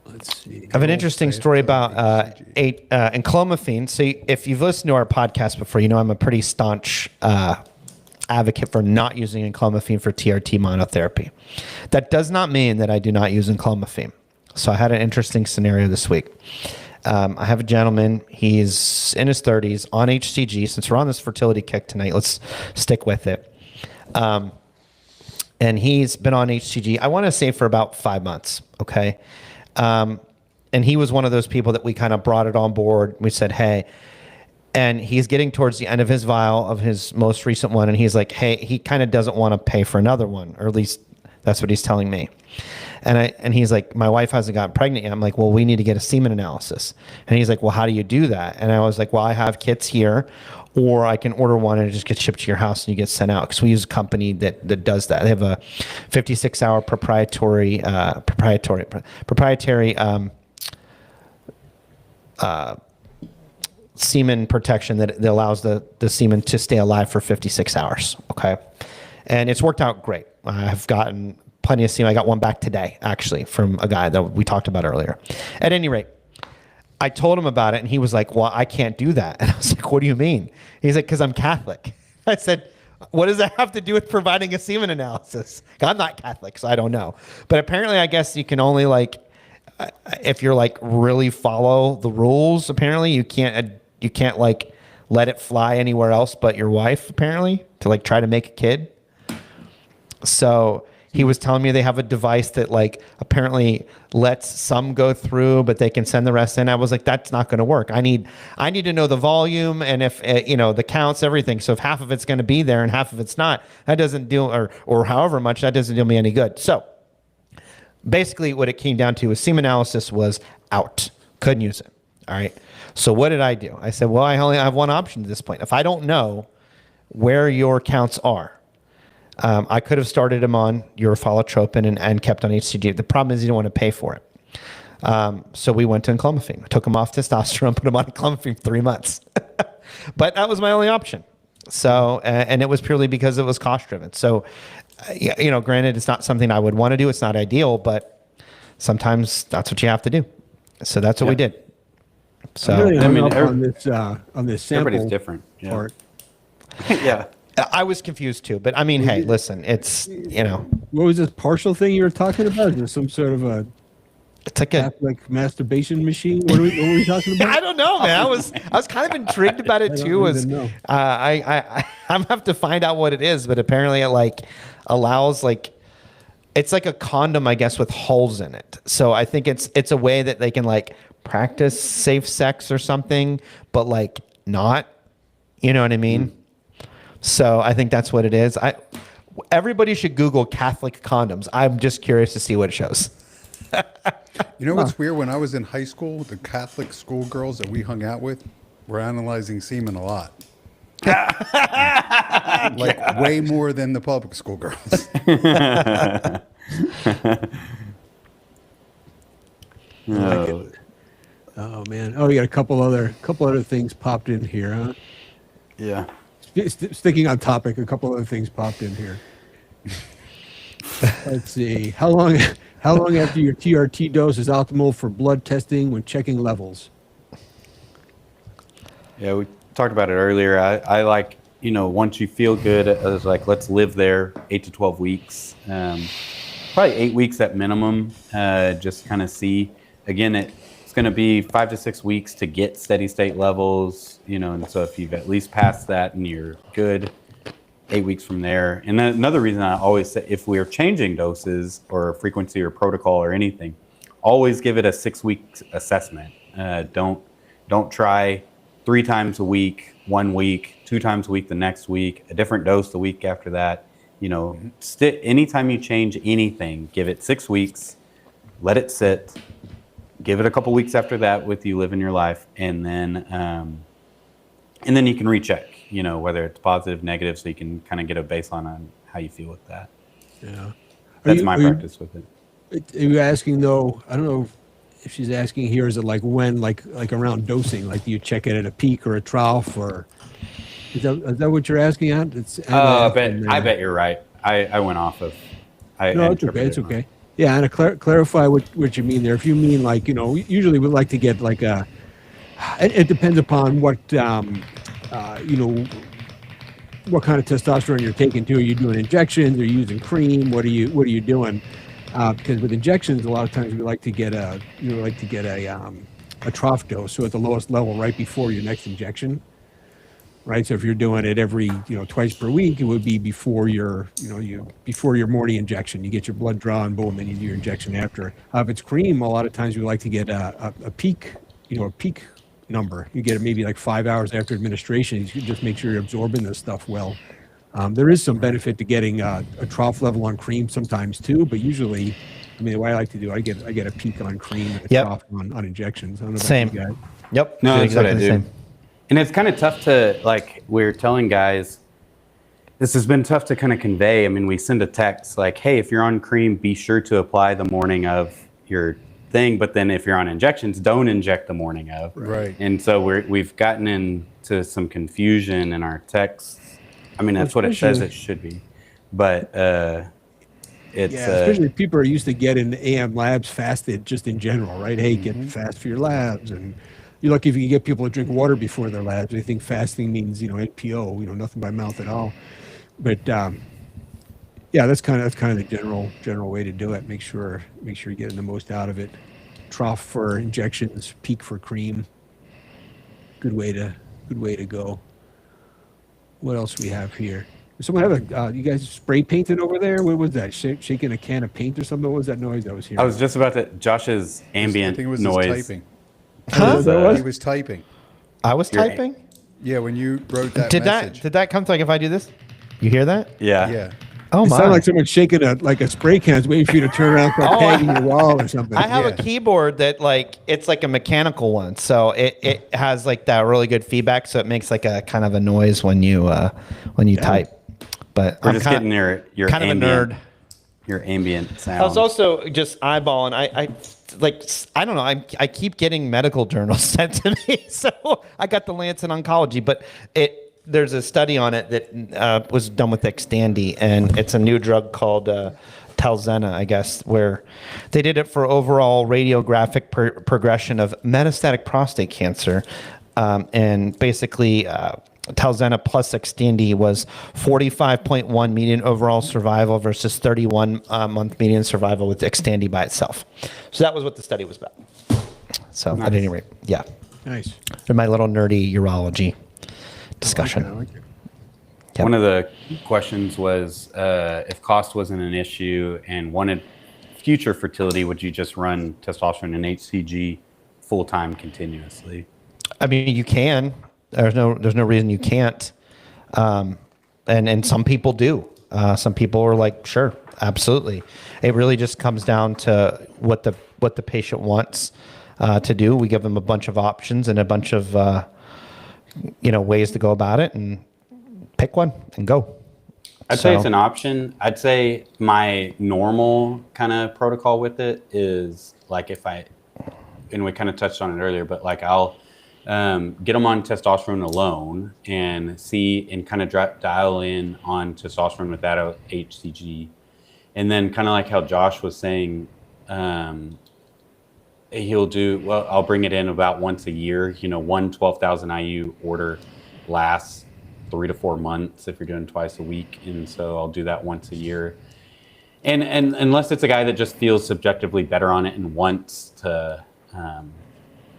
Let's see. I have an interesting story about Enclomiphene. So if you've listened to our podcast before, you know I'm a pretty staunch advocate for not using Enclomiphene for TRT monotherapy. That does not mean that I do not use Enclomiphene. So I had an interesting scenario this week. I have a gentleman, he's in his 30s on HCG. Since we're on this fertility kick tonight, let's stick with it. And he's been on HCG, I want to say for about 5 months, okay? And he was one of those people that we kind of brought it on board. We said, hey, And he's getting towards the end of his vial of his most recent one. And he's like, hey, he kind of doesn't want to pay for another one, or at least that's what he's telling me. And he's like, my wife hasn't gotten pregnant yet. I'm like, well, we need to get a semen analysis. And he's like, well, how do you do that? And I was like, well, I have kits here, or I can order one and it just gets shipped to your house and you get sent out. Because we use a company that does that. They have a 56-hour proprietary semen protection that allows the semen to stay alive for 56 hours. Okay. And it's worked out great. I've gotten plenty of semen. I got one back today, actually, from a guy that we talked about earlier. At any rate, I told him about it and he was like, well, I can't do that. And I was like, what do you mean? He's like, because I'm Catholic. I said, what does that have to do with providing a semen analysis? I'm not Catholic, so I don't know. But apparently, I guess you can only if you're really follow the rules, apparently you can't let it fly anywhere else but your wife, apparently, to try to make a kid. So he was telling me they have a device that apparently lets some go through, but they can send the rest in. I was like, that's not going to work. I need to know the volume and if the counts, everything. So if half of it's going to be there and half of it's not, that doesn't do, or however much, that doesn't do me any good. So basically what it came down to was semen analysis was out. Couldn't use it. All right. So what did I do? I said, well, I only have one option at this point. If I don't know where your counts are, I could have started him on urothiolitropin and kept on HCG. The problem is you don't want to pay for it. So we went to Enclomiphene. I took him off testosterone, put him on Enclomiphene for 3 months. But that was my only option. So, and it was purely because it was cost driven. So, granted, it's not something I would want to do. It's not ideal, but sometimes that's what you have to do. So that's what we did. So really on this sample, everybody's different. Yeah. Part. Yeah. I was confused too, but I mean, hey, listen, it's, What was this partial thing you were talking about? Is there some sort of a it's like a masturbation machine? What were we talking about? I don't know, man. I was kind of intrigued about it too. I have to find out what it is, but apparently it allows it's like a condom, I guess, with holes in it. So I think it's a way that they can practice safe sex or something, but not, you know what I mean? So I think that's what it is. Everybody should Google Catholic condoms. I'm just curious to see what it shows. You know what's weird? When I was in high school, the Catholic schoolgirls that we hung out with were analyzing semen a lot. Way more than the public schoolgirls. Oh man! Oh, you got a couple other things popped in here, huh? Yeah. Sticking on topic, a couple other things popped in here. Let's see. How long after your TRT dose is optimal for blood testing when checking levels? Yeah, we talked about it earlier. I like, once you feel good, I was like, let's live there 8 to 12 weeks. Probably 8 weeks at minimum. Just kind of see. Again, it's going to be 5 to 6 weeks to get steady state levels, and so if you've at least passed that and you're good, 8 weeks from there. And then another reason I always say, if we are changing doses or frequency or protocol or anything, always give it a 6-week assessment. Don't try 3 times a week, 1 week, 2 times a week the next week, a different dose the week after that. Anytime you change anything, give it 6 weeks, let it sit, give it a couple weeks after that with you living your life, and then you can recheck, whether it's positive, negative, so you can kind of get a baseline on how you feel with that. Yeah. That's my practice with it. Are you asking though? I don't know if she's asking here. Is it when, around dosing? Do you check it at a peak or a trough, or is that what you're asking at? I bet you're right. I went off of. No, it's okay. It's okay. Yeah, and to clarify what you mean there. If you mean usually we like to get it depends upon what what kind of testosterone you're taking too. Are you doing injections? Are you using cream? What are you doing? Because with injections, a lot of times we like to get a trough dose, so at the lowest level right before your next injection. Right. So if you're doing it every, twice per week, it would be before your morning injection. You get your blood drawn, boom, then you do your injection after. If it's cream, a lot of times we like to get a peak, number. You get it maybe like 5 hours after administration. You just make sure you're absorbing this stuff well. There is some benefit to getting a trough level on cream sometimes too, but usually, I mean, what I like to do, I get a peak on cream and a trough on injections. I don't know about Same. you guys. Yep. No, do that's what I exactly the do. same. And it's kind of tough to, like, we're telling guys, this has been tough to kind of convey. I mean, we send a text like, hey, if you're on cream, be sure to apply the morning of your thing. But then if you're on injections, don't inject the morning of. Right. And so we've gotten into some confusion in our texts. I mean, that's what it says it should be. But it's... especially if people are used to getting AM labs fasted just in general, right? Hey, get fast for your labs. And you're lucky if you can get people to drink water before their labs. They think fasting means, NPO, nothing by mouth at all. But that's kind of the general way to do it. Make sure you're getting the most out of it. Trough for injections, peak for cream. Good way to go. What else we have here? Does someone have you guys spray painted over there? What was that? Shaking a can of paint or something? What was that noise I was hearing? I was just about to... Josh's ambient I think it was noise. his typing. Huh? He was typing. I was typing. Yeah, when you wrote that Did message. that come to, like, if I do this? You hear that? Yeah. Yeah. Oh It my! sounded like someone shaking a spray can, waiting for you to turn around, start pegging your wall or something. I have Yeah. a keyboard that it's like a mechanical one, so it has like that really good feedback, so it makes like a kind of a noise when you type. But We're I'm just kinda, getting your kind of a ambient, nerd. your ambient sound. I was also just eyeballing. I don't know. I keep getting medical journals sent to me, so I got the Lancet Oncology, but there's a study on it that was done with Xtandi, and it's a new drug called Talzenna, I guess, where they did it for overall radiographic progression of metastatic prostate cancer, and basically Talzenna plus Xtandi was 45.1 median overall survival versus 31 month median survival with Xtandi by itself. So that was what the study was about. So at any rate, yeah. Nice. In my little nerdy urology discussion. I like it. Yep. One of the questions was if cost wasn't an issue and wanted future fertility, would you just run testosterone and HCG full time continuously? I mean, you can. There's no reason you can't. And some people do. Some people are like, sure, absolutely. It really just comes down to what the patient wants to do. We give them a bunch of options and a bunch of ways to go about it, and pick one and go. I'd say it's an option. I'd say my normal kind of protocol with it is like and we kind of touched on it earlier, but like I'll get them on testosterone alone and see and kind of dial in on testosterone without HCG. And then kind of like how Josh was saying, I'll bring it in about once a year. One 12,000 IU order lasts 3 to 4 months if you're doing twice a week. And so I'll do that once a year. And unless it's a guy that just feels subjectively better on it and wants to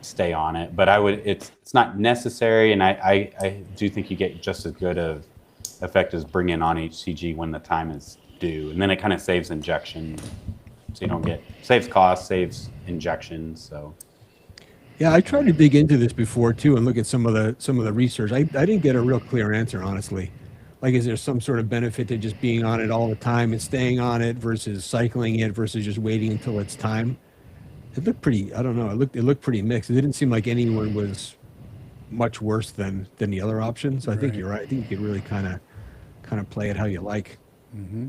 stay on it. But it's not necessary. And I do think you get just as good of effect as bringing on HCG when the time is due. And then it kind of saves injection. So you don't saves costs, saves injections. So Yeah, I tried to dig into this before too and look at some of the research. I didn't get a real clear answer, honestly. Like, is there some sort of benefit to just being on it all the time and staying on it versus cycling it versus just waiting until it's time? It looked pretty, I don't know, it looked pretty mixed. It didn't seem like anyone was much worse than the other options. So I think you're right. I think you could really kind of play it how you like. Mm-hmm.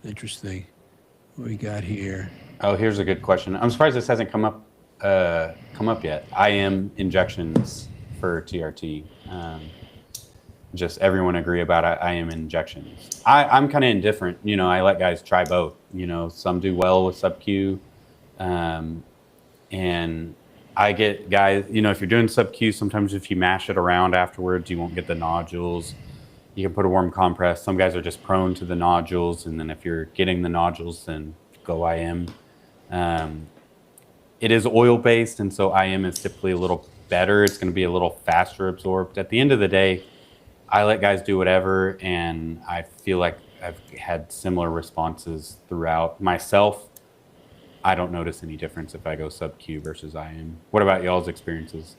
Interesting. What we got here? Oh, here's a good question. I'm surprised this hasn't come up yet. IM injections for TRT. Just everyone agree about IM injections. I'm kind of indifferent. I let guys try both. Some do well with SubQ, and I get guys. If you're doing SubQ, sometimes if you mash it around afterwards, you won't get the nodules. You can put a warm compress. Some guys are just prone to the nodules, and then if you're getting the nodules, then go IM. It is oil-based, and so IM is typically a little better. It's going to be a little faster absorbed. At the end of the day, I let guys do whatever, and I feel like I've had similar responses throughout. Myself, I don't notice any difference if I go SubQ versus IM. What about y'all's experiences?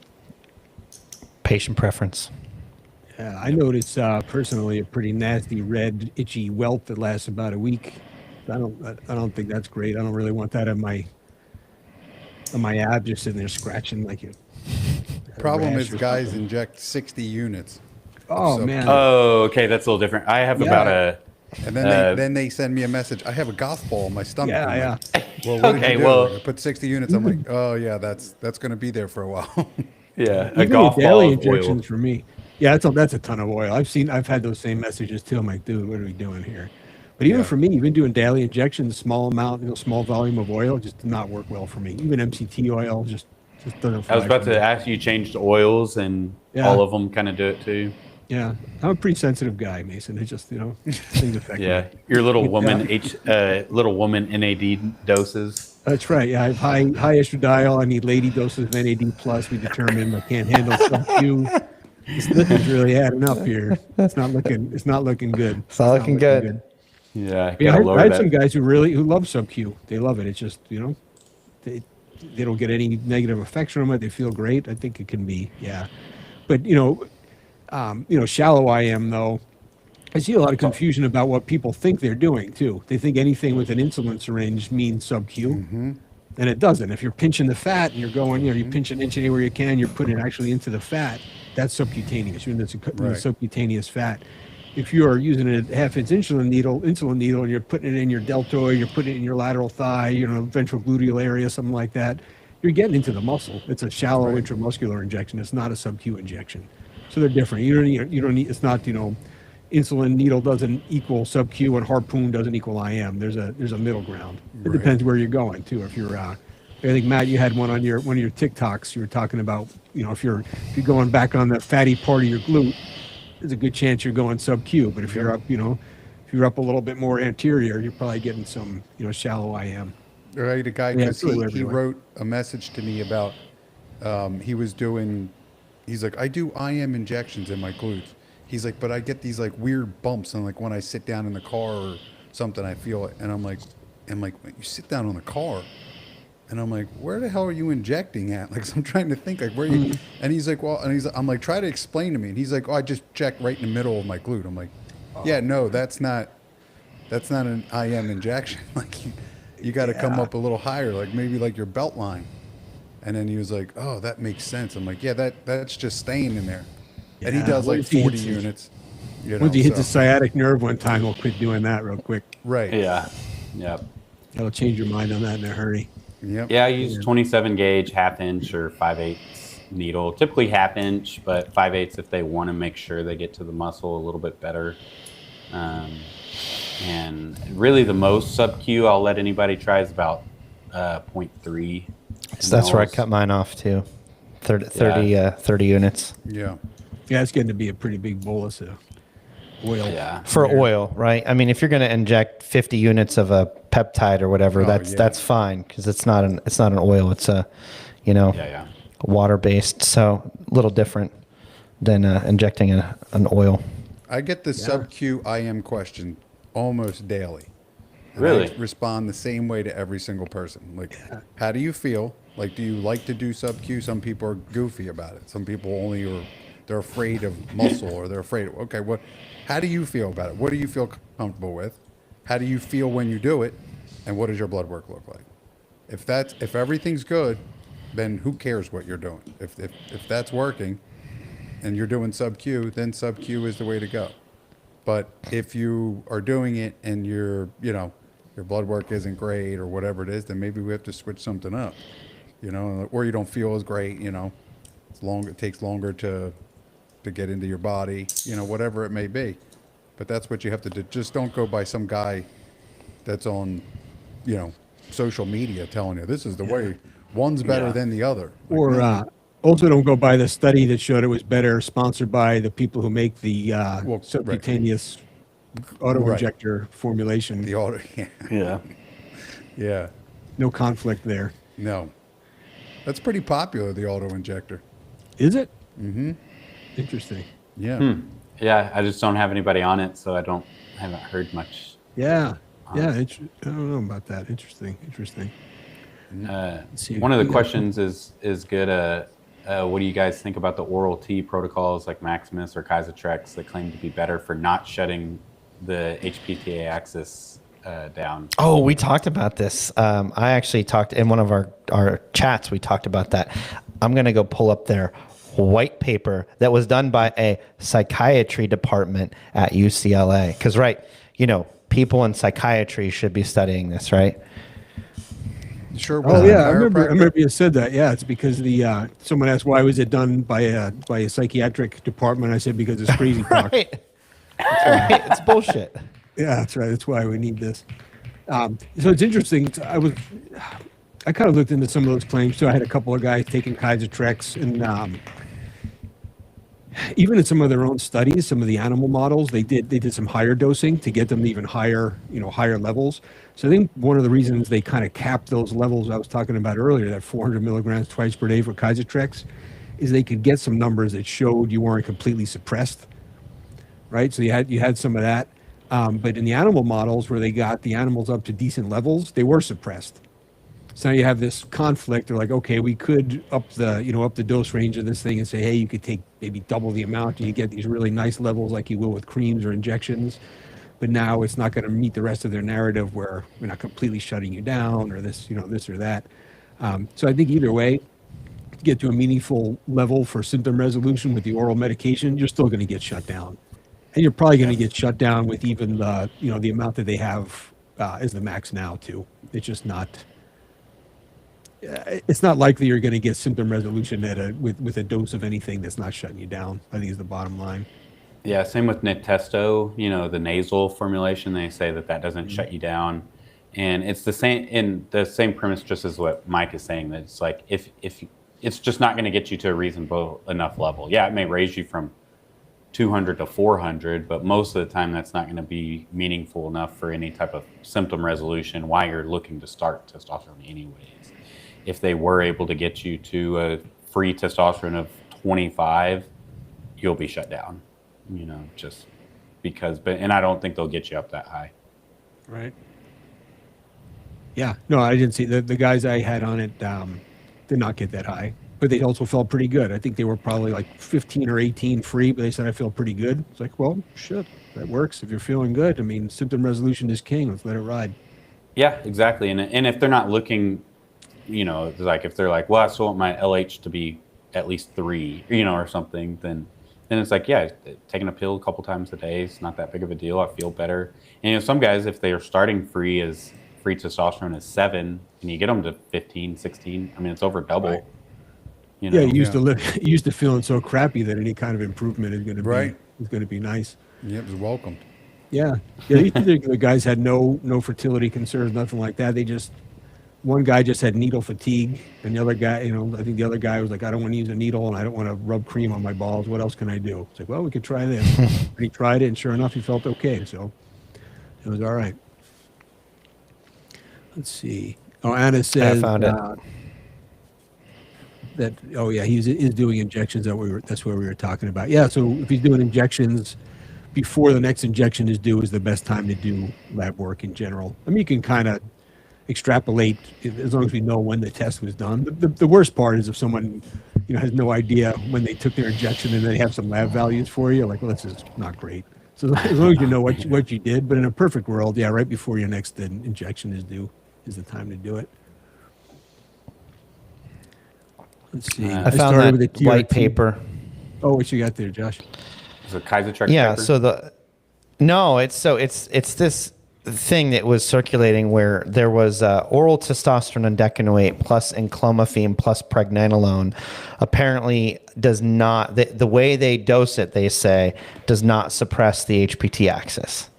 Patient preference. Yeah, I notice personally a pretty nasty red itchy welt that lasts about a week. I don't think that's great. I don't really want that on my ab, just sitting there scratching like a Problem rash is or guys something. inject 60 units. Oh SubQ. man. Oh, okay, that's a little different. I have Yeah. about a. And then they send me a message. I have a golf ball in my stomach. Yeah, I'm yeah. like, well, what did Okay, you do? well- I put 60 units. I'm like, oh yeah, that's going to be there for a while. Yeah, a Even golf with ball daily of injections oil. for me. Yeah, that's a ton of oil. I've had those same messages too. I'm like, dude, what are we doing here? But even Yeah. for me, even doing daily injections, small amount, small volume of oil, just did not work well for me. Even MCT oil just doesn't fly I was about for me. to ask you, changed oils, and Yeah. all of them kind of do it too. Yeah, I'm a pretty sensitive guy, Mason. It just things affect Yeah, me. your little woman Yeah. little woman NAD doses. That's right. Yeah, I have high estradiol. I need lady doses of NAD plus. We determined I can't handle SubQ. Nothing's really adding up here. It's not looking good. It's not looking good. Yeah, Yeah, gotta lower I had that. some guys who love SubQ. They love it. It's just they don't get any negative effects from it. They feel great. I think it can be but shallow IM though. I see a lot of confusion about what people think they're doing too. They think anything with an insulin syringe means SubQ, and it doesn't. If you're pinching the fat and you're going, you pinch an inch anywhere you can, you're putting it actually into the fat. That's subcutaneous. You're in the Right. subcutaneous fat. If you are using a half-inch insulin needle, and you're putting it in your deltoid, you're putting it in your lateral thigh, ventral gluteal area, something like that, you're getting into the muscle. It's a shallow intramuscular injection. It's not a SubQ injection. So they're different. You don't need. It's not insulin needle doesn't equal SubQ and harpoon doesn't equal IM. There's a middle ground. It Right. depends where you're going too. If you're I think Matt, you had one of your TikToks. You were talking about if you're going back on the fatty part of your glute, there's a good chance you're going SubQ. But if you're up if you're up a little bit more anterior, you're probably getting some shallow IM. Right, a guy, Yeah, because it's really he everywhere. wrote a message to me about he's like, I do IM injections in my glutes. He's like, but I get these like weird bumps, and like when I sit down in the car or something, I feel it. And I'm like, you sit down on the car, and I'm like, where the hell are you injecting at? Like, so I'm trying to think like where you. And he's like, well, I'm like, try to explain to me. And he's like, oh, I just check right in the middle of my glute. I'm like, yeah, no, that's not an IM injection. Like you got to come up a little higher, like maybe like your belt line. And then he was like, oh, that makes sense. I'm like, yeah, that's just staying in there. And he Yeah, does like once he 40 hits units. Once you hit the so- sciatic nerve one time, we'll quit doing that real quick. Right. Yeah, yep. That'll change your mind on that in a hurry. Yep. Yeah, I use 27 gauge, half inch, or 5/8 needle. Typically half inch, but 5/8 if they want to make sure they get to the muscle a little bit better. And really, the most SubQ I'll let anybody try is about 0.3. So that's where I mils. cut mine off too. 30 units. Yeah. Yeah, it's getting to be a pretty big bolus of oil. Yeah. For oil, right? I mean, if you're going to inject 50 units of a peptide or whatever, Oh, that's fine because it's not an oil. It's a, Yeah. water based. So a little different than injecting an oil. I get the SubQ IM question almost daily. And Really? I respond the same way to every single person. Like, how do you feel? Like, do you like to do SubQ? Some people are goofy about it. Some people they're afraid of muscle or they're afraid of, okay, how do you feel about it? What do you feel comfortable with? How do you feel when you do it? And what does your blood work look like? If everything's good, then who cares what you're doing? If that's working and you're doing SubQ, then SubQ is the way to go. But if you are doing it and your blood work isn't great or whatever it is, then maybe we have to switch something up, or you don't feel as great, it takes longer to get into your body, whatever it may be. But that's what you have to do. Just don't go by some guy that's on, social media telling you this is the way. One's better than the other. Like, Or no, also don't go by the study that showed it was better, sponsored by the people who make the Well, subcutaneous auto-injector formulation. the auto. Yeah. Yeah. No conflict there. No. That's pretty popular, the auto injector. Is it? Mm-hmm. Interesting. Yeah. Yeah, I just don't have anybody on it, so I haven't heard much. Yeah. Yeah. I don't know about that. Interesting. see. One of the questions is good. What do you guys think about the oral T protocols like Maximus or Kysotrex that claim to be better for not shutting the HPTA axis down? Oh, we talked about this. I actually talked in one of our chats. We talked about that. I'm going to go pull up their white paper that was done by a psychiatry department at UCLA. Because, people in psychiatry should be studying this, right? Sure. Oh yeah, I remember you said that. Yeah, it's because someone asked why was it done by a psychiatric department. I said because it's crazy talk. Right. It's bullshit. Yeah, that's right. That's why we need this. So it's interesting. I kind of looked into some of those claims too. I had a couple of guys taking Kysotrex, and even in some of their own studies, some of the animal models, they did some higher dosing to get them even higher, higher levels. So I think one of the reasons they kind of capped those levels I was talking about earlier, that 400 milligrams twice per day for Kysotrex, is they could get some numbers that showed you weren't completely suppressed, right? So you had some of that. But in the animal models where they got the animals up to decent levels, they were suppressed. So now you have this conflict. They're like, okay, we could up the dose range of this thing and say, hey, you could take maybe double the amount and you get these really nice levels like you will with creams or injections. But now it's not going to meet the rest of their narrative where we're not completely shutting you down or this or that. So I think either way, to get to a meaningful level for symptom resolution with the oral medication, you're still going to get shut down. And you're probably going to get shut down with even the amount that they have as the max now too. It's just not. It's not likely you're going to get symptom resolution with a dose of anything that's not shutting you down. I think is the bottom line. Yeah, same with Nitesto, the nasal formulation. They say that doesn't shut you down. And it's the same premise just as what Mike is saying, that it's like if it's just not going to get you to a reasonable enough level. Yeah, it may raise you from 200 to 400, but most of the time that's not going to be meaningful enough for any type of symptom resolution while you're looking to start testosterone anyways. If they were able to get you to a free testosterone of 25, you'll be shut down, just because, and I don't think they'll get you up that high. Right. Yeah, no, I didn't see the guys I had on it did not get that high, but they also felt pretty good. I think they were probably like 15 or 18 free, but they said I feel pretty good. It's like, well, shit, that works. If you're feeling good, I mean, symptom resolution is king. Let's let it ride. Yeah, exactly. And if they're not looking, like if they're like, well, I still want my LH to be at least 3, or something, then it's like, yeah, taking a pill a couple times a day is not that big of a deal. I feel better. And some guys, if they are starting free testosterone is 7, and you get them to 15, 16, I mean, it's over double. Right. Yeah, you used to feeling so crappy that any kind of improvement is going to be nice. Yeah, it was welcomed. Yeah. These particular guys had no fertility concerns, nothing like that. One guy just had needle fatigue, and the other guy, I think the other guy was like, I don't want to use a needle and I don't want to rub cream on my balls. What else can I do? It's like, well, we could try this. And he tried it, and sure enough, he felt okay. So it was all right. Let's see. Oh, Anna says I found it. That he is doing injections. That's what we were talking about. Yeah, so if he's doing injections before the next injection is due, is the best time to do lab work in general. I mean, you can kind of extrapolate as long as we know when the test was done. The worst part is if someone has no idea when they took their injection and they have some lab values for you, like, well, this is not great. So as long as you know what you did, but in a perfect world, yeah, right before your next injection is due is the time to do it. Let's see. I found that white paper. Oh, what you got there, Josh? Is it Kysotrex Yeah. paper? It's this thing that was circulating where there was oral testosterone and decanoate plus enclomiphene plus pregnenolone apparently does not, the way they dose it, they say, does not suppress the HPT axis.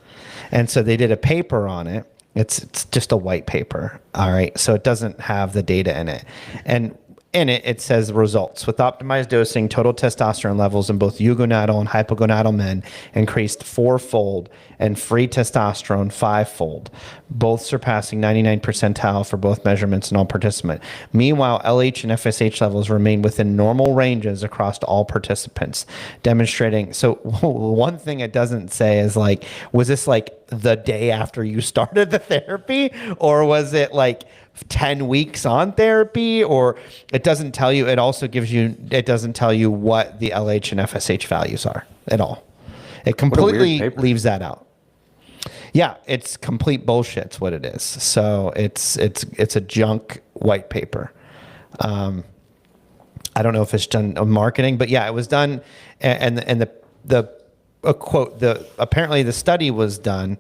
And so they did a paper on it. It's just a white paper. All right. So it doesn't have the data in it. And in it, it says results. With optimized dosing, total testosterone levels in both eugonadal and hypogonadal men increased 4-fold and free testosterone 5-fold, both surpassing 99th percentile for both measurements in all participants. Meanwhile, LH and FSH levels remain within normal ranges across all participants, demonstrating. So one thing it doesn't say is like, was this like the day after you started the therapy, or was it like 10 weeks on therapy? Or it doesn't tell you. It also it doesn't tell you what the LH and FSH values are at all. It completely leaves that out. Yeah, it's complete bullshit. It's what it is. So it's a junk white paper. I don't know if it's done on marketing, but yeah, it was done. And the quote, apparently the study was done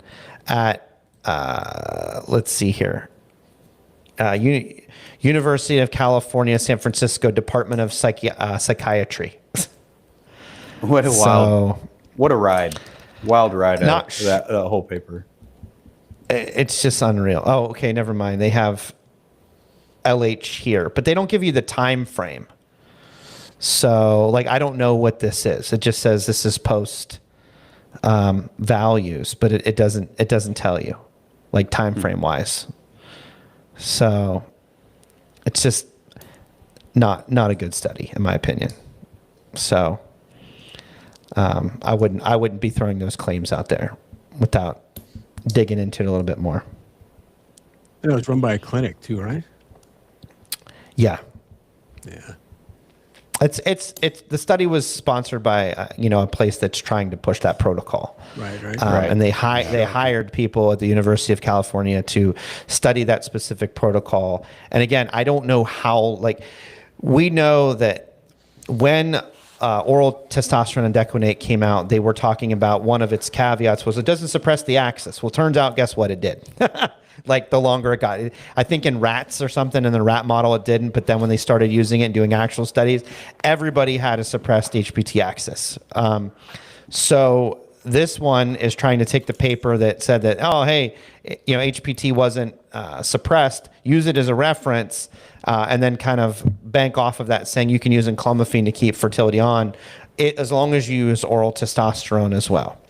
at, let's see here. University of California, San Francisco Department of Psychiatry. What a ride. Wild ride. That whole paper. It's just unreal. Oh, okay. Never mind. They have LH here, but they don't give you the time frame. So like, I don't know what this is. It just says this is post values, but it doesn't tell you like time frame wise. So it's just not a good study in my opinion. So I wouldn't be throwing those claims out there without digging into it a little bit more. I know it's run by a clinic too, right? Yeah. Yeah. It's the study was sponsored by a place that's trying to push that protocol. Right. And they hired people at the University of California to study that specific protocol. And again, I don't know how. We know that when oral testosterone and Dequinate came out, they were talking about one of its caveats was it doesn't suppress the axis. Well, turns out, guess what? It did. Like the longer it got, I think in rats or something, in the rat model it didn't, but then when they started using it and doing actual studies, everybody had a suppressed HPT axis. So this one is trying to take the paper that said that, oh, hey, HPT wasn't suppressed, use it as a reference, and then kind of bank off of that saying you can use Enclomiphene to keep fertility on, as long as you use oral testosterone as well.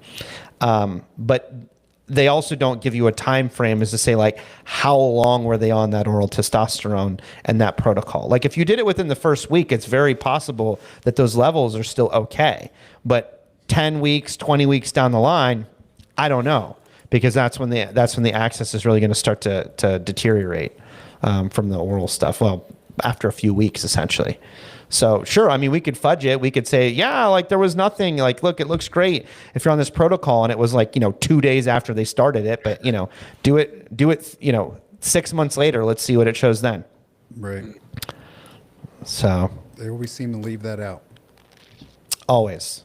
But they also don't give you a time frame as to say like how long were they on that oral testosterone and that protocol. Like if you did it within the first week, it's very possible that those levels are still okay. But 10 weeks, 20 weeks down the line, I don't know, because that's when the axis is really going to start to deteriorate from the oral stuff. Well, after a few weeks, essentially. So sure, I mean, we could fudge it. We could say, yeah, like there was nothing. Like, look, it looks great if you're on this protocol, and it was like 2 days after they started it. But do it 6 months later. Let's see what it shows then. Right. So They always seem to leave that out. always.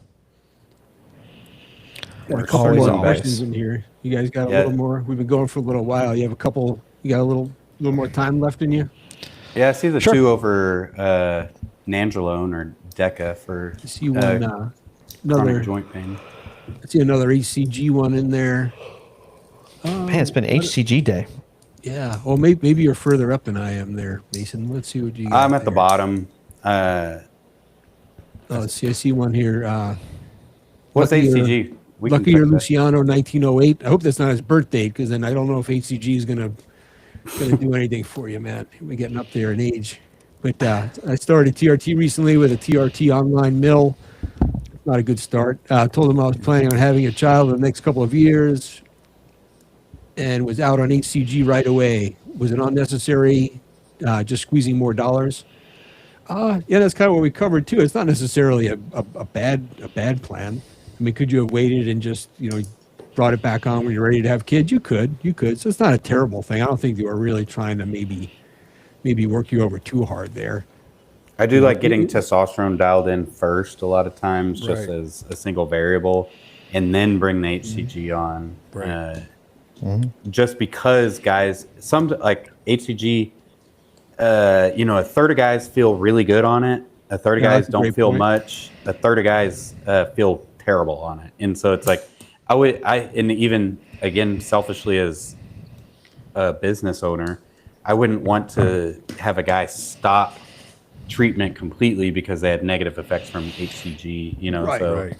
Got a couple Always, more always. questions in here. You guys got a little more. We've been going for a little while. You have a couple. You got a little more time left in you. Yeah, I see the Sure. 2 over Nandrolone or Deca for I see one. chronic Another. joint pain. I see another HCG one in there. Man, it's been HCG day. Yeah. Well, maybe you're further up than I am there, Mason. Let's see what you got. I'm at the there. bottom. Let's see. I see one here. What's Lucky you're- HCG? We can Lucky you're check that. Luciano 1908. I hope that's not his birth date, because then I don't know if HCG is gonna do anything for you, man. We're getting up there in age. But I started TRT recently with a TRT online mill. Not a good start. Told him I was planning on having a child in the next couple of years, and was out on HCG right away. Was it unnecessary? Just squeezing more dollars? Yeah, that's kind of what we covered too. It's not necessarily a bad plan. I mean, could you have waited and just brought it back on when you're ready to have kids? You could. So it's not a terrible thing. I don't think they were really trying to maybe work you over too hard there. I do like getting testosterone dialed in first a lot of times, just Right. as a single variable, and then bring the HCG on. Right. Just because, guys, some like HCG, a third of guys feel really good on it. A third of Yeah, guys that's a don't great feel point. much. A third of guys feel terrible on it. And so it's like, and even again, selfishly as a business owner, I wouldn't want to have a guy stop treatment completely because they had negative effects from HCG, Right, so Right.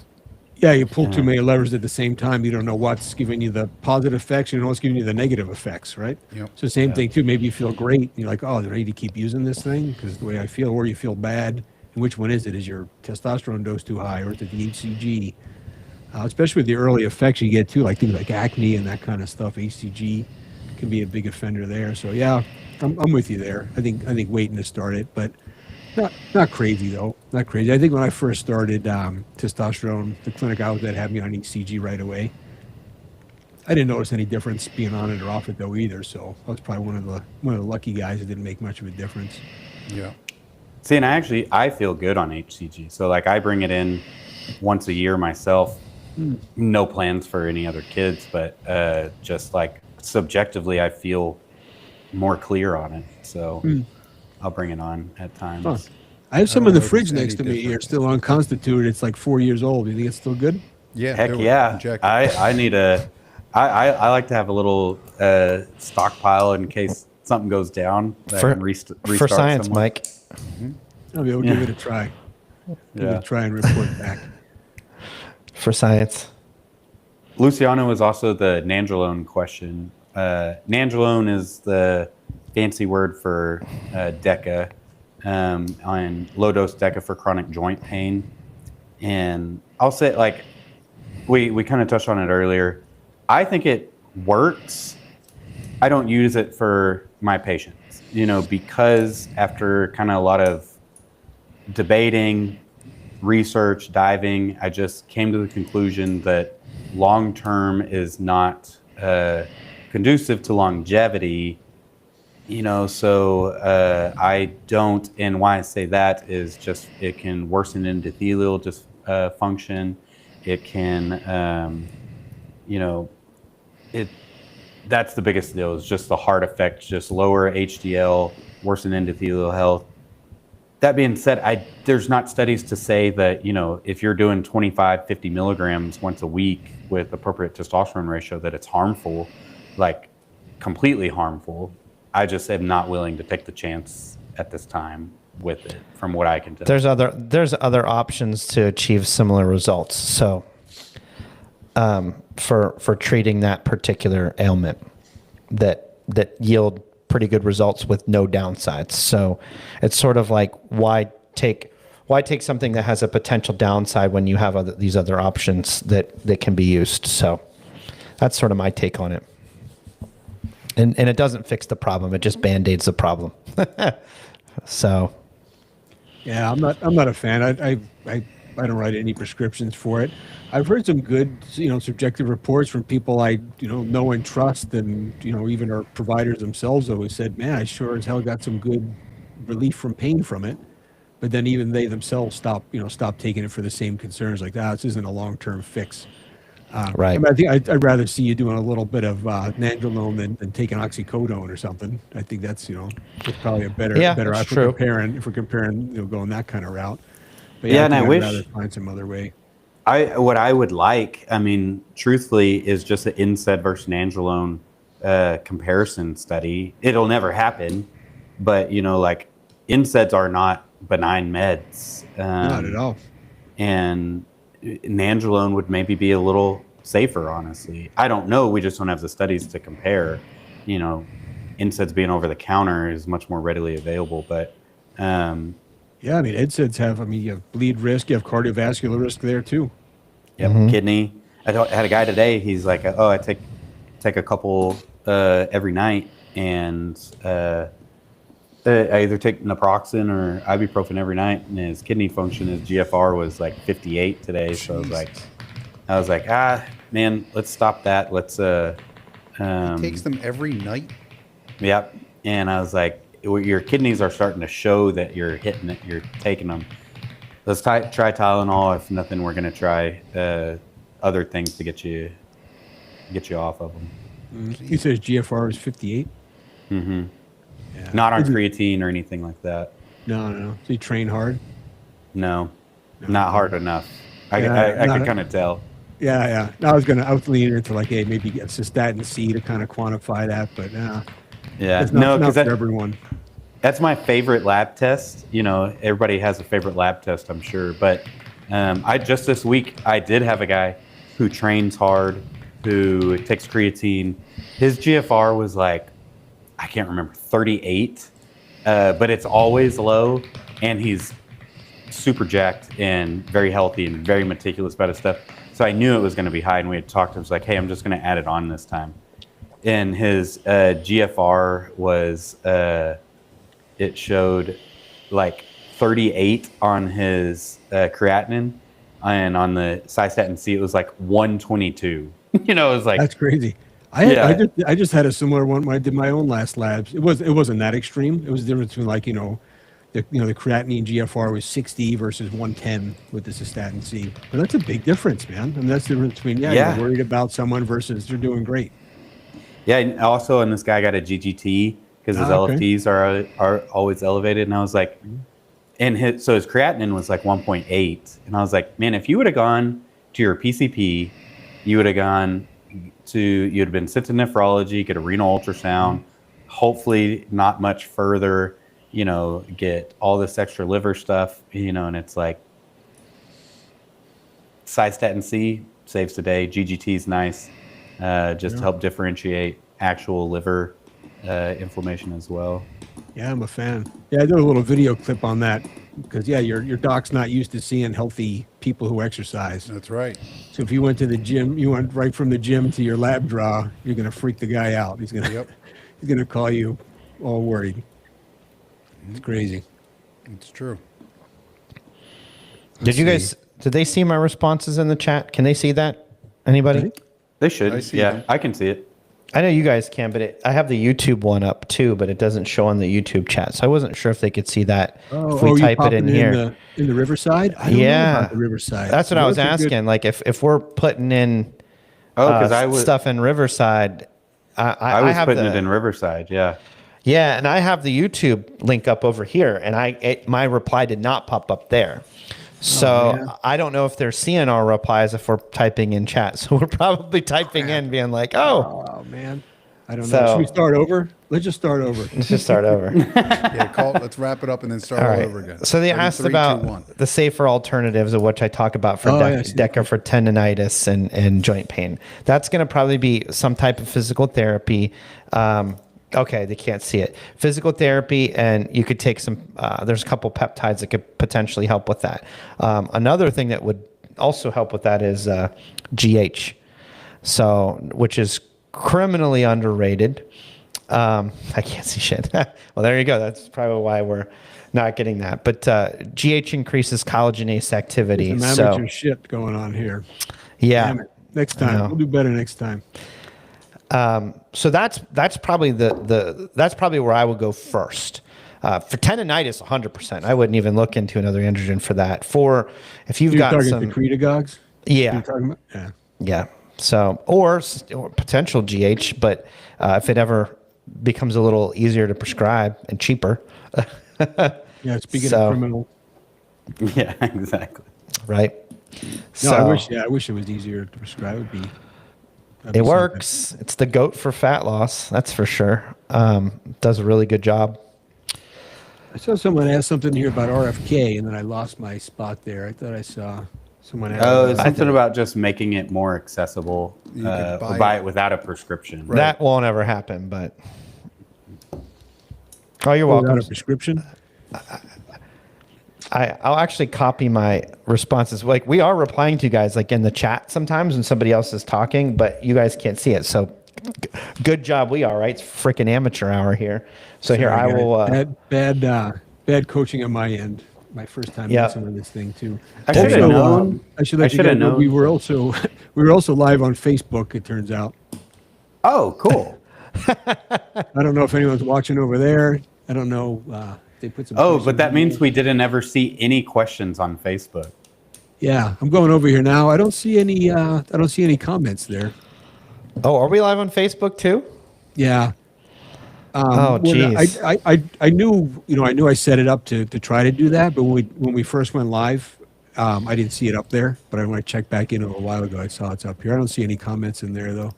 Yeah, you pull too many levers at the same time. You don't know what's giving you the positive effects. You don't know what's giving you the negative effects, right? Yep. So same thing too. Maybe you feel great. You're like, oh, do I need to keep using this thing because the way I feel, or you feel bad. And which one is it? Is your testosterone dose too high, or is it the HCG? especially with the early effects you get too, like things like acne and that kind of stuff. HCG can be a big offender there. So yeah, I'm with you there. I think waiting to start it, but not crazy though. Not crazy. I think when I first started testosterone, the clinic I was at had me on ECG right away. I didn't notice any difference being on it or off it though either. So I was probably one of the lucky guys that didn't make much of a difference. Yeah. See, and I feel good on HCG. So like I bring it in once a year myself. No plans for any other kids, but just like subjectively, I feel more clear on it. So I'll bring it on at times. Huh. I have some in the fridge any next to me here, difference. still unconstituted. It's like 4 years old. Do you think it's still good? Yeah. Heck do it. yeah. Inject it. I need I like to have a little stockpile in case something goes down. That I can restart For science, somewhere. Mike. I'll be able to give it a try. Give it Yeah. a try and report back. For science. Luciano was also the Nandrolone question. Nandrolone is the fancy word for Deca, and low dose Deca for chronic joint pain. And I'll say, like, we kind of touched on it earlier. I think it works. I don't use it for my patients, because after kind of a lot of debating, research, diving, I just came to the conclusion that long-term is not conducive to longevity, so I don't, and why I say that is just it can worsen endothelial dysfunction. It can, that's the biggest deal, is just the heart effect, just lower HDL, worsen endothelial health. That being said, there's not studies to say that, if you're doing 25, 50 milligrams once a week with appropriate testosterone ratio, that it's harmful, like completely harmful. I just am not willing to take the chance at this time with it, from what I can tell. There's other options to achieve similar results. So for treating that particular ailment that yield pretty good results with no downsides. So it's sort of like, why take something that has a potential downside when you have these other options that can be used. So that's sort of my take on it. And it doesn't fix the problem. It just band-aids the problem. So. Yeah, I'm not a fan. I don't write any prescriptions for it. I've heard some good, subjective reports from people I, know and trust, and even our providers themselves always said, "Man, I sure as hell got some good relief from pain from it." But then even they themselves stop taking it for the same concerns, like, this isn't a long-term fix. Right. I think I'd rather see you doing a little bit of Nandrolone than taking oxycodone or something. I think that's it's probably a better that's true. if we're comparing going that kind of route. But Yeah, and I I'd wish- rather find some other way. What I would like, truthfully, is just an NSAID versus Nandrolone comparison study. It'll never happen, but like NSAIDs are not benign meds. Not at all. And Nandrolone would maybe be a little safer, honestly. I don't know. We just don't have the studies to compare. NSAIDs being over the counter is much more readily available, but Yeah, NSAIDs have, you have bleed risk, you have cardiovascular risk there too. yep, kidney. I had a guy today. He's like, "Oh, I take a couple every night, and I either take naproxen or ibuprofen every night." And his kidney function, his GFR was like 58 today. So I was like, man, let's stop that. Let's Takes them every night. Yep. And I was like, your kidneys are starting to show that you're hitting it. You're taking them. Let's try Tylenol. If nothing, we're going to try other things to get you off of them. He says GFR is 58. Mm-hmm. Yeah. Not on creatine or anything like that. No. So you train hard? No, not hard enough. I Yeah, can kind of tell. Yeah. No, I was leaning into like, hey, maybe get cystatin C to kind of quantify that, but Yeah, it's no, not because for everyone. that's my favorite lab test. Everybody has a favorite lab test, I'm sure. But just this week, I did have a guy who trains hard, who takes creatine. His GFR was like, I can't remember, 38, but it's always low, and he's super jacked and very healthy and very meticulous about his stuff. So I knew it was going to be high, and we had talked. I was like, hey, I'm just going to add it on this time. And his GFR was, it showed like 38 on his creatinine, and on the cystatin C, it was like 122. You know, it was like, That's crazy. I just had a similar one when I did my own last labs. It wasn't that extreme. It was the difference between like, the creatinine GFR was 60 versus 110 with the cystatin C. But that's a big difference, man. I mean, that's the difference between you're worried about someone versus they're doing great. Yeah, and also, and this guy got a GGT because his LFTs are always elevated, and I was like, and his creatinine was like 1.8, and I was like, man, if you would have gone to your PCP, you would have been sent to nephrology, get a renal ultrasound, hopefully not much further, get all this extra liver stuff, and it's like cystatin C saves the day, GGT is nice. To help differentiate actual liver inflammation as well. Yeah, I'm a fan. Yeah, I did a little video clip on that because your doc's not used to seeing healthy people who exercise. That's right. So if you went to the gym, you went right from the gym to your lab draw, you're gonna freak the guy out. He's gonna call you all worried. It's crazy. It's true. Did they see my responses in the chat? Can they see that? Anybody? They should. I see yeah, that. I can see it. I know you guys can, but I have the YouTube one up too, but it doesn't show on the YouTube chat. So I wasn't sure if they could see that if we type it in here. In the Riverside? I don't know about the Riverside. That's what I was asking. Like if we're putting in stuff in Riverside, I was putting it in Riverside, yeah. Yeah, and I have the YouTube link up over here, and my reply did not pop up there. So I don't know if they're seeing our replies if we're typing in chat. So we're probably typing in being like, oh man. I don't know. Should we start over? Let's just start over. Let's just start over. Let's wrap it up and then start all over again. So they asked about the safer alternatives of which I talk about for Deca for tendonitis and joint pain. That's going to probably be some type of physical therapy. Okay, they can't see it. Physical therapy, and you could take some, there's a couple peptides that could potentially help with that. Another thing that would also help with that is GH, which is criminally underrated. I can't see shit. Well, there you go. That's probably why we're not getting that. But GH increases collagenase activity. There's some amateur shit going on here. Yeah. Damn it. Next time. We'll do better next time. So that's probably that's probably where I would go first. For tendonitis, 100%. I wouldn't even look into another androgen for that. For if you've got some Secretagogues? Yeah. Yeah. So or potential GH, but if it ever becomes a little easier to prescribe and cheaper. Yeah, speaking of criminal. Yeah, exactly. Right. No, I wish it was easier to prescribe. It works. It's the GOAT for fat loss. That's for sure. Does a really good job. I saw someone ask something here about RFK, and then I lost my spot there. I thought I saw someone ask. Oh, something about just making it more accessible. Buy it without a prescription. Right. That won't ever happen, but. Oh, you're welcome. Without a prescription? I'll actually copy my responses. Like we are replying to you guys like in the chat sometimes when somebody else is talking, but you guys can't see it. So good job. We are, right? It's freaking amateur hour here. So here I will. Bad coaching on my end. My first time messing with this thing too. I should have known. I should let you guys know we were also live on Facebook. It turns out. Oh, cool. I don't know if anyone's watching over there. I don't know. They put some. Oh, but that means we didn't ever see any questions on Facebook. Yeah, I'm going over here now. I don't see any. I don't see any comments there. Oh, are we live on Facebook too? Yeah. Oh, geez. I knew. I knew I set it up to try to do that, but when we first went live, I didn't see it up there. But when I checked back in a little while ago, I saw it's up here. I don't see any comments in there though.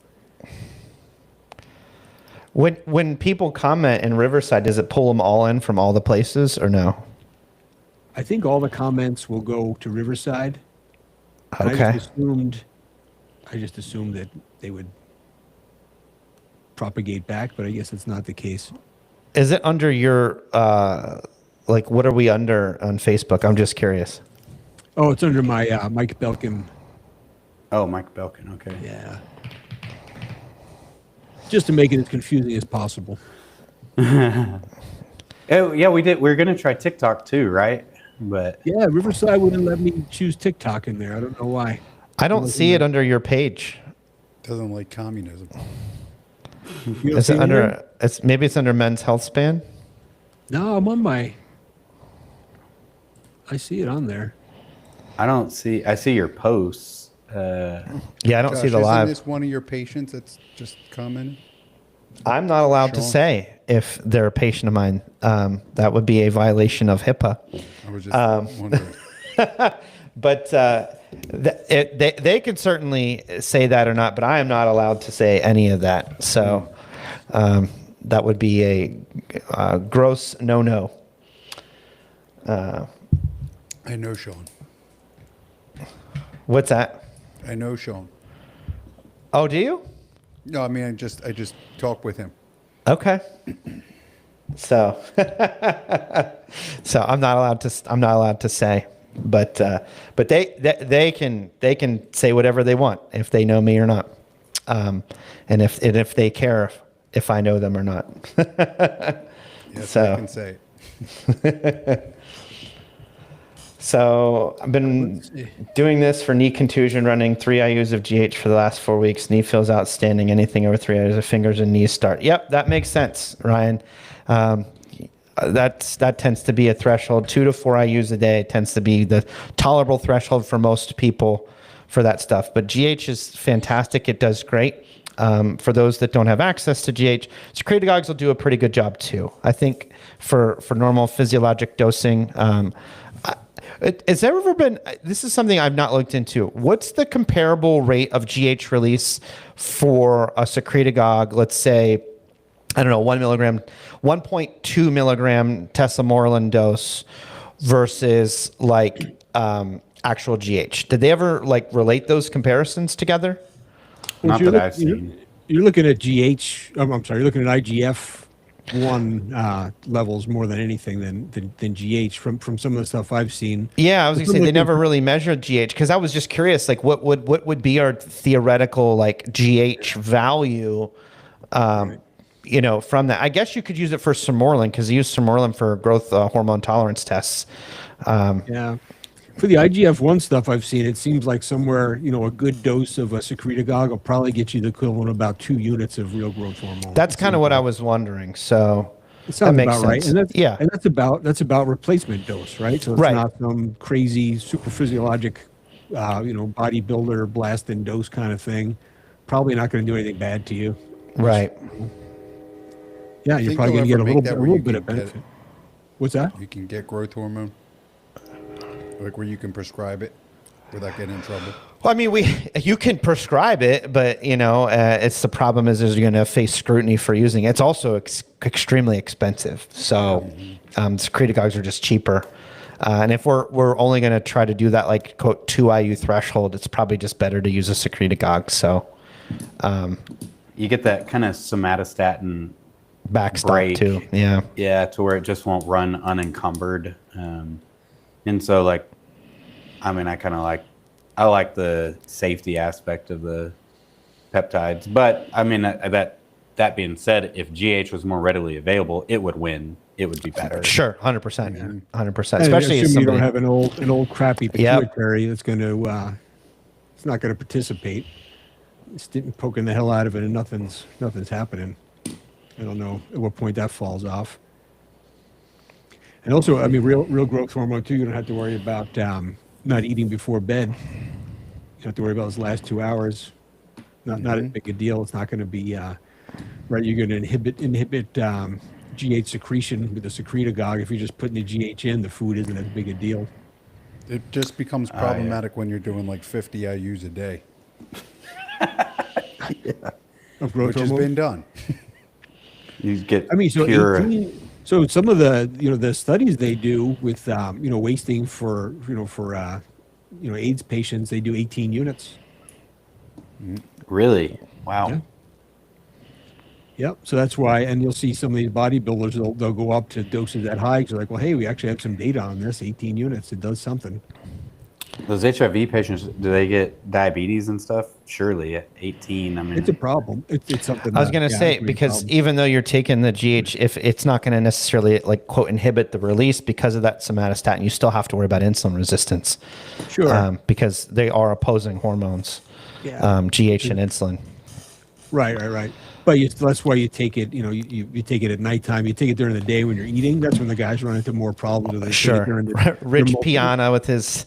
When people comment in Riverside, does it pull them all in from all the places or no? I think all the comments will go to Riverside. Okay. I just assumed that they would propagate back, but I guess it's not the case. Is it under your what are we under on Facebook? I'm just curious. Oh, it's under my Mike Belkin Oh, Mike Belkin. Okay. Yeah. Just to make it as confusing as possible. Oh, yeah, we did. We're gonna try TikTok too, right? But Yeah, Riverside wouldn't let me choose TikTok in there. I don't know why. I don't see it under your page. Doesn't like communism. You don't Is see it it in there? under? Maybe it's under Men's Healthspan. No, I'm on my. I see it on there. I don't see. I see your posts. Yeah, I don't see Josh, the live. Isn't this one of your patients that's just commenting? I'm not allowed to Sean? say if they're a patient of mine. That would be a violation of HIPAA. I was just wondering. But they could certainly say that or not, but I am not allowed to say any of that. So that would be a gross no-no. I know Sean. What's that? I know Sean. Oh, do you? No, I mean I just talk with him. Okay. So, so I'm not allowed to say, but they can say whatever they want if they know me or not, and if they care if I know them or not. Yes, So- I can say it. So I've been doing this for knee contusion, running 3 IUs of GH for the last 4 weeks. Knee feels outstanding. Anything over 3 IUs of fingers and knees start. Yep, that makes sense, Ryan. That tends to be a threshold. 2 to 4 IUs a day tends to be the tolerable threshold for most people for that stuff. But GH is fantastic. It does great. For those that don't have access to GH, Secretagogues will do a pretty good job too. I think for normal physiologic dosing, has there ever been, this is something I've not looked into. What's the comparable rate of GH release for a secretagogue, let's say, I don't know, 1 milligram, 1.2 milligram tesamorelin dose versus like actual GH? Did they ever like relate those comparisons together? Well, Not if you're that I've look- seen. You're looking at GH. I'm sorry. You're looking at IGF-1 levels more than anything than GH from some of the stuff I've seen. Yeah, I was gonna say Some they of the- never really measured GH because I was just curious, like what would be our theoretical like GH value, you know, from that. I guess you could use it for Sermorelin because you use Sermorelin for growth hormone tolerance tests. Yeah. For the IGF-1 stuff I've seen, it seems like somewhere, you know, a good dose of a secretagogue will probably get you the equivalent of about 2 units of real growth hormone. That's kind of what I was wondering. So It sounds makes about right. sense. And Yeah. that's about replacement dose, right? So it's Right. not some crazy super physiologic, you know, bodybuilder blast and dose kind of thing. Probably not going to do anything bad to you. right. Yeah, you're Think probably going to they'll get ever a make that where little you bit of can get benefit. What's that? You can get growth hormone, like where you can prescribe it without getting in trouble. Well, I mean, you can prescribe it, but you know, it's the problem is you're going to face scrutiny for using it. It's also extremely expensive. So, secretagogues are just cheaper. And if we're only going to try to do that like quote 2 IU threshold, it's probably just better to use a secretagogue. So, You get that kind of somatostatin backstop break. too. Yeah. Yeah, to where it just won't run unencumbered. And so, like, I mean, I like the safety aspect of the peptides. But I mean, that being said, if GH was more readily available, it would win. It would be better. Sure. 100%. 100%. And Especially assuming as you somebody. don't have an old crappy Yep. pituitary that's going to, it's not going to participate. It's poking the hell out of it and nothing's happening. I don't know at what point that falls off. And also, I mean, real growth hormone too. You don't have to worry about not eating before bed. You don't have to worry about those last 2 hours. Not a big a deal. It's not going to be right. You're going to inhibit GH secretion with the secretagogue. If you're just putting the GH in, the food isn't as big a deal. It just becomes problematic when you're doing like 50 IUs a day, Of growth which has hormone. been done. You get I mean, so pure. 18, so some of the the studies they do with wasting for AIDS patients, they do 18 units. Really? Wow. Yeah. Yep. So that's why, and you'll see some of these bodybuilders they'll go up to doses that high because they're like, well, hey, we actually have some data on this. 18 units, it does something. Those HIV patients, do they get diabetes and stuff? Surely at 18. I mean, It's a problem. It's something. I was going to yeah, say, it's a because problem. even though you're taking the GH, if it's not going to necessarily like quote inhibit the release because of that somatostatin, you still have to worry about insulin resistance. Sure. Because they are opposing hormones, Yeah. GH and insulin. Right. But that's why you take it. You take it at nighttime. You take it during the day when you're eating. That's when the guys run into more problems. They take it Sure. during the Rich remote- Piana with his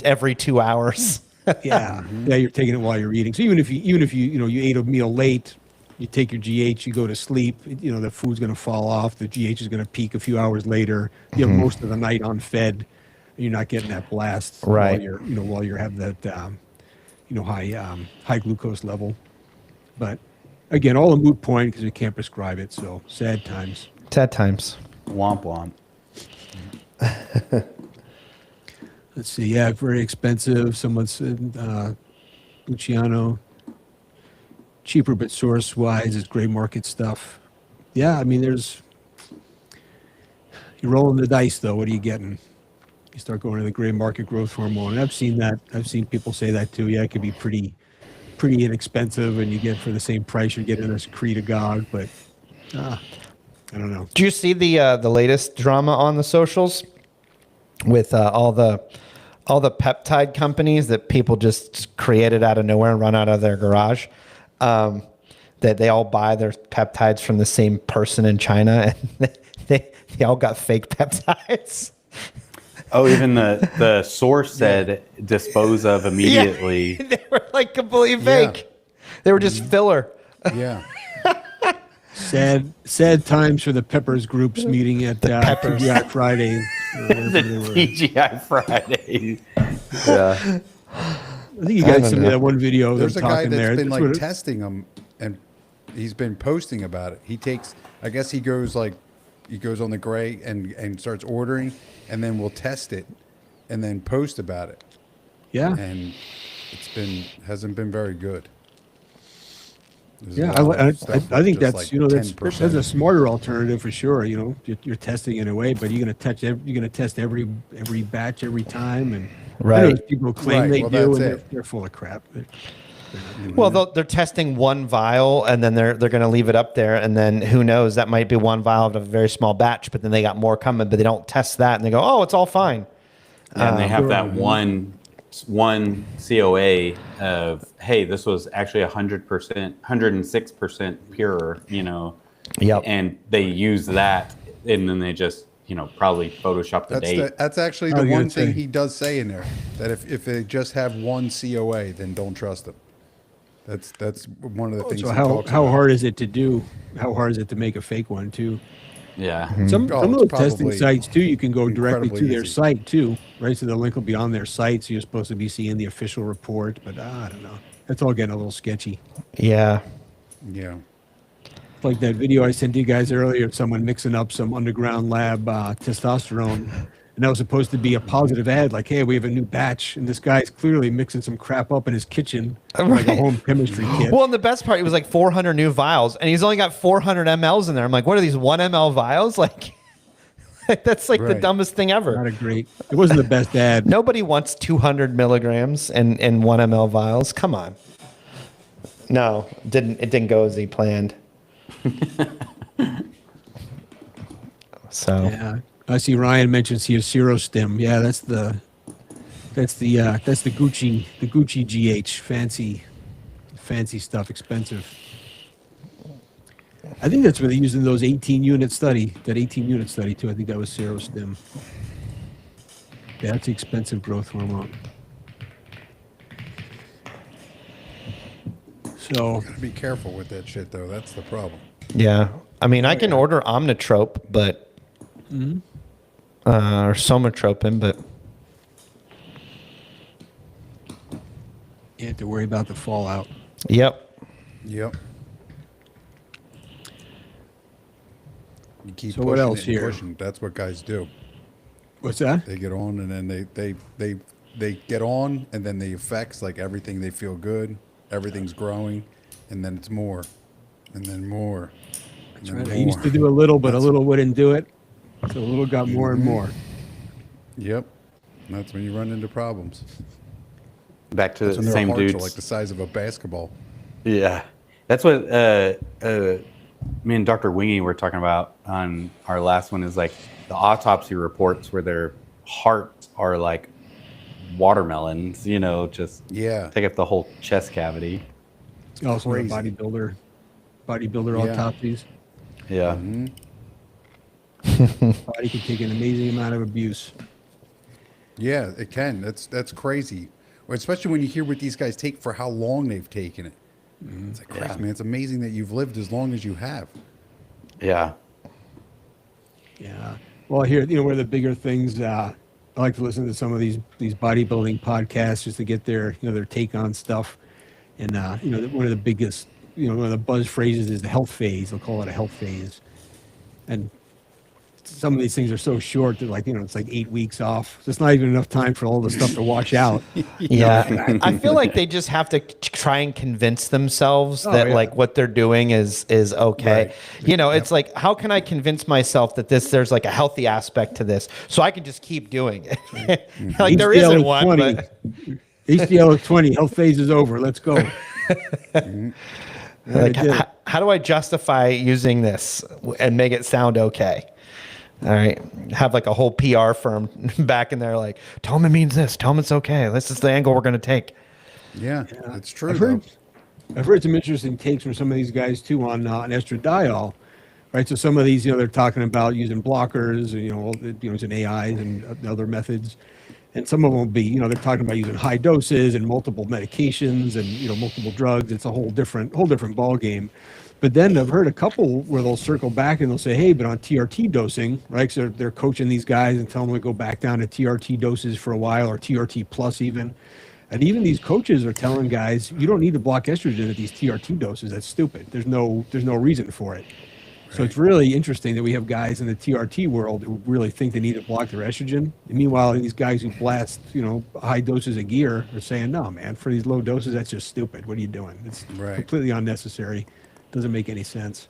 every 2 hours. Yeah, you're taking it while you're eating. So even if you ate a meal late, you take your GH, you go to sleep. The food's going to fall off. The GH is going to peak a few hours later. You have most of the night unfed. You're not getting that blast Right. while you're having that high glucose level. But again, all a moot point because we can't prescribe it. So sad times. Sad times. womp womp. Let's see. Yeah, very expensive. Someone said Luciano. Cheaper but source-wise is gray market stuff. Yeah, I mean, you're rolling the dice, though. What are you getting? You start going to the gray market growth hormone. And I've seen that. I've seen people say that, too. Yeah, it could be pretty inexpensive, and you get for the same price, you're getting a Secretagogue, but I don't know. Do you see the latest drama on the socials with all the peptide companies that people just created out of nowhere and run out of their garage? That they all buy their peptides from the same person in China, and they all got fake peptides. Oh, even the source said dispose of immediately. Yeah, they were like completely fake. They were just filler. Yeah. Sad times for the Peppers groups meeting at Peppers. TGI Friday. The TGI Friday. Yeah. I think you guys sent me that one video of them There's a guy talking that's there. been That's like what testing them, and he's been posting about it. I guess he goes on the gray and starts ordering, and then we'll test it, and then post about it. yeah. And hasn't been very good. There's Yeah, a lot of stuff I think just that's like that's 10%. a smarter alternative for sure. You're testing in a way, but you're gonna test every batch every time, and I know Right. people claim Right, they well, do, that's and it. they're full of crap. Well, they're testing one vial, and then they're going to leave it up there, and then who knows? That might be one vial of a very small batch, but then they got more coming, but they don't test that, and they go, "Oh, it's all fine." And they have that one COA of, hey, this was actually 100%, 106% pure, Yep. and they use that, and then they just, probably Photoshop the date. That's actually I the was gonna one thing say. he does say in there, that if they just have one COA, then don't trust them. That's one of the things. So he how talks about. hard is it to do? How hard is it to make a fake one too? Yeah. Some Oh, of it's those testing probably sites too, you can go directly incredibly to their easy. site too, right? So the link will be on their site, so you're supposed to be seeing the official report. But I don't know. That's all getting a little sketchy. Yeah. Yeah. Like that video I sent you guys earlier of someone mixing up some underground lab testosterone, and that was supposed to be a positive ad, like, hey, we have a new batch, and this guy's clearly mixing some crap up in his kitchen, like a Right. home chemistry kit. Well, and the best part, it was like 400 new vials, and he's only got 400 mLs in there. I'm like, what are these 1 ml vials? Like, that's like the Right. dumbest thing ever. Not a great. It wasn't the best ad. Nobody wants 200 milligrams in 1 ml vials. Come on. No, it didn't go as he planned. So Yeah, I see Ryan mentions here Serostim. Yeah, that's the Gucci GH, fancy stuff, expensive. I think that's what they used in those 18-unit study, too. I think that was Serostim. Yeah, that's the expensive growth hormone. So, Gotta be careful with that shit, though. That's the problem. yeah, I mean, I can order Omnitrope, but or Somatropin, but you have to worry about the fallout. yep. Yep. You keep So what pushing else it and here? pushing. That's what guys do. What's that? They get on, and then they get on, and then the effects, like everything, they feel good. Everything's growing, and then it's more, and then more. And then Right. I more. used to do a little, but a little wouldn't do it. So a little got more and more. Yep. And that's when you run into problems. Back to That's the when their same hearts dudes. are like the size of a basketball. Yeah, that's what me and Dr. Wingy were talking about on our last one. Is like the autopsy reports where their hearts are like watermelons. Just take up the whole chest cavity. Also, Crazy. bodybuilder Yeah. autopsies. Yeah, Body can take an amazing amount of abuse. Yeah, it can. That's crazy. Especially when you hear what these guys take for how long they've taken it. It's like, Christ, man, it's amazing that you've lived as long as you have. yeah. Yeah. Well, here, one of the bigger things, I like to listen to some of these bodybuilding podcasts just to get their take on stuff. And, one of the biggest, one of the buzz phrases is the health phase. They'll call it a health phase. And some of these things are so short that it's like 8 weeks off. So it's not even enough time for all the stuff to wash out. Yeah, I feel like they just have to try and convince themselves that like what they're doing is okay. Right. It's like, how can I convince myself that there's like a healthy aspect to this, so I can just keep doing it? Like there isn't one. 20. But HDL is 20. Health phase is over. Let's go. like, how do I justify using this and make it sound okay? All right, have like a whole PR firm back in there, like, tell them it means this, tell them it's okay. This is the angle we're going to take. Yeah, that's true. I've heard some interesting takes from some of these guys too on estradiol, right? So some of these, they're talking about using blockers, using AIs and other methods, and some of them will be, they're talking about using high doses and multiple medications and multiple drugs. It's a whole different ball game. But then I've heard a couple where they'll circle back and they'll say, hey, but on TRT dosing, right? So they're coaching these guys and telling them to go back down to TRT doses for a while, or TRT plus even. And even these coaches are telling guys, you don't need to block estrogen at these TRT doses. That's stupid. There's no reason for it. So it's really interesting that we have guys in the TRT world who really think they need to block their estrogen. And meanwhile, these guys who blast, high doses of gear are saying, no, man, for these low doses, that's just stupid. What are you doing? It's completely unnecessary. Doesn't make any sense.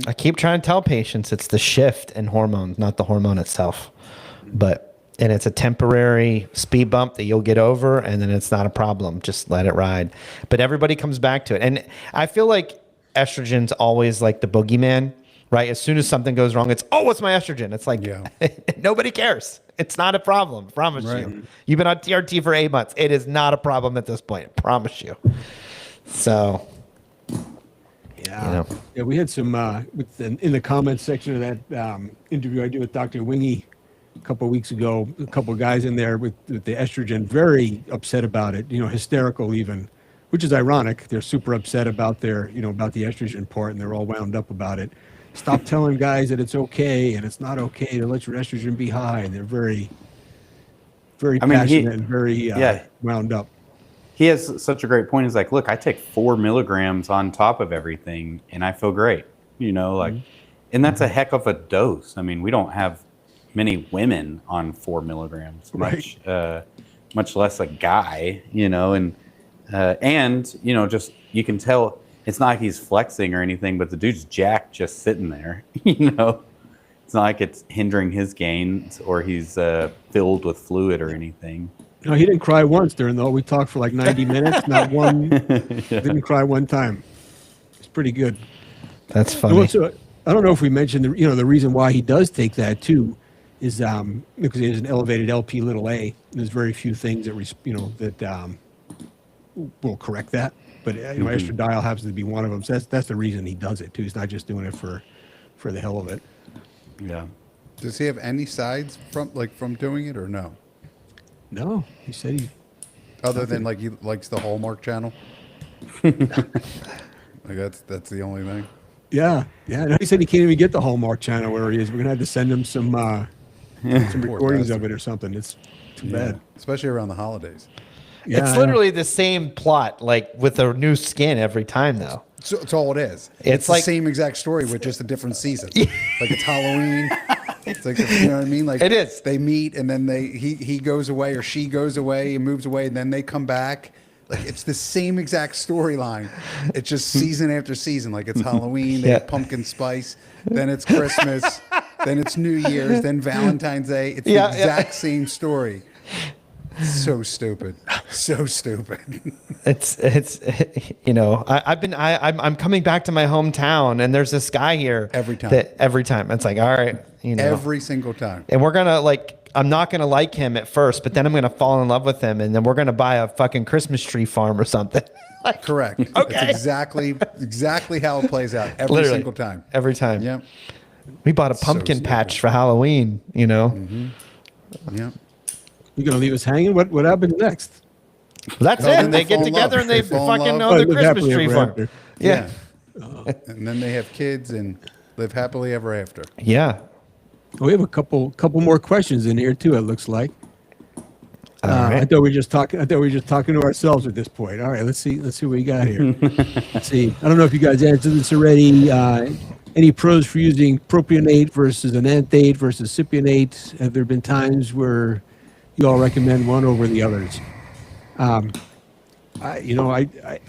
I keep trying to tell patients it's the shift in hormones, not the hormone itself. And it's a temporary speed bump that you'll get over, and then it's not a problem. Just let it ride. But everybody comes back to it. And I feel like estrogen's always like the boogeyman, right? As soon as something goes wrong, it's, oh, what's my estrogen? It's like, nobody cares. It's not a problem. I promise you. You've been on TRT for 8 months. It is not a problem at this point. I promise you. So... Yeah, we had some in the comments section of that interview I did with Dr. Wingy a couple of weeks ago. A couple of guys in there with the estrogen, very upset about it. Hysterical even, which is ironic. They're super upset about about the estrogen part, and they're all wound up about it. Stop telling guys that it's okay and it's not okay to let your estrogen be high. And they're very, very passionate and very wound up. He has such a great point. He's like, look, I take 4 milligrams on top of everything and I feel great, and that's a heck of a dose. I mean, we don't have many women on 4 milligrams, much less a guy, and just, you can tell it's not like he's flexing or anything, but the dude's jacked just sitting there, it's not like it's hindering his gains or he's filled with fluid or anything. No, he didn't cry once during we talked for like 90 minutes. Not one, didn't cry one time. It's pretty good. That's funny. So, I don't know if we mentioned the reason why he does take that too is because he has an elevated LP little a. There's very few things that will correct that, but estradiol happens to be one of them. So that's the reason he does it too. He's not just doing it for the hell of it. Yeah. Does he have any sides from doing it or no? No, he said he. Other than he likes the Hallmark Channel. That's the only thing. Yeah. No, he said he can't even get the Hallmark Channel where he is. We're gonna have to send him some recordings of it or something. It's too bad, especially around the holidays. Yeah, it's literally the same plot, like with a new skin every time, though. So it's all it is. It's the same exact story with just a different season. Like it's Halloween. It's like, you know what I mean? Like it is. They meet and then he goes away or she goes away and moves away and then they come back. Like it's the same exact storyline. It's just season after season. Like it's Halloween, they have pumpkin spice, then it's Christmas, then it's New Year's, then Valentine's Day. It's the exact same story. So stupid. So stupid. It's you know, I'm coming back to my hometown and there's this guy here Every time. every time it's like, all right, you know, Every single time. and we're gonna like, I'm not gonna like him at first, but then I'm gonna fall in love with him, and then we're gonna buy a fucking Christmas tree farm or something. Like, Correct. Okay. It's exactly how it plays out every Literally, single time. every time. Yep. We bought a pumpkin stupid. patch for Halloween, you know. Yep. You gonna leave us hanging? What happens next? That's No, it. then They they get fall in together love. and they They fall in fucking love. know the live Christmas happily tree ever farm. after. Yeah. And then they have kids and live happily ever after. Yeah. We have a couple more questions in here too. It looks like. All I right. thought we were just talking. I thought we were just talking to ourselves at this point. All right, let's see what we got here. Let's see. I don't know if you guys answered this already. Any pros for using propionate versus enanthate versus cypionate? Have there been times where you all recommend one over the others? I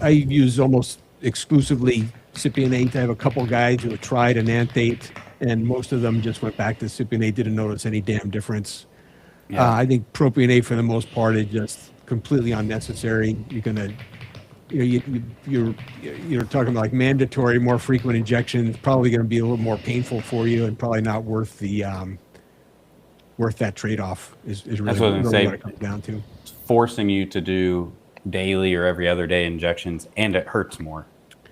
use almost exclusively cypionate. I have a couple guys who have tried enanthate, and most of them just went back to cypionate. Didn't notice any damn difference. Yeah. I think propionate for the most part is just completely unnecessary. You're gonna, you're talking about like mandatory, more frequent injections. Probably going to be a little more painful for you, and probably not worth the worth that trade-off. Is really, That's what I was really gonna what it comes down to. Forcing you to do daily or every other day injections, and it hurts more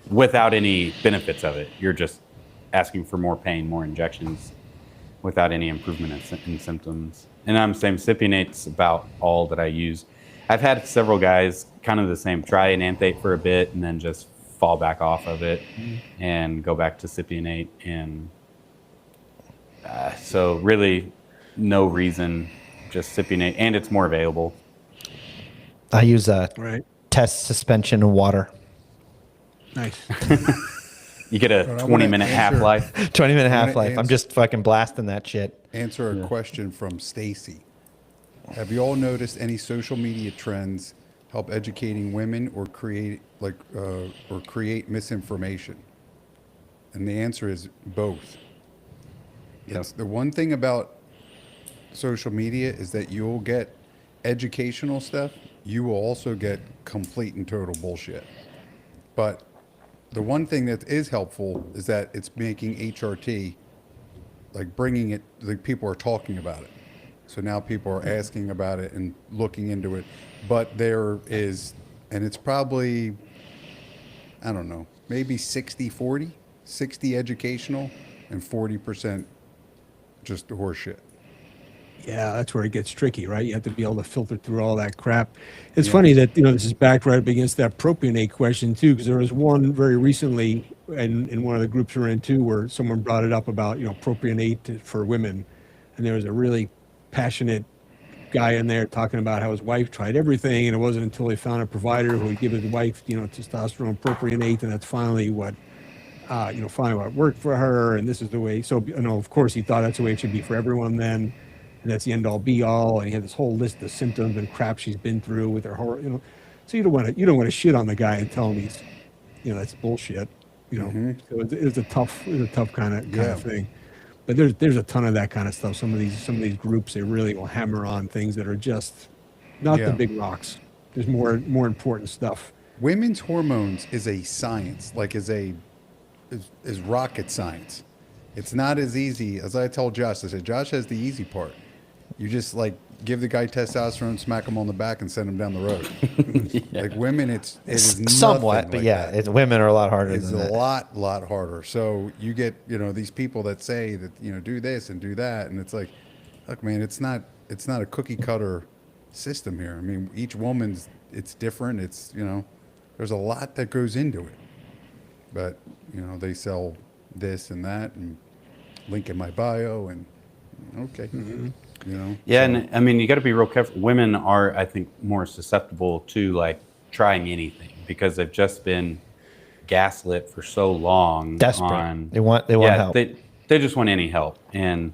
without any benefits of it. You're just asking for more pain, more injections, without any improvement in symptoms. And I'm saying cypionate's about all that I use. I've had several guys kind of the same, try enanthate for a bit and then just fall back off of it and go back to cypionate. And so really no reason, just cypionate, and it's more available. I use a Right. test suspension in water. Nice. You get a But I wanna 20-minute answer- half-life. 20-minute I'm gonna half-life. I'm answer- just fucking blasting that shit. Answer a question from Stacy. Have you all noticed any social media trends help educating women or create misinformation? And the answer is both. It's the one thing about social media is that you'll get educational stuff. You will also get complete and total bullshit. But the one thing that is helpful is that it's making HRT, like bringing it, like people are talking about it. So now people are asking about it and looking into it. But there is, and it's probably, I don't know, maybe 60-40, 60 educational and 40% just horseshit. Yeah, that's where it gets tricky, right? You have to be able to filter through all that crap. It's funny that, this is backed right up against that propionate question too, because there was one very recently in one of the groups we're in too, where someone brought it up about, propionate for women. And there was a really passionate guy in there talking about how his wife tried everything, and it wasn't until he found a provider who would give his wife, testosterone propionate, and that's finally what worked for her, and this is the way. So, of course, he thought that's the way it should be for everyone then. And that's the end all be all. And he had this whole list of symptoms and crap she's been through with her horror, So you don't want to shit on the guy and tell him he's, that's bullshit. So it's a tough kind of thing. But there's a ton of that kind of stuff. Some of these groups, they really will hammer on things that are just not the big rocks. There's more important stuff. Women's hormones is a science, like is rocket science. It's not as easy as I told Josh. I said, Josh has the easy part. You just like give the guy testosterone, smack him on the back, and send him down the road. Like women, it is somewhat, nothing but like yeah, that. women are a lot harder It's than a that. lot harder. So you get these people that say that do this and do that, and it's like, look, man, it's not a cookie cutter system here. I mean, each woman's it's different. It's there's a lot that goes into it, but they sell this and that and link in my bio and okay. Yeah, so- and I mean, you got to be real careful. Women are, I think, more susceptible to like trying anything because they've just been gaslit for so long. Desperate. They want help. They just want any help, and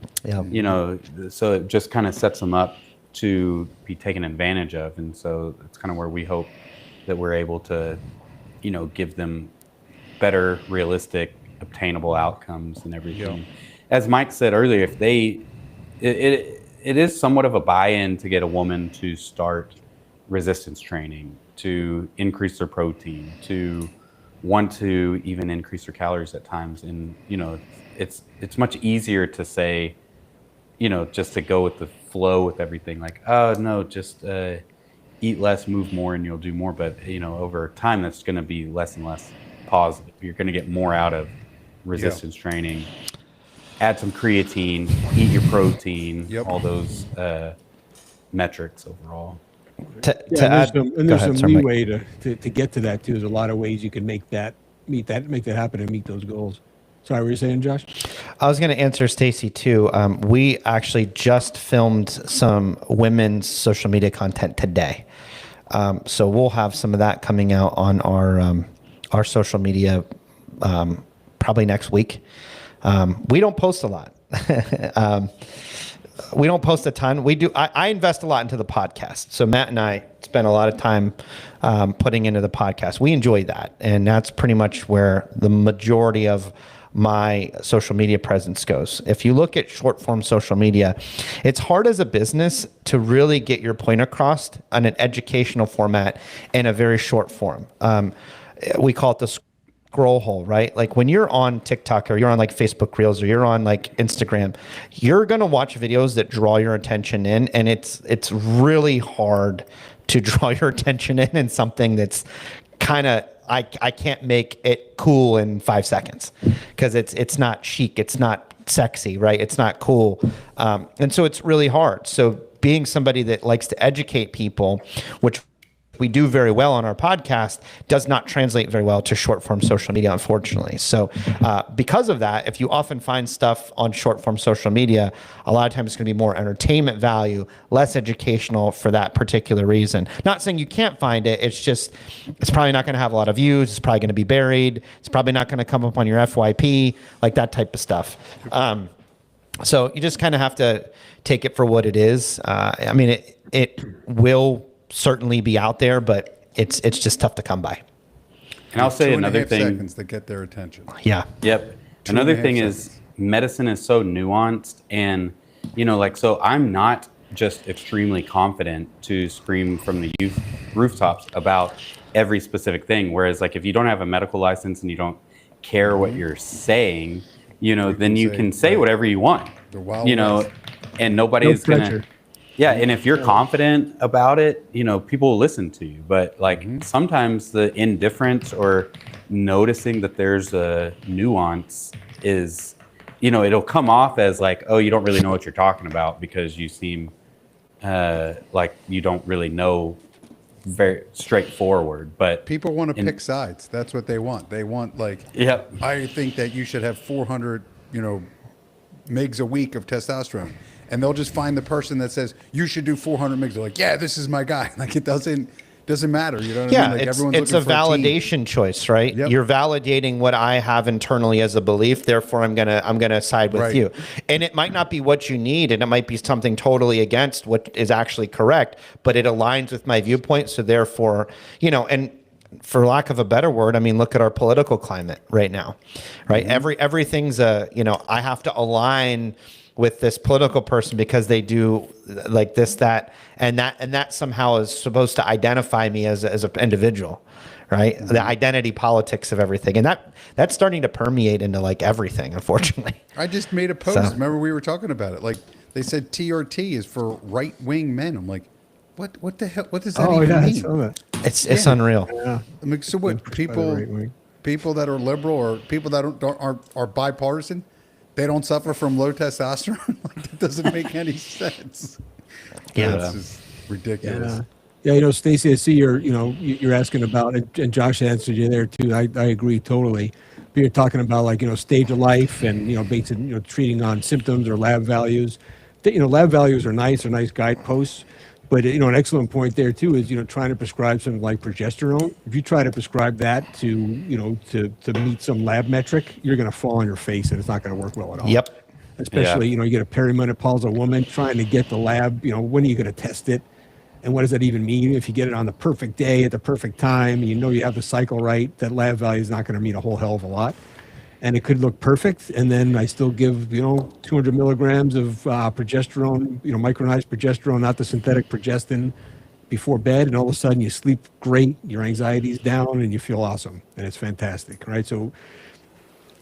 so it just kind of sets them up to be taken advantage of, and so it's kind of where we hope that we're able to, give them better, realistic, obtainable outcomes and everything. As Mike said earlier, if it is somewhat of a buy-in to get a woman to start resistance training, to increase their protein, to want to even increase their calories at times. And, you know, it's much easier to say, you know, just to go with the flow with everything, like, oh no, just eat less, move more, and you'll do more. But, you know, over time, that's going to be less and less positive. You're going to get more out of resistance training. Add some creatine, eat your protein, all those metrics overall. There's some leeway to get to that too. There's a lot of ways you can make that happen and meet those goals. Sorry, what were you saying, Josh? I was going to answer Stacy too. We actually just filmed some women's social media content today, so we'll have some of that coming out on our social media probably next week. We don't post a lot. We don't post a ton. We do. I invest a lot into the podcast. So Matt and I spend a lot of time putting into the podcast. We enjoy that, and that's pretty much where the majority of my social media presence goes. If you look at short form social media, it's hard as a business to really get your point across on an educational format in a very short form. We call it the scroll hole, right? Like when you're on TikTok or you're on like Facebook Reels or you're on like Instagram, you're going to watch videos that draw your attention in, and it's really hard to draw your attention in something that's kind of, I can't make it cool in 5 seconds because it's not chic, it's not sexy, right? It's not cool. And so it's really hard. So being somebody that likes to educate people, which we do very well on our podcast, does not translate very well to short form social media, unfortunately. So because of that, if you often find stuff on short form social media, a lot of times it's going to be more entertainment value, less educational for that particular reason. Not saying you can't find it. It's just, it's probably not going to have a lot of views. It's probably going to be buried. It's probably not going to come up on your FYP, like that type of stuff. So you just kind of have to take it for what it is. I mean, it will certainly be out there, but it's just tough to come by. And I'll say another thing. 2.5 seconds to get their attention. Yeah. Yep. Another thing is medicine is so nuanced, and you know, like, so I'm not just extremely confident to scream from the rooftops about every specific thing. Whereas like if you don't have a medical license and you don't care what you're saying, you know, then you can say whatever you want. You know, and nobody's gonna. Yeah, and if you're confident about it, you know, people will listen to you. But like sometimes the indifference or noticing that there's a nuance is, you know, it'll come off as like, oh, you don't really know what you're talking about because you seem like you don't really know, very straightforward. But people want to pick sides. That's what they want. They want like, I think that you should have 400, you know, mgs a week of testosterone. And they'll just find the person that says you should do 400 mgs. They're like, yeah, this is my guy. Like it doesn't matter. You know what I mean? Like it's a validation choice, right? Yep. You're validating what I have internally as a belief. Therefore, I'm gonna side with you. And it might not be what you need, and it might be something totally against what is actually correct, but it aligns with my viewpoint. So therefore, you know, and for lack of a better word, I mean, look at our political climate right now, right? Everything's you know, I have to align with this political person because they do like this, that, and that somehow is supposed to identify me as an individual, right? The identity politics of everything. And that's starting to permeate into like everything, unfortunately. I just made a post. Remember we were talking about it. Like they said TRT is for right-wing men. I'm like, what the hell? What does that even mean? It's unreal. Yeah. I mean, so what people that are liberal or people that are bipartisan, they don't suffer from low testosterone? Like, that doesn't make any sense. Yeah. It's just ridiculous. Yeah, you know, Stacey, I see you're asking about, and Josh answered you there too. I agree totally. But you're talking about like, you know, stage of life and, you know, basically, you know, treating on symptoms or lab values. You know, lab values are nice guideposts. But, you know, an excellent point there, too, is, you know, trying to prescribe something like progesterone. If you try to prescribe that to, you know, to meet some lab metric, you're going to fall on your face and it's not going to work well at all. Yep. Especially, you know, you get a perimenopausal woman trying to get the lab, you know, when are you going to test it? And what does that even mean? If you get it on the perfect day at the perfect time, and you know you have the cycle right, that lab value is not going to mean a whole hell of a lot. and it could look perfect. And then I still give, 200 milligrams of progesterone, micronized progesterone, not the synthetic progestin, before bed, and all of a sudden you sleep great, your anxiety's down, and you feel awesome, and it's fantastic, right? So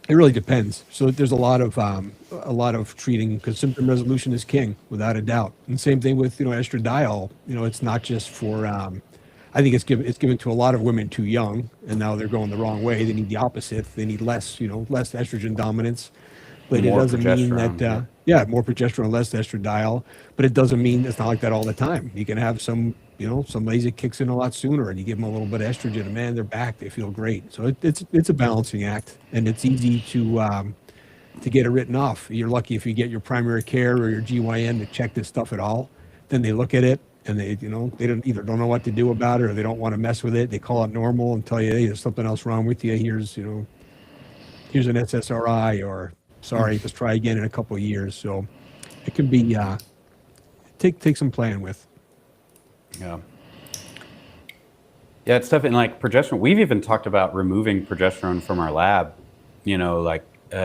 it really depends. So there's a lot of treating, because symptom resolution is king, without a doubt. And same thing with estradiol. It's not just for. I think it's given to a lot of women too young, and now they're going the wrong way. They need the opposite. They need less estrogen dominance. But More it doesn't mean progesterone, that more progesterone, less estradiol. But it doesn't mean it's not like that all the time. You can have some ladies it kicks in a lot sooner, and you give them a little bit of estrogen, and man, they're back. They feel great. So it's a balancing act, and it's easy to get it written off. You're lucky if you get your primary care or your GYN to check this stuff at all. Then they look at it, and they don't know what to do about it, or they don't want to mess with it. They call it normal and tell you, hey, there's something else wrong with you. Here's an SSRI, or sorry, let's try again in a couple of years. So it can be take some playing with. Yeah. Yeah, it's tough. And like progesterone, we've even talked about removing progesterone from our lab,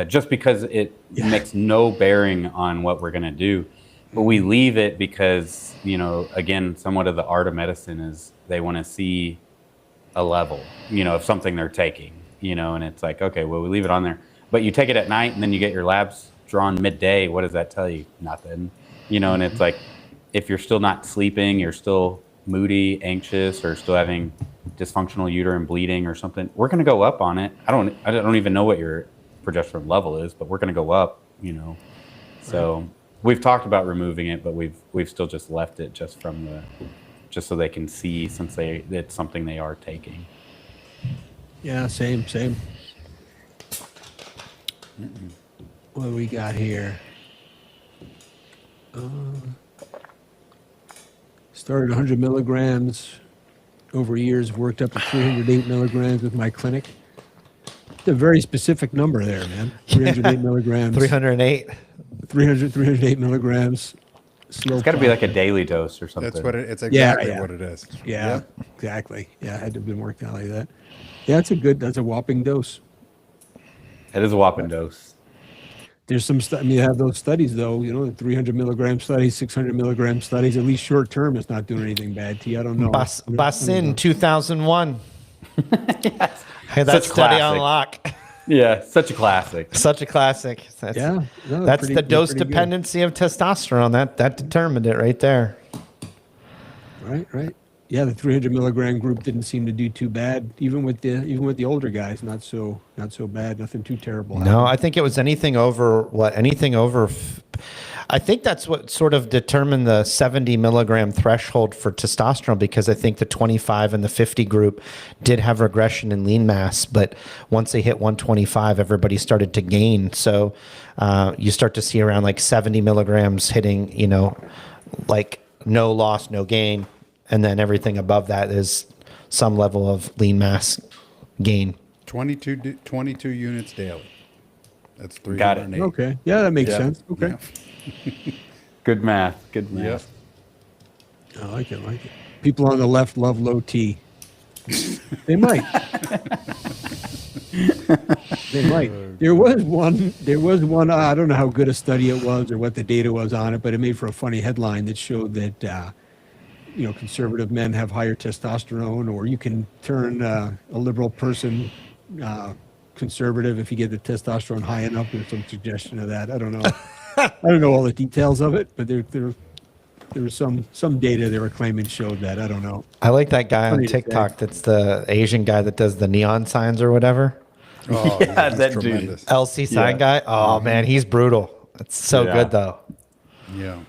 just because it makes no bearing on what we're going to do. But we leave it because, again, somewhat of the art of medicine is they want to see a level, of something they're taking, and it's like, okay, well, we leave it on there. But you take it at night and then you get your labs drawn midday. What does that tell you? Nothing, and it's like, if you're still not sleeping, you're still moody, anxious, or still having dysfunctional uterine bleeding or something, we're going to go up on it. I don't even know what your progesterone level is, but we're going to go up, So we've talked about removing it, but we've still just left it just so they can see, since it's something they are taking. Yeah, same. What do we got here? Started 100 milligrams over years, worked up to 308 milligrams with my clinic. It's a very specific number there, man. 308 milligrams. 308. 308 milligrams. Slow. It's got to be like a daily dose or something. That's it's exactly what it is. Yeah, exactly. Yeah, it had to have been worked out like that. Yeah, that's a whopping dose. It is a whopping dose. There's some you have those studies though, the 300 milligram studies, 600 milligram studies, at least short term, it's not doing anything bad to you. I don't know. Basin 2001. Yes. Hey, that Such study classic. on lock. Yeah, such a classic. Such a classic. That's the dose dependency of testosterone. That determined it right there. Right. Yeah, the 300 milligram group didn't seem to do too bad, even with the older guys. Not so bad. Nothing too terrible. No, I think it was anything over. I think that's what sort of determined the 70 milligram threshold for testosterone, because I think the 25 and the 50 group did have regression in lean mass, but once they hit 125, everybody started to gain. So you start to see around like 70 milligrams hitting, like no loss, no gain. And then everything above that is some level of lean mass gain. 22 units daily. That's 308. Got it. Okay. Yeah, that makes sense. Okay. Yeah. Good math. Good math. I like it. People on the left love low T. They might. They might. There was one. I don't know how good a study it was or what the data was on it, but it made for a funny headline that showed that conservative men have higher testosterone, or you can turn a liberal person conservative if you get the testosterone high enough. There's some suggestion of that. I don't know. I don't know all the details of it, but there was some data they were claiming showed that. I don't know. I like that guy on TikTok. That's the Asian guy that does the neon signs or whatever. Oh, Yeah, he's that tremendous. LC sign guy. Oh man, he's brutal. It's so good though. Yeah.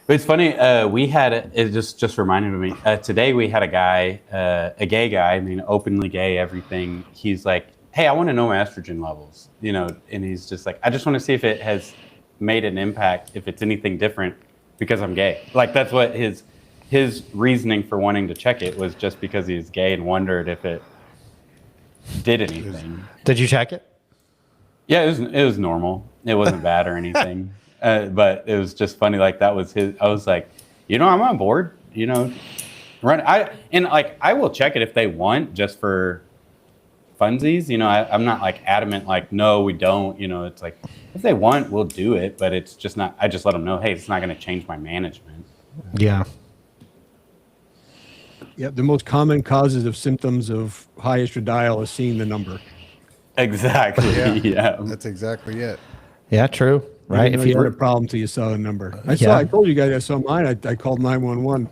But it's funny. We had it just reminded me. Today we had a guy, a gay guy. I mean, openly gay. Everything. He's like, "Hey, I want to know my estrogen levels." And he's just like, "I just want to see if it has made an impact, if it's anything different because I'm gay." Like that's what his reasoning for wanting to check it was, just because he's gay and wondered if it did anything. Did you check it? Yeah, it was normal. It wasn't bad or anything. But it was just funny. Like that was his. I was like, I'm on board. I will check it if they want, just for funsies. You know, I'm not like adamant, like, no, we don't. You know, it's like, if they want, we'll do it. But it's just not, I just let them know, hey, it's not going to change my management. Yeah. Yep. The most common causes of symptoms of high estradiol is seeing the number. Exactly. Yeah. That's exactly it. Yeah, true. Right. You If know you you had a were, problem till you saw the number. Yeah. I told you guys I saw mine. I called 911.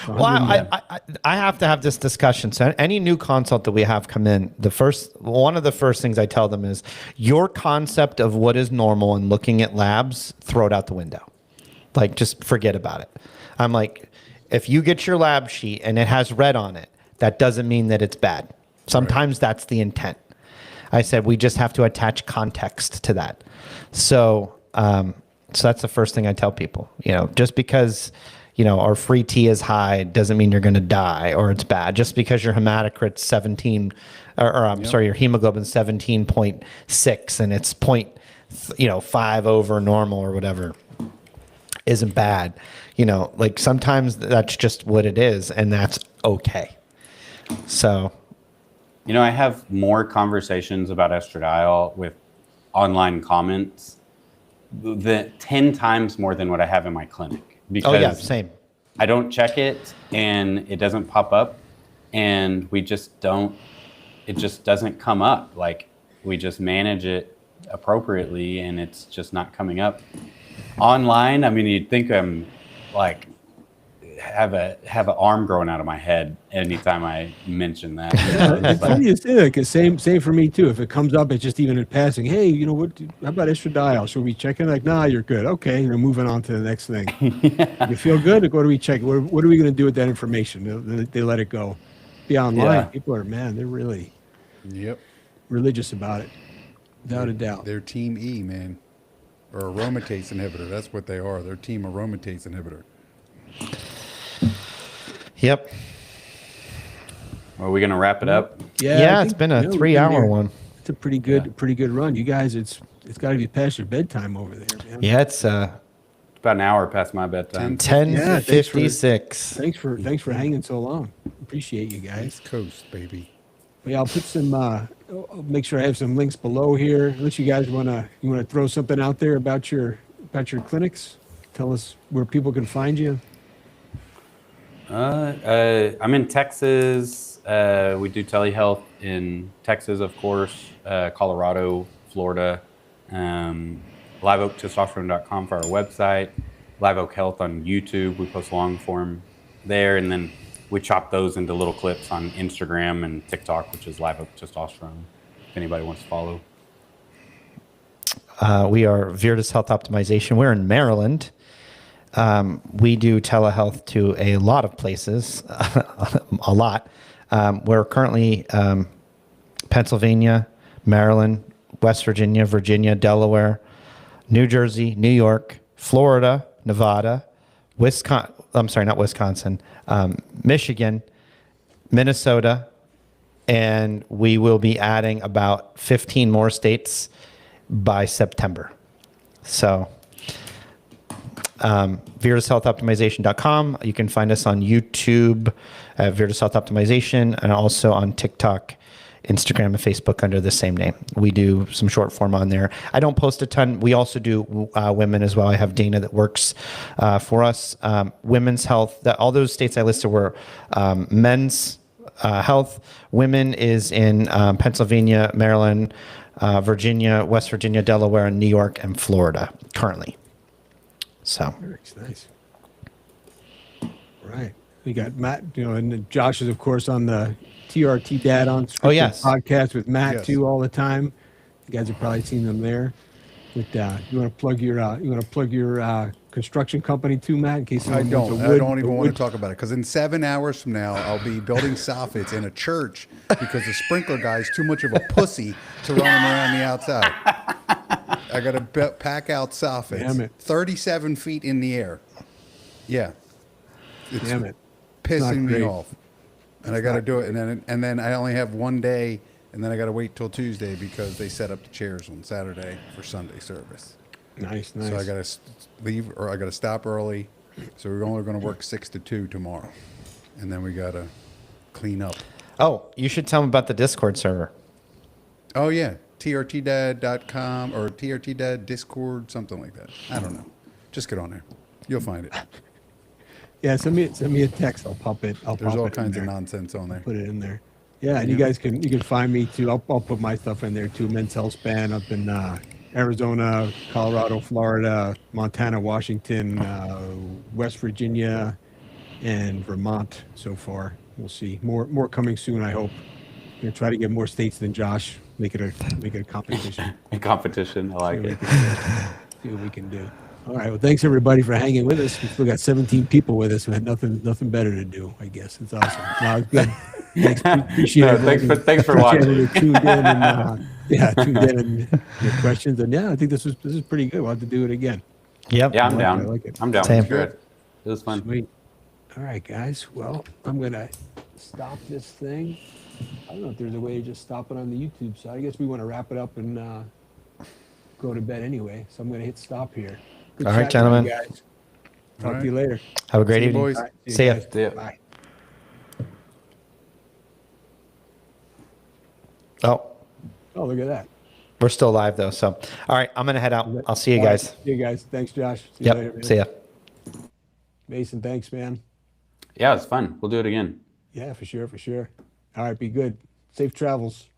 well, I have to have this discussion. So any new consult that we have come in, one of the first things I tell them is your concept of what is normal and looking at labs, throw it out the window. Like, just forget about it. I'm like, if you get your lab sheet and it has red on it, that doesn't mean that it's bad. Sometimes that's the intent. I said, we just have to attach context to that. So, so that's the first thing I tell people, you know, just because, you know, our free T is high doesn't mean you're going to die or it's bad. Just because your hematocrit's 17, sorry, your hemoglobin's 17.6 and it's 5 over normal or whatever isn't bad. You know, like sometimes that's just what it is and that's okay. So, you know, I have more conversations about estradiol with online comments than 10 times more than what I have in my clinic. Because same. I don't check it and it doesn't pop up and it just doesn't come up. Like, we just manage it appropriately and it's just not coming up. Online, I mean, you'd think I'm like, have an arm growing out of my head anytime I mention that. It's funny you say that, because same for me too. If it comes up, it's just even in passing. Hey, you know what? How about estradiol? Should we check it? Like, nah, you're good. Okay, moving on to the next thing. You feel good? What do we check? What are we going to do with that information? They let it go. Be online. Yeah. People are, man, they're really religious about it, without a doubt. They're Team E, man, or aromatase inhibitor. That's what they are. They're Team aromatase inhibitor. Yep. Are we going to wrap it up? Yeah, it's been a 3-hour one. It's a pretty good run. You guys, it's got to be past your bedtime over there, man. Yeah, it's About an hour past my bedtime. 10:56. Thanks for hanging so long. Appreciate you guys. East Coast, baby. Well, yeah, I'll put some. I'll make sure I have some links below here. Unless you guys wanna throw something out there about your clinics. Tell us where people can find you. I'm in Texas. We do telehealth in Texas, of course, Colorado, Florida. LiveOakTestosterone.com for our website. Live Oak Health on YouTube. We post long form there, and then we chop those into little clips on Instagram and TikTok, which is Live Oak Testosterone. If anybody wants to follow. We are Virtus Health Optimization. We're in Maryland. We do telehealth to a lot of places, a lot. We're currently Pennsylvania, Maryland, West Virginia, Virginia, Delaware, New Jersey, New York, Florida, Nevada, Michigan, Minnesota, and we will be adding about 15 more states by September. So VirtusHealthOptimization.com. You can find us on YouTube at Virtus Health Optimization and also on TikTok, Instagram, and Facebook under the same name. We do some short form on there. I don't post a ton. We also do women as well. I have Dana that works for us. Women's health, all those states I listed were men's health. Women is in Pennsylvania, Maryland, Virginia, West Virginia, Delaware, and New York, and Florida currently. So nice. Right. We got Matt, and then Josh is of course on the TRT Dad Unscripted podcast with Matt too all the time. You guys have probably seen them there. But you want to plug your construction company too, Matt? In case I don't even want to talk about it, because in 7 hours from now I'll be building soffits in a church because the sprinkler guy is too much of a pussy to run them around the outside. I got to pack out soffits. Damn it. 37 feet in the air. Yeah. Damn it. Pissing me off. And I got to do it. And then I only have one day, and then I got to wait till Tuesday because they set up the chairs on Saturday for Sunday service. Nice. So I got to leave, or I got to stop early. So we're only going to work 6 to 2 tomorrow. And then we got to clean up. Oh, you should tell them about the Discord server. Oh yeah, trtdad.com or TRT Dad Discord, something like that. I don't know. Just get on there. You'll find it. Yeah, send me a text. I'll pop it. There's all kinds of nonsense on there. Put it in there. Yeah, and you guys can find me too. I'll put my stuff in there too. Men's Healthspan up in Arizona, Colorado, Florida, Montana, Washington, West Virginia, and Vermont so far. We'll see. More coming soon, I hope. I'm gonna try to get more states than Josh. Make it a competition. A competition. I like it. See what we can do. All right. Well, thanks everybody for hanging with us. We still got 17 people with us. We had nothing better to do. I guess it's awesome. No, it's good. Thanks, appreciate No, it. thanks for Appreciate watching. it. Tuned in and tuned in and your questions. And yeah, I think this is pretty good. We'll have to do it again. Yep. Yeah, I'm I down. like it. I'm down. Same. It's good. It was fun. Sweet. All right, guys. Well, I'm gonna stop this thing. I don't know if there's a way to just stop it on the YouTube side. I guess we want to wrap it up and go to bed anyway. So I'm gonna hit stop here. Good All right, chatting with you gentlemen. guys. Talk All to you right. later. Have a great See you, evening. boys. All right, See ya. guys. See ya. Bye. Oh, Oh, look at that. we're still live though. So, all right, I'm gonna head out. I'll see you All right, guys. See you guys. Thanks, Josh. See you later, Yep. man. See ya. Mason, thanks, man. Yeah, it was fun. We'll do it again. Yeah, for sure, for sure. All right, be good. Safe travels.